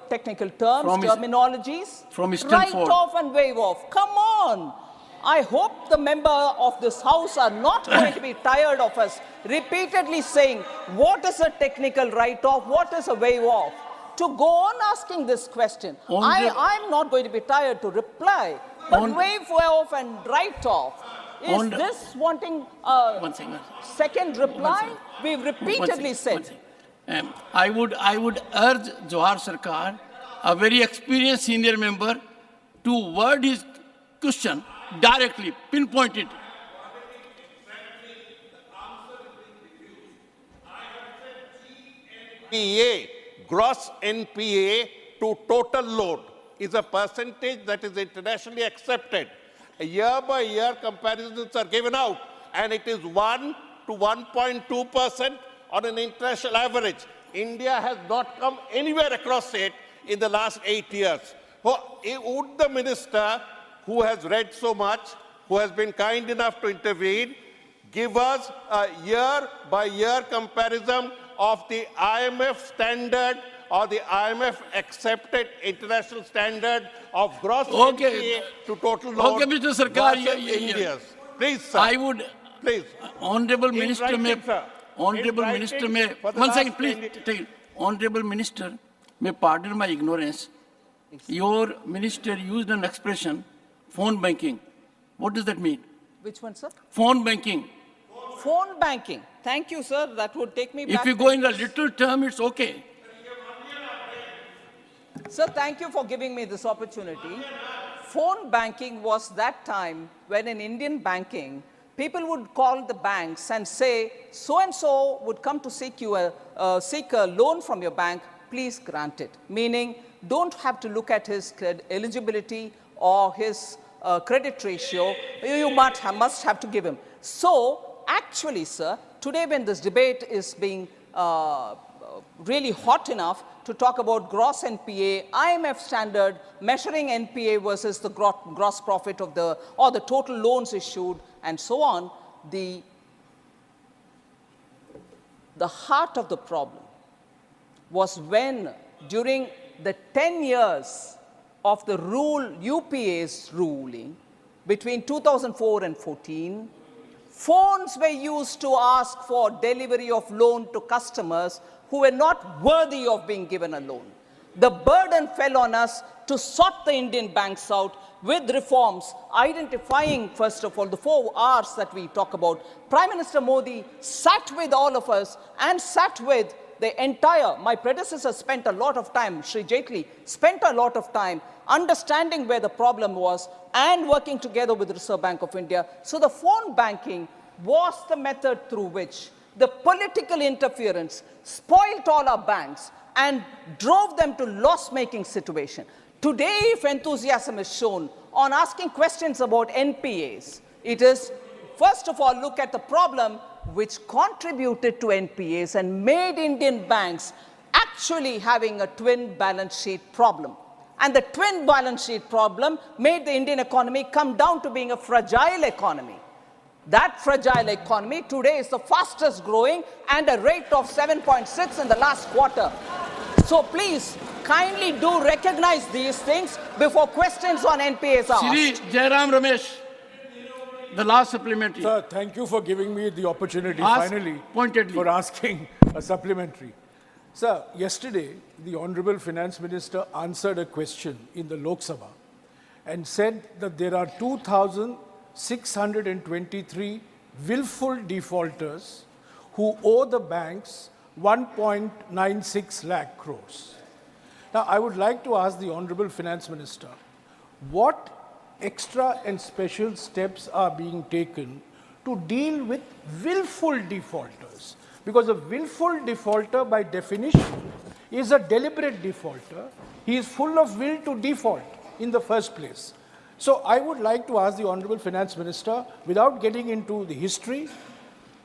technical terms, terminologies. From Write off and waive off. Come on. I hope the member of this House are not going to be tired of us repeatedly saying, what is a technical write-off, what is a waive-off? To go on asking this question, I'm not going to be tired to reply, but waive-off and write-off, is this wanting a second reply? We've repeatedly said. I would urge Jawahar Sarkar, a very experienced senior member, to word his question directly, pinpoint it. NPA, gross NPA to total load is a percentage that is internationally accepted. Year-by-year comparisons are given out, and it is 1 to 1.2% on an international average. India has not come anywhere across it in the last 8 years. Would the minister, who has read so much, who has been kind enough to intervene, give us a year-by-year comparison of the IMF standard or the IMF accepted international standard of gross NPA to total load? Okay, Mr. Sarkar, India's. Please, sir. I would, please. Honorable Minister, Honorable Minister, one second, please. Honorable Minister, may pardon my ignorance. Your minister used an expression, phone banking. What does that mean? Which one, sir? Phone banking. Phone banking. Thank you, sir. That would take me back. If you go in a little term, it's okay. Sir, thank you for giving me this opportunity. phone banking was that time when in Indian banking, people would call the banks and say, so-and-so would come to seek a loan from your bank, please grant it. Meaning, don't have to look at his eligibility or his credit ratio, you must have to give him. So, actually, sir, today when this debate is being really hot enough to talk about gross NPA, IMF standard, measuring NPA versus the gross profit of the total loans issued, and so on, the heart of the problem was when during the 10 years of the UPA's ruling between 2004 and 14, phones were used to ask for delivery of loan to customers who were not worthy of being given a loan. The burden fell on us to sort the Indian banks out with reforms, identifying, first of all, the 4 R's that we talk about. Prime Minister Modi sat with all of us and sat with the entire, my predecessor spent a lot of time, Sri Jaitley spent a lot of time understanding where the problem was and working together with the Reserve Bank of India. So the phone banking was the method through which the political interference spoiled all our banks and drove them to loss-making situation. Today, if enthusiasm is shown on asking questions about NPAs, it is, first of all, look at the problem which contributed to NPAs and made Indian banks actually having a twin balance sheet problem. And the twin balance sheet problem made the Indian economy come down to being a fragile economy. That fragile economy today is the fastest growing and a rate of 7.6 in the last quarter. So please, kindly do recognize these things before questions on NPAs are asked. Shri Jairam Ramesh, the last supplementary. Sir, thank you for giving me the opportunity finally for asking a supplementary. Sir, yesterday, the Honorable Finance Minister answered a question in the Lok Sabha and said that there are 2,623 willful defaulters who owe the banks 1.96 lakh crores. Now, I would like to ask the Honorable Finance Minister, what extra and special steps are being taken to deal with willful defaulters? Because a willful defaulter, by definition, is a deliberate defaulter. He is full of will to default in the first place. So I would like to ask the Honorable Finance Minister, without getting into the history,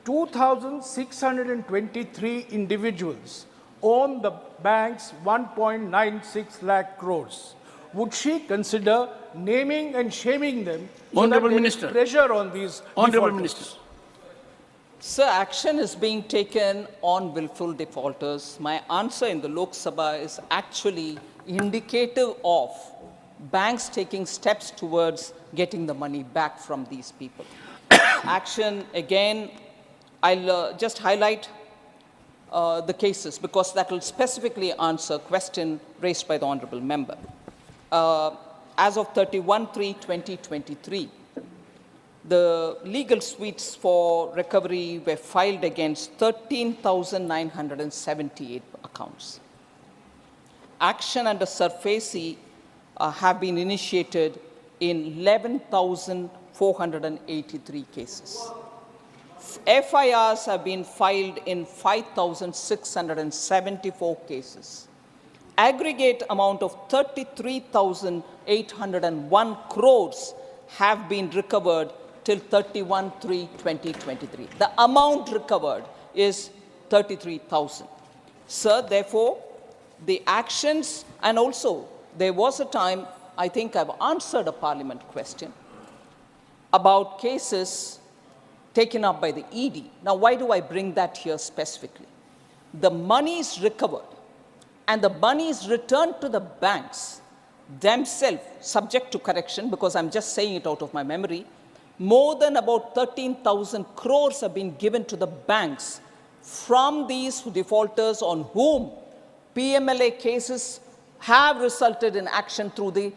2,623 individuals own the bank's 1.96 lakh crores. Would she consider naming and shaming them so that there is pressure on these Honorable defaulters? Minister. Sir, action is being taken on willful defaulters. My answer in the Lok Sabha is actually indicative of banks taking steps towards getting the money back from these people. Action, again, I'll just highlight the cases because that will specifically answer a question raised by the Honorable Member. As of 31/3/2023, the legal suites for recovery were filed against 13,978 accounts. Action under SURFACE have been initiated in 11,483 cases. FIRs have been filed in 5,674 cases. Aggregate amount of 33,801 crores have been recovered till 31/3/2023. The amount recovered is 33,000. Sir, therefore, the actions, and also there was a time, I think I've answered a parliament question about cases taken up by the ED. Now, why do I bring that here specifically? The money is recovered and the money is returned to the banks themselves, subject to correction, because I'm just saying it out of my memory. More than about 13,000 crores have been given to the banks from these defaulters on whom PMLA cases have resulted in action through the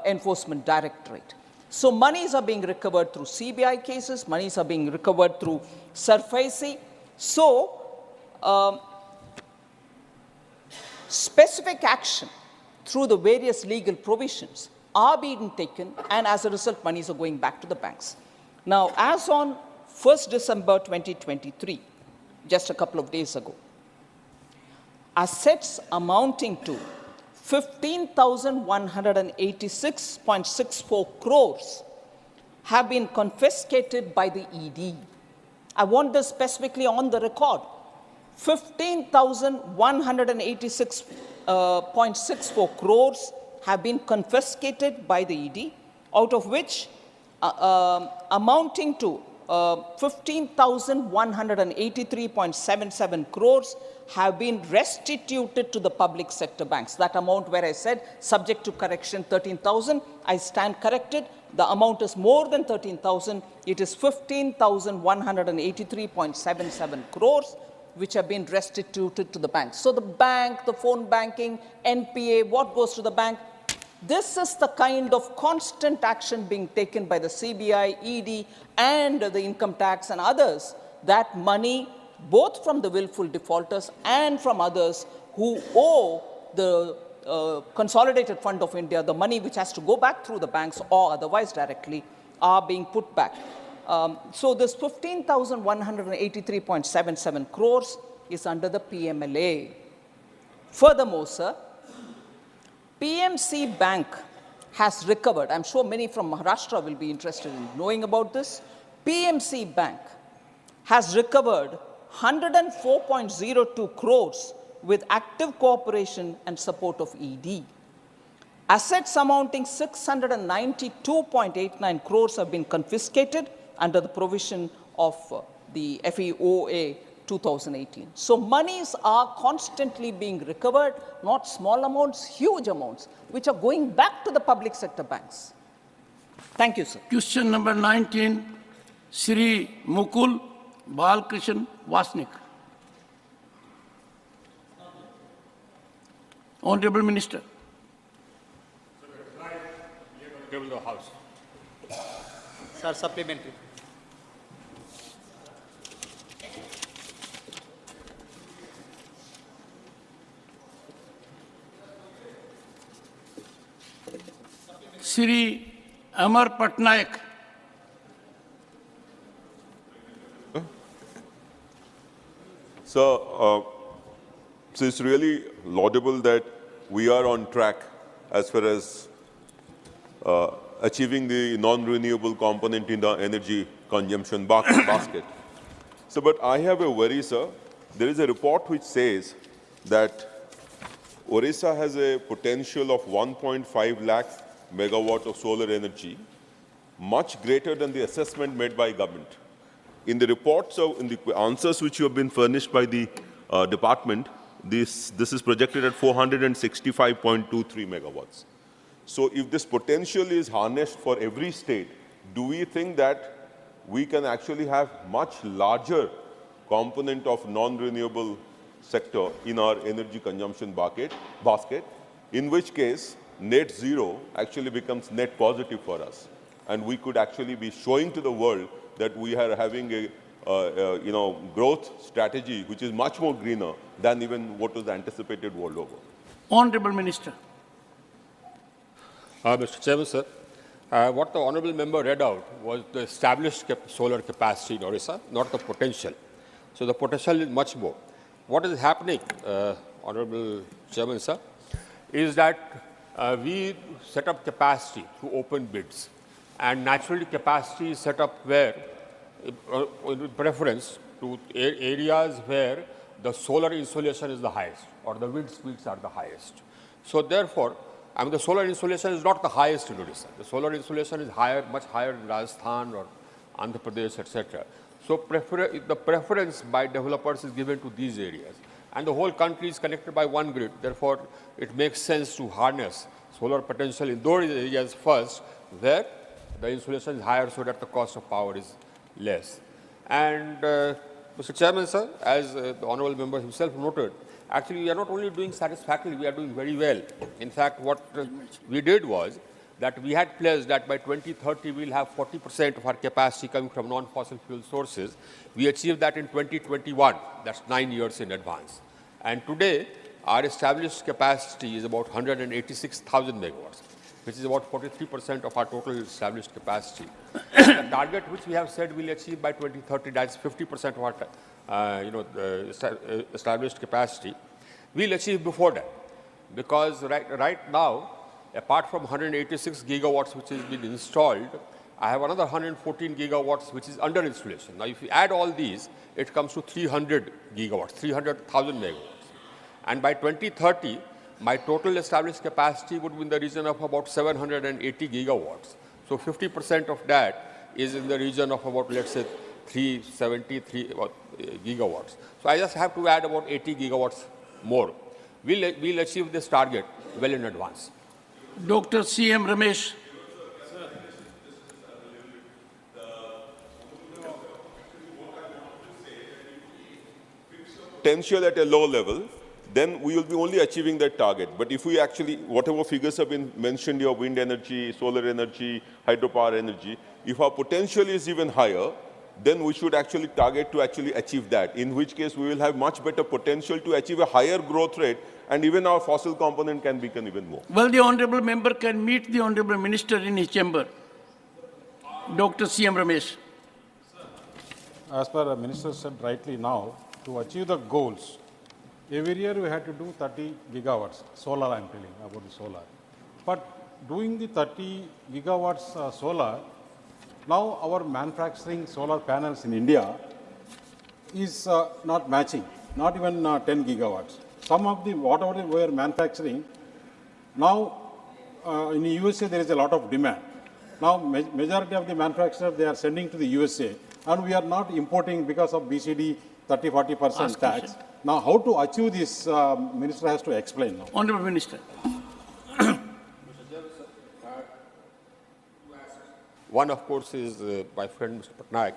Enforcement Directorate. So monies are being recovered through CBI cases, monies are being recovered through SURFACE. So specific action through the various legal provisions are being taken, and as a result, monies are going back to the banks. Now, as on 1st December 2023, just a couple of days ago, assets amounting to 15,186.64 crores have been confiscated by the ED. I want this specifically on the record. 15,186.64 crores have been confiscated by the ED, out of which amounting to 15,183.77 crores have been restituted to the public sector banks. That amount where I said subject to correction 13,000, I stand corrected. The amount is more than 13,000. It is 15,183.77 crores which have been restituted to the banks. So the bank, the phone banking, NPA, what goes to the bank? This is the kind of constant action being taken by the CBI, ED, and the income tax and others, that money, both from the willful defaulters and from others who owe the Consolidated Fund of India, the money which has to go back through the banks or otherwise directly, are being put back. So this 15,183.77 crores is under the PMLA. Furthermore, sir, PMC Bank has recovered, I'm sure many from Maharashtra will be interested in knowing about this. PMC Bank has recovered 104.02 crores with active cooperation and support of ED. Assets amounting 692.89 crores have been confiscated under the provision of the FEOA 2018. So monies are constantly being recovered, not small amounts, huge amounts, which are going back to the public sector banks. Thank you, sir. Question number 19, Sri Mukul Balkrishan Vasnik. Honorable Minister. House. Sir, supplementary. Sri Amar Patnaik. So it's really laudable that we are on track as far as achieving the non-renewable component in the energy consumption basket. So, but I have a worry, sir. There is a report which says that Orissa has a potential of 1.5 lakh megawatt of solar energy, much greater than the assessment made by government. In the reports, in the answers which you have been furnished by the department, this is projected at 465.23 megawatts. So if this potential is harnessed for every state, do we think that we can actually have much larger component of non-renewable sector in our energy consumption basket, in which case net zero actually becomes net positive for us. And we could actually be showing to the world that we are having a growth strategy which is much more greener than even what was anticipated world over. Honorable Minister. Mr. Chairman, sir, what the honourable member read out was the established solar capacity in Orissa, not the potential. So the potential is much more. What is happening, honourable Chairman, sir, is that we set up capacity through open bids, and naturally capacity is set up where, with preference to areas where the solar insolation is the highest or the wind speeds are the highest. So therefore, I mean, the solar insolation is not the highest in Odisha. The solar insolation is higher, much higher in Rajasthan or Andhra Pradesh, etc. So the preference by developers is given to these areas. And the whole country is connected by one grid. Therefore, it makes sense to harness solar potential in those areas first, where the insolation is higher so that the cost of power is less. And Mr. Chairman, sir, as the honourable member himself noted, actually we are not only doing satisfactorily, we are doing very well. In fact, what we did was that we had pledged that by 2030 we will have 40% of our capacity coming from non-fossil fuel sources. We achieved that in 2021, that's 9 years in advance. And today, our established capacity is about 186,000 megawatts. which is about 43% of our total established capacity. The target which we have said we'll achieve by 2030, that's 50% of our the established capacity, we'll achieve before that. Because right now, apart from 186 gigawatts which has been installed, I have another 114 gigawatts which is under installation. Now, if you add all these, it comes to 300 gigawatts, 300,000 megawatts. And by 2030, my total established capacity would be in the region of about 780 gigawatts. So 50% of that is in the region of about, let's say, 373 gigawatts. So I just have to add about 80 gigawatts more. We'll achieve this target well in advance. Dr. C.M. Ramesh. Potential at a low level, then we will be only achieving that target. But if we actually, whatever figures have been mentioned here, wind energy, solar energy, hydropower energy, if our potential is even higher, then we should actually target to actually achieve that, in which case we will have much better potential to achieve a higher growth rate, and even our fossil component can become even more. Well, the Honorable Member can meet the Honorable Minister in his chamber. Dr. C.M. Ramesh. As per the Minister said rightly now, to achieve the goals, every year we had to do 30 gigawatts, solar I am telling about the solar. But doing the 30 gigawatts solar, now our manufacturing solar panels in India is not matching, not even 10 gigawatts. Some of the, whatever we are manufacturing, now in the USA there is a lot of demand. Now majority of the manufacturers, they are sending to the USA, and we are not importing because of BCD 30-40% tax. Now, how to achieve this, Minister has to explain now. Honorable Minister. One, of course, is my friend Mr. Patnaik.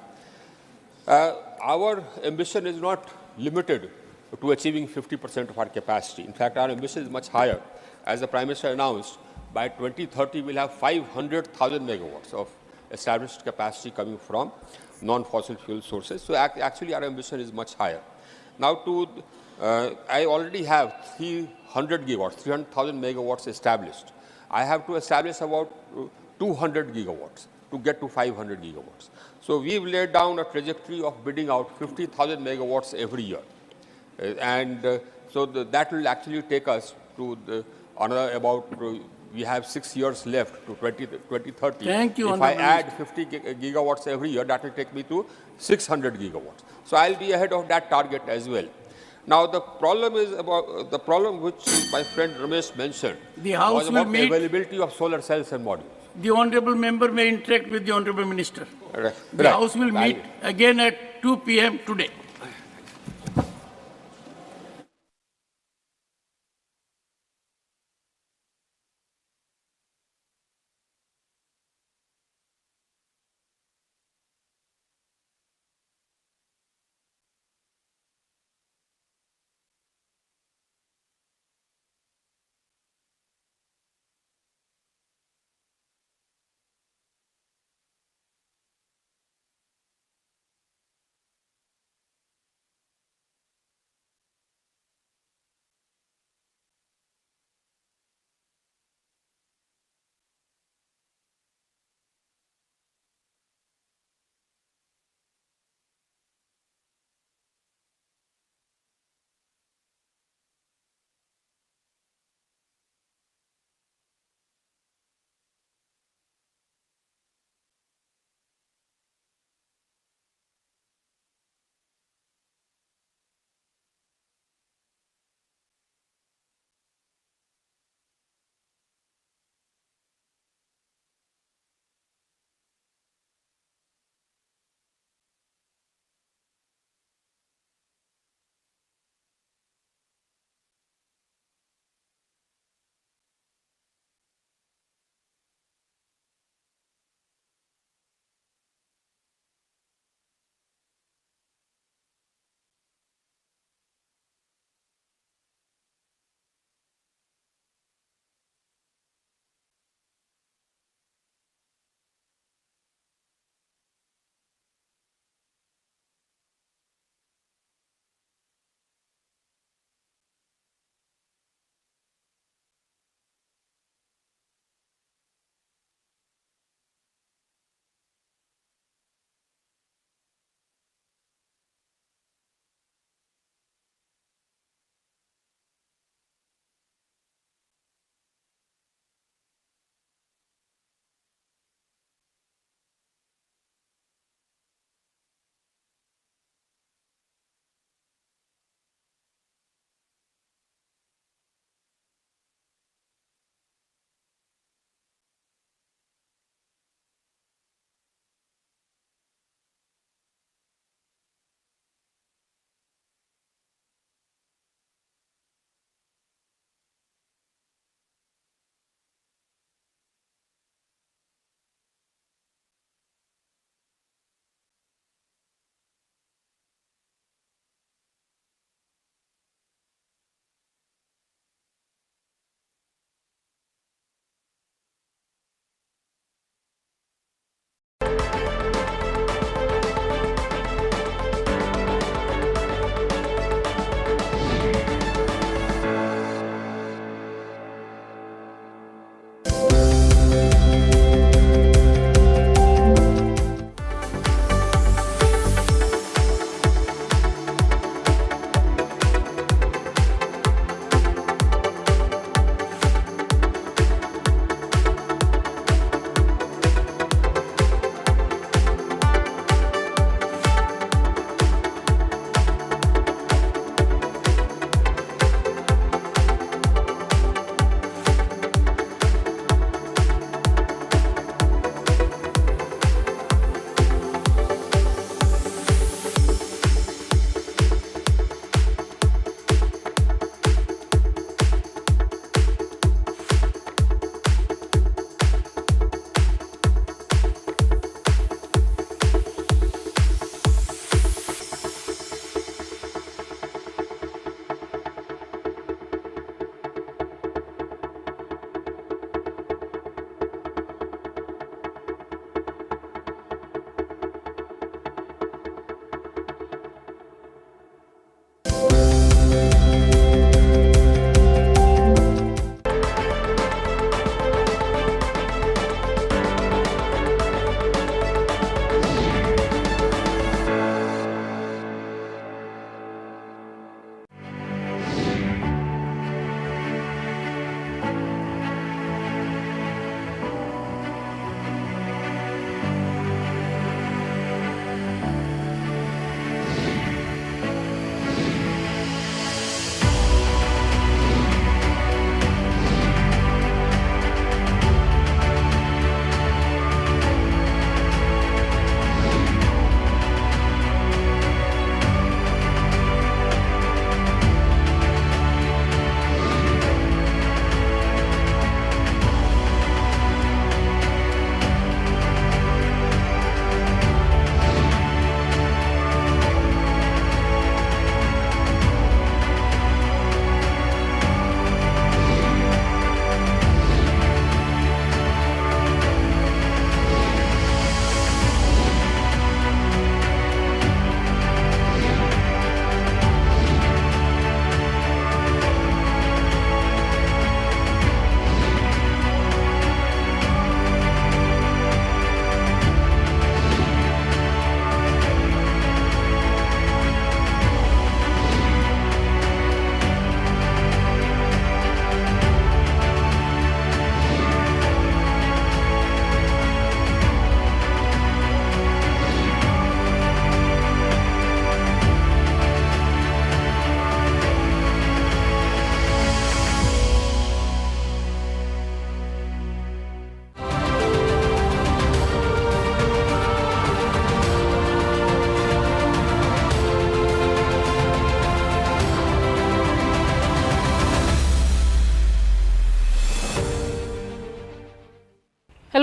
Our ambition is not limited to achieving 50% of our capacity. In fact, our ambition is much higher. As the Prime Minister announced, by 2030, we'll have 500,000 megawatts of established capacity coming from non-fossil fuel sources. So actually, our ambition is much higher. Now, I already have 300 gigawatts, 300,000 megawatts established. I have to establish about 200 gigawatts to get to 500 gigawatts. So we've laid down a trajectory of bidding out 50,000 megawatts every year. So that will actually take us to another about, we have 6 years left to 2030. Thank you, if I add 50 gigawatts every year, that will take me to 600 gigawatts. So I'll be ahead of that target as well. Now the problem is about the problem which my friend Ramesh mentioned. The House was about will the meet. Availability of solar cells and modules. The Honorable Member may interact with the Honorable Minister. Right. The House will meet again at 2 p.m. today.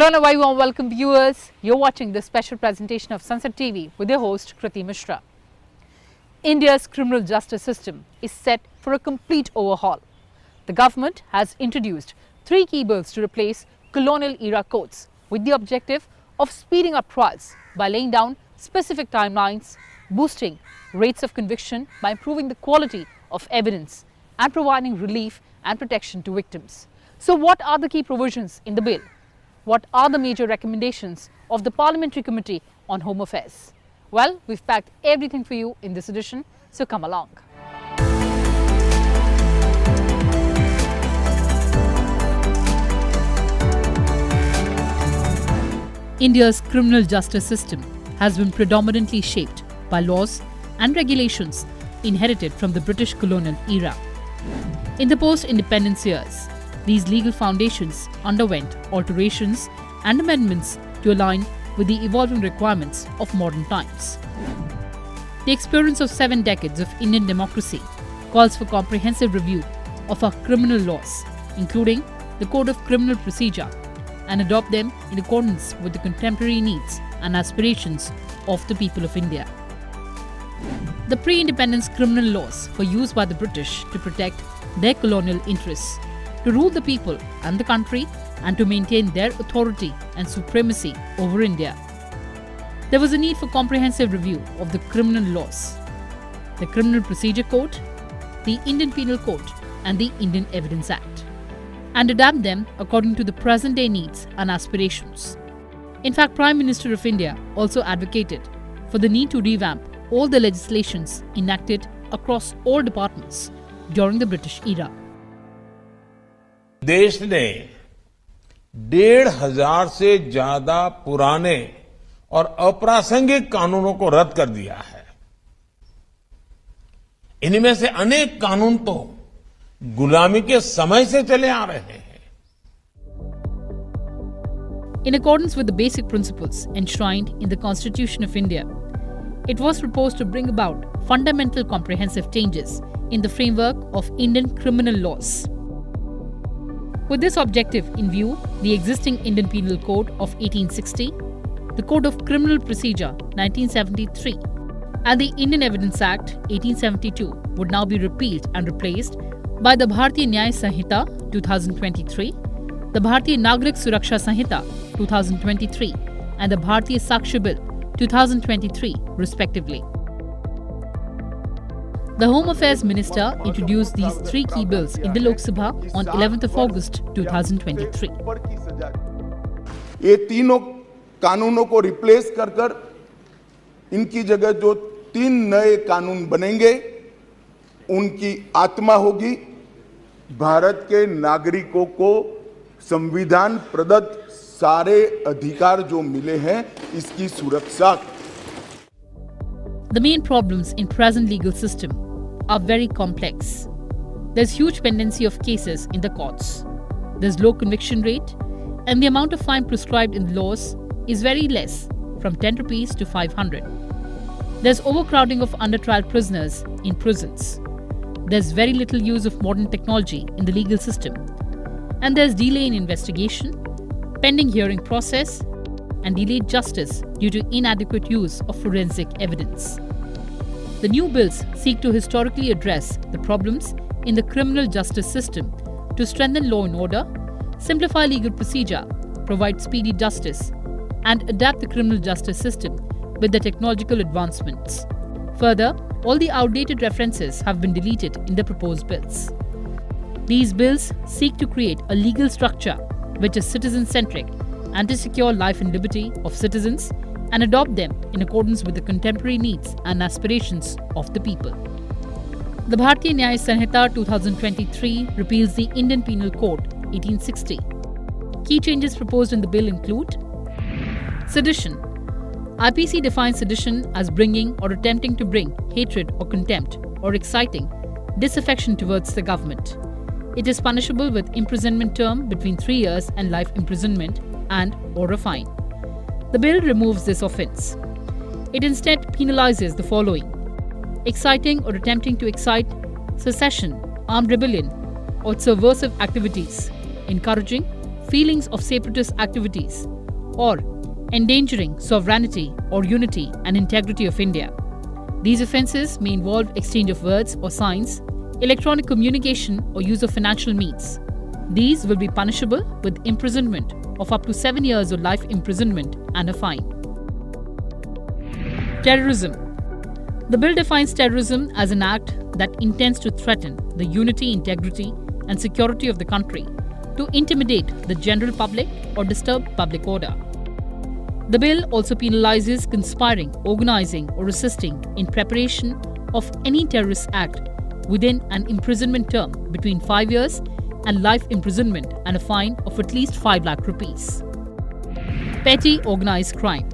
Hello and a very warm welcome viewers. You're watching this special presentation of Sunset TV with your host Kriti Mishra. India's criminal justice system is set for a complete overhaul. The government has introduced 3 key bills to replace colonial era courts with the objective of speeding up trials by laying down specific timelines, boosting rates of conviction by improving the quality of evidence and providing relief and protection to victims. So what are the key provisions in the bill? What are the major recommendations of the Parliamentary Committee on Home Affairs? Well, we've packed everything for you in this edition, so come along. India's criminal justice system has been predominantly shaped by laws and regulations inherited from the British colonial era. In the post-independence years, these legal foundations underwent alterations and amendments to align with the evolving requirements of modern times. The experience of 7 decades of Indian democracy calls for comprehensive review of our criminal laws, including the Code of Criminal Procedure, and adopt them in accordance with the contemporary needs and aspirations of the people of India. The pre-independence criminal laws were used by the British to protect their colonial interests, to rule the people and the country, and to maintain their authority and supremacy over India. There was a need for comprehensive review of the criminal laws, the Criminal Procedure Code, the Indian Penal Code, and the Indian Evidence Act, and adapt them according to the present-day needs and aspirations. In fact, Prime Minister of India also advocated for the need to revamp all the legislations enacted across all departments during the British era. देश ने 1,500 से ज्यादा पुराने और अप्रासंगिक कानूनों को रद्द कर दिया है। इनमें से अनेक कानून तो गुलामी के समय से चले आ रहे हैं। In accordance with the basic principles enshrined in the Constitution of India, it was proposed to bring about fundamental comprehensive changes in the framework of Indian criminal laws. With this objective in view, the existing Indian Penal Code of 1860, the Code of Criminal Procedure 1973, and the Indian Evidence Act 1872 would now be repealed and replaced by the Bharatiya Nyaya Sanhita 2023, the Bharatiya Nagrik Suraksha Sanhita 2023, and the Bharatiya Sakshi Bill 2023 respectively. The Home Affairs Minister introduced these 3 key bills in the Lok Sabha on 11th of August 2023. ये तीनों कानूनों को replace कर इनकी जगह जो 3 नए कानून बनेंगे, उनकी आत्मा होगी भारत के नागरिकों को संविधान प्रदत्त सारे अधिकार जो मिले हैं, इसकी सुरक्षा. The main problems in present legal system are very complex. There's huge pendency of cases in the courts. There's low conviction rate, and the amount of fine prescribed in the laws is very less, from 10 rupees to 500. There's overcrowding of under-trial prisoners in prisons. There's very little use of modern technology in the legal system. And there's delay in investigation, pending hearing process, and delayed justice due to inadequate use of forensic evidence. The new bills seek to historically address the problems in the criminal justice system to strengthen law and order, simplify legal procedure, provide speedy justice, and adapt the criminal justice system with the technological advancements. Further, all the outdated references have been deleted in the proposed bills. These bills seek to create a legal structure which is citizen-centric and to secure life and liberty of citizens and adopt them in accordance with the contemporary needs and aspirations of the people. The Bharatiya Nyaya Sanhita 2023 repeals the Indian Penal Code 1860. Key changes proposed in the bill include sedition. IPC defines sedition as bringing or attempting to bring hatred or contempt or exciting disaffection towards the government. It is punishable with imprisonment term between 3 years and life imprisonment and or a fine. The bill removes this offence. It instead penalizes the following: exciting or attempting to excite secession, armed rebellion, or subversive activities, encouraging, feelings of separatist activities, or endangering sovereignty or unity and integrity of India. These offences may involve exchange of words or signs, electronic communication or use of financial means. These will be punishable with imprisonment of up to 7 years or life imprisonment and a fine. Terrorism. The bill defines terrorism as an act that intends to threaten the unity, integrity and security of the country, to intimidate the general public or disturb public order. The bill also penalizes conspiring, organizing or assisting in preparation of any terrorist act within an imprisonment term between 5 years and life imprisonment and a fine of at least 5 lakh rupees. Petty organized crime.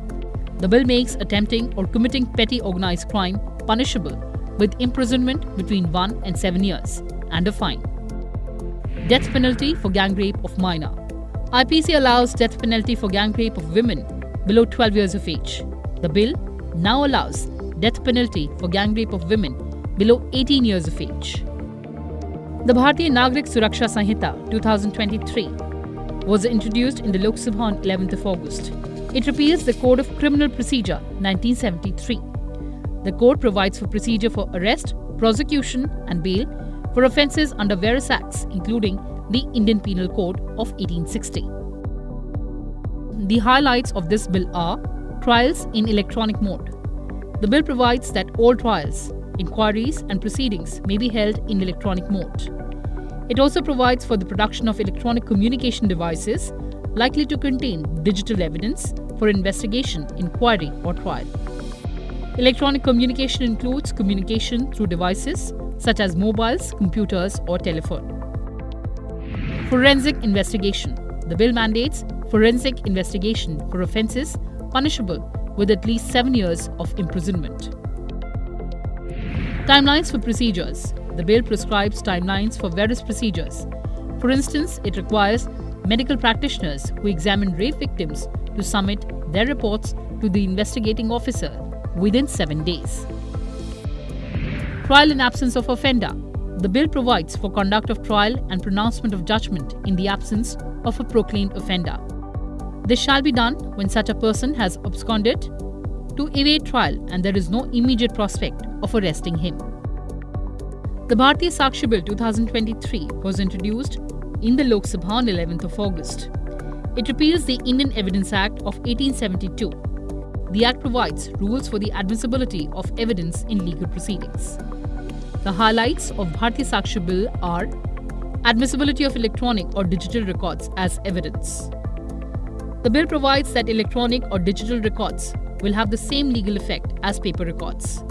The bill makes attempting or committing petty organized crime punishable with imprisonment between 1 and 7 years and a fine. Death penalty for gang rape of minor. IPC allows death penalty for gang rape of women below 12 years of age. The bill now allows death penalty for gang rape of women below 18 years of age. The Bharatiya Nagrik Suraksha Sanhita 2023 was introduced in the Lok Sabha on 11th of August. It repeals the Code of Criminal Procedure 1973. The code provides for procedure for arrest, prosecution and bail for offences under various acts, including the Indian Penal Code of 1860. The highlights of this bill are trials in electronic mode. The bill provides that all trials, inquiries and proceedings may be held in electronic mode. It also provides for the production of electronic communication devices likely to contain digital evidence for investigation, inquiry or trial. Electronic communication includes communication through devices such as mobiles, computers or telephone. Forensic investigation. The bill mandates forensic investigation for offences punishable with at least 7 years of imprisonment. Timelines for procedures. The bill prescribes timelines for various procedures. For instance, it requires medical practitioners who examine rape victims to submit their reports to the investigating officer within 7 days. Trial in absence of offender. The bill provides for conduct of trial and pronouncement of judgment in the absence of a proclaimed offender. This shall be done when such a person has absconded to evade trial and there is no immediate prospect of arresting him. The Bharatiya Sakshi Bill 2023 was introduced in the Lok Sabha on 11th of August. It repeals the Indian Evidence Act of 1872. The Act provides rules for the admissibility of evidence in legal proceedings. The highlights of Bharatiya Sakshi Bill are admissibility of electronic or digital records as evidence. The bill provides that electronic or digital records will have the same legal effect as paper records.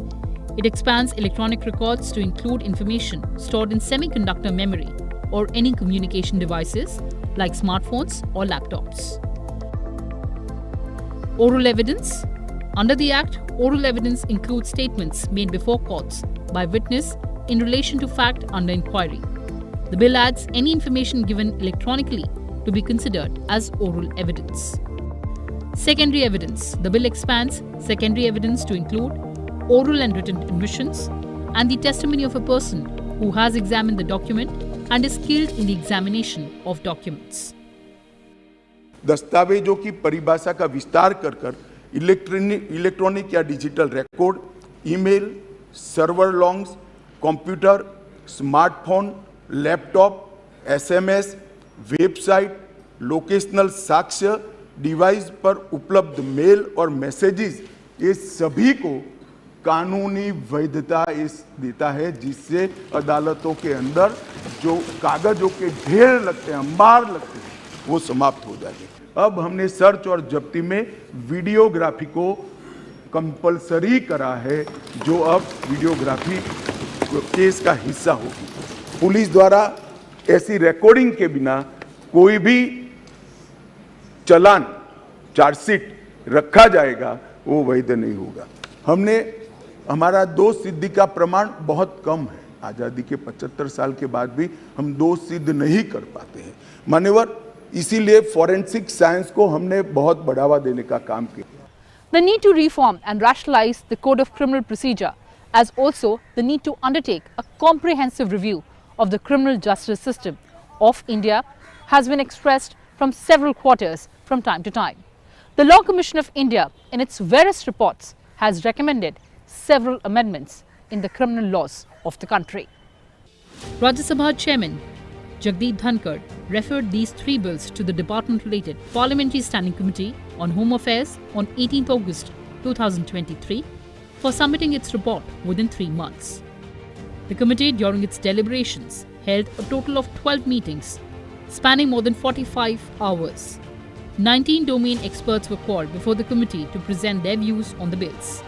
It expands electronic records to include information stored in semiconductor memory or any communication devices like smartphones or laptops. Oral evidence. Under the Act, oral evidence includes statements made before courts by witness in relation to fact under inquiry. The bill adds any information given electronically to be considered as oral evidence. Secondary evidence. The bill expands secondary evidence to include oral and written admissions and the testimony of a person who has examined the document and is skilled in the examination of documents. दस्तावेजों की परिभाषा का विस्तार कर electronic या digital record, email, server longs, computer, smartphone, laptop, SMS, website, locational साक्ष्य, device पर उपलब्ध मेल और मैसेजेस, ये सभी को कानूनी वैधता देता है, जिससे अदालतों के अंदर जो कागजों के ढेर लगते हैं, अंबार लगते हैं, वो समाप्त हो जाएंगे। अब हमने सर्च और जब्ती में वीडियोग्राफी को कंपलसरी करा है, जो अब वीडियोग्राफी केस का हिस्सा होगी। पुलिस द्वारा ऐसी रिकॉर्डिंग के बिना कोई भी चालान, चार्जशीट रखा जाएगा, वो वैध नहीं होगा। हमारा दोष सिद्धि का प्रमाण बहुत कम है। आज़ादी के 75 साल के बाद भी हम दोष सिद्ध नहीं कर पाते हैं। मान्यवर, इसीलिए फॉरेंसिक साइंस को हमने बहुत बढ़ावा देने का काम किया। The need to reform and rationalize the Code of Criminal Procedure, as also the need to undertake a comprehensive review of the criminal justice system of India, has been expressed from several quarters from time to time. The Law Commission of India, in its various reports, has recommended several amendments in the criminal laws of the country. Rajya Sabha Chairman Jagdeep Dhankar referred these three bills to the department-related Parliamentary Standing Committee on Home Affairs on 18 August 2023 for submitting its report within 3 months. The committee, during its deliberations, held a total of 12 meetings spanning more than 45 hours. 19 domain experts were called before the committee to present their views on the bills.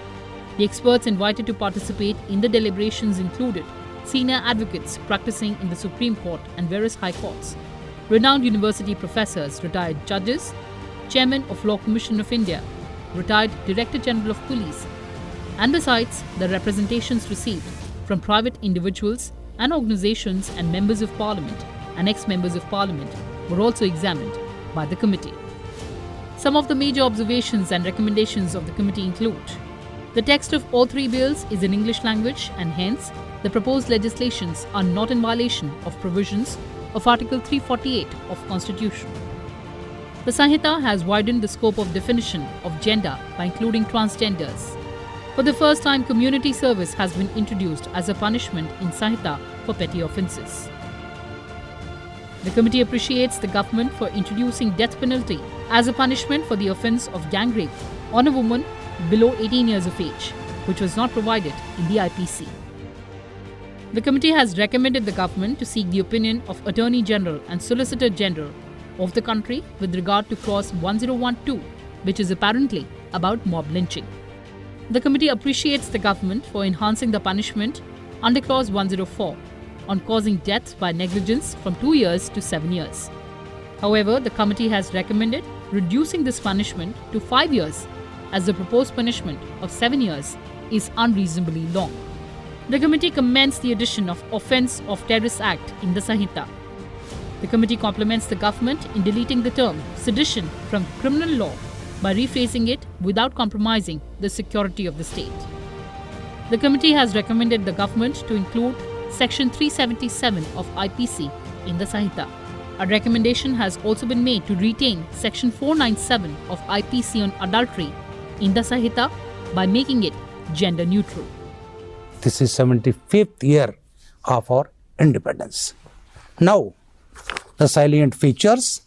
The experts invited to participate in the deliberations included senior advocates practicing in the Supreme Court and various high courts, renowned university professors, retired judges, Chairman of Law Commission of India, retired Director General of Police, and besides, the representations received from private individuals and organizations and members of Parliament and ex-members of Parliament were also examined by the committee. Some of the major observations and recommendations of the committee include: the text of all three bills is in English language and hence the proposed legislations are not in violation of provisions of Article 348 of Constitution. The Sanhita has widened the scope of definition of gender by including transgenders. For the first time, community service has been introduced as a punishment in Sanhita for petty offences. The committee appreciates the government for introducing death penalty as a punishment for the offence of gang rape on a woman below 18 years of age, which was not provided in the IPC. The committee has recommended the government to seek the opinion of Attorney General and Solicitor General of the country with regard to Clause 1012, which is apparently about mob lynching. The committee appreciates the government for enhancing the punishment under Clause 104 on causing death by negligence from 2 years to 7 years. However, the committee has recommended reducing this punishment to 5 years as the proposed punishment of 7 years is unreasonably long. The committee commends the addition of Offence of Terrorist Act in the Sanhita. The committee compliments the government in deleting the term sedition from criminal law by rephrasing it without compromising the security of the state. The committee has recommended the government to include Section 377 of IPC in the Sanhita. A recommendation has also been made to retain Section 497 of IPC on adultery in the Sanhita by making it gender neutral. This is 75th year of our independence. Now, the salient features.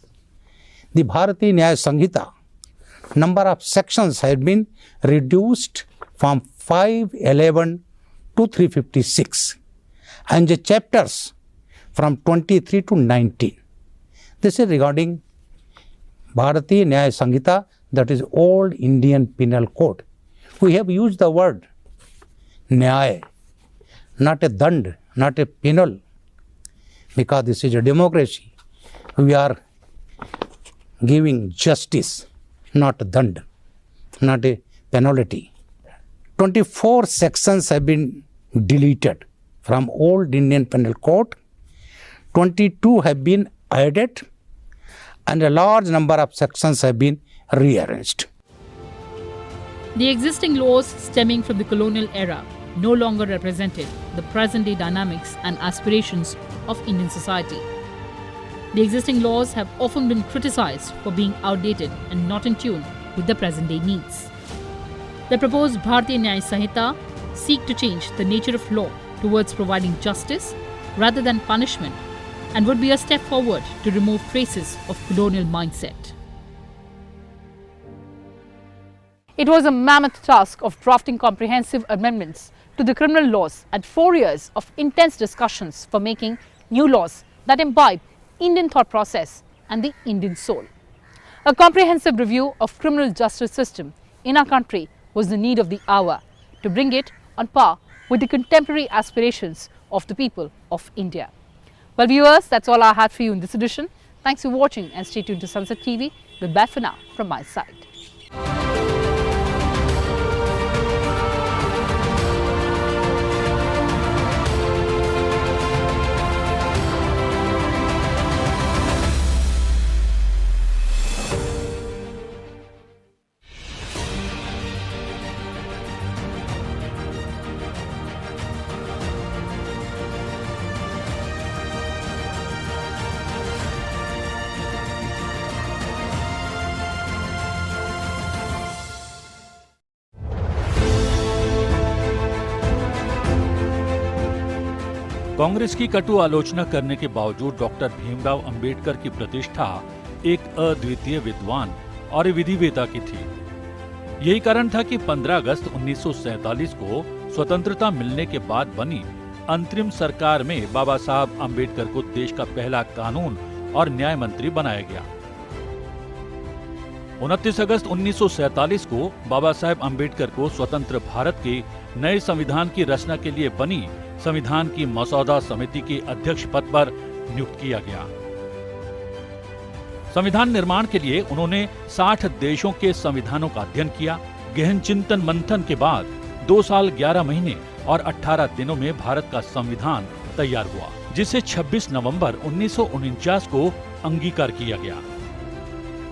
The Bharatiya Nyaya Sanhita number of sections have been reduced from 511 to 356 and the chapters from 23 to 19. This is regarding Bharatiya Nyaya Sanhita, that is Old Indian Penal Code. We have used the word Nyaya, not a dand, not a penal, because this is a democracy. We are giving justice, not dand, not a penalty. 24 sections have been deleted from Old Indian Penal Code, 22 have been added, and a large number of sections have been rearranged. The existing laws stemming from the colonial era no longer represented the present-day dynamics and aspirations of Indian society. The existing laws have often been criticized for being outdated and not in tune with the present-day needs. The proposed Bharatiya Nyaya Sanhita seek to change the nature of law towards providing justice rather than punishment and would be a step forward to remove traces of colonial mindset. It was a mammoth task of drafting comprehensive amendments to the criminal laws and 4 years of intense discussions for making new laws that imbibe Indian thought process and the Indian soul. A comprehensive review of criminal justice system in our country was the need of the hour to bring it on par with the contemporary aspirations of the people of India. Well viewers, that's all I had for you in this edition. Thanks for watching and stay tuned to Sunset TV. Goodbye for now from my side. Congress की कटु आलोचना करने के बावजूद doctor Bhimrao Ambedkar की प्रतिष्ठा एक अद्वितीय विद्वान और विधिवेता की थी। यही कारण था कि 15 अगस्त 1947 को स्वतंत्रता मिलने के बाद बनी अंतरिम सरकार में बाबा साहब अंबेडकर को देश का पहला कानून और न्याय मंत्री बनाया गया। 29 अगस्त 1947 को बाबा साहब अंबेडकर को स्वतंत्र भारत के नए संविधान की रचना के लिए बनी संविधान की मसौदा समिति के अध्यक्ष पद पर नियुक्त किया गया। संविधान निर्माण के लिए उन्होंने 60 देशों के संविधानों का अध्ययन किया। गहन चिंतन मंथन के बाद 2 साल 11 महीने और 18 दिनों में भारत का संविधान तैयार हुआ, जिसे 26 नवंबर 1949 को अंगीकार किया गया।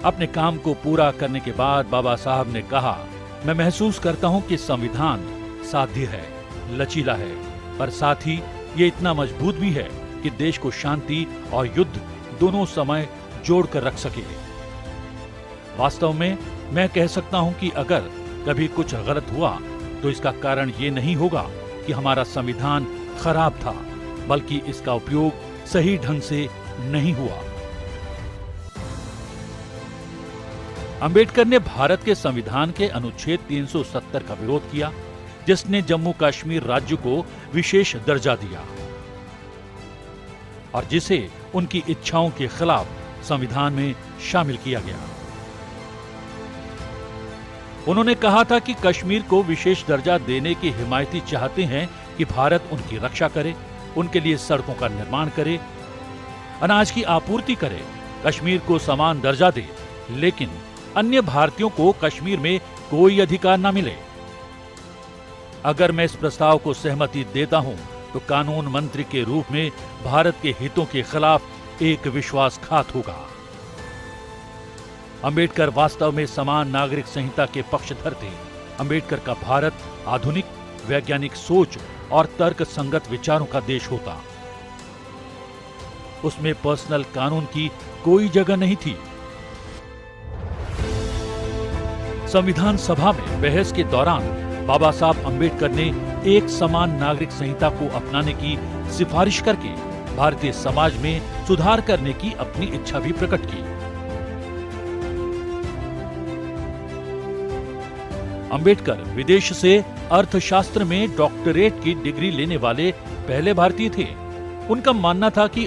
अपने काम को पूरा करने के बाद बाबा साहब ने कहा, मैं महसूस करता हूं कि संविधान साध्य है, लचीला है, पर साथ ही ये इतना मजबूत भी है कि देश को शांति और युद्ध दोनों समय जोड़कर रख सके। वास्तव में मैं कह सकता हूं कि अगर कभी कुछ गलत हुआ तो इसका कारण ये नहीं होगा कि हमारा संविधान खराब था, बल्कि इसका उपयोग सही ढंग से नहीं हुआ। अंबेडकर ने भारत के संविधान के अनुच्छेद 370 का विरोध किया, जिसने जम्मू कश्मीर राज्य को विशेष दर्जा दिया और जिसे उनकी इच्छाओं के खिलाफ संविधान में शामिल किया गया। उन्होंने कहा था कि कश्मीर को विशेष दर्जा देने की हिमायती चाहते हैं कि भारत उनकी रक्षा करे, उनके लिए सड़कों का निर्माण करे, अनाज की आपूर्ति करे, कश्मीर को समान दर्जा दे, लेकिन अन्य भारतीयों को कश्मीर में कोई अधिकार न मिले। अगर मैं इस प्रस्ताव को सहमति देता हूं तो कानून मंत्री के रूप में भारत के हितों के खिलाफ एक विश्वासघात होगा। अंबेडकर वास्तव में समान नागरिक संहिता के पक्षधर थे। अंबेडकर का भारत आधुनिक वैज्ञानिक सोच और तर्क संगत विचारों का देश होता। उसमें पर्सनल कानून की कोई जगह नहीं थी। संविधान सभा में बहस के दौरान बाबा साहब अंबेडकर ने एक समान नागरिक संहिता को अपनाने की सिफारिश करके भारतीय समाज में सुधार करने की अपनी इच्छा भी प्रकट की। अंबेडकर विदेश से अर्थशास्त्र में डॉक्टरेट की डिग्री लेने वाले पहले भारतीय थे। उनका मानना था कि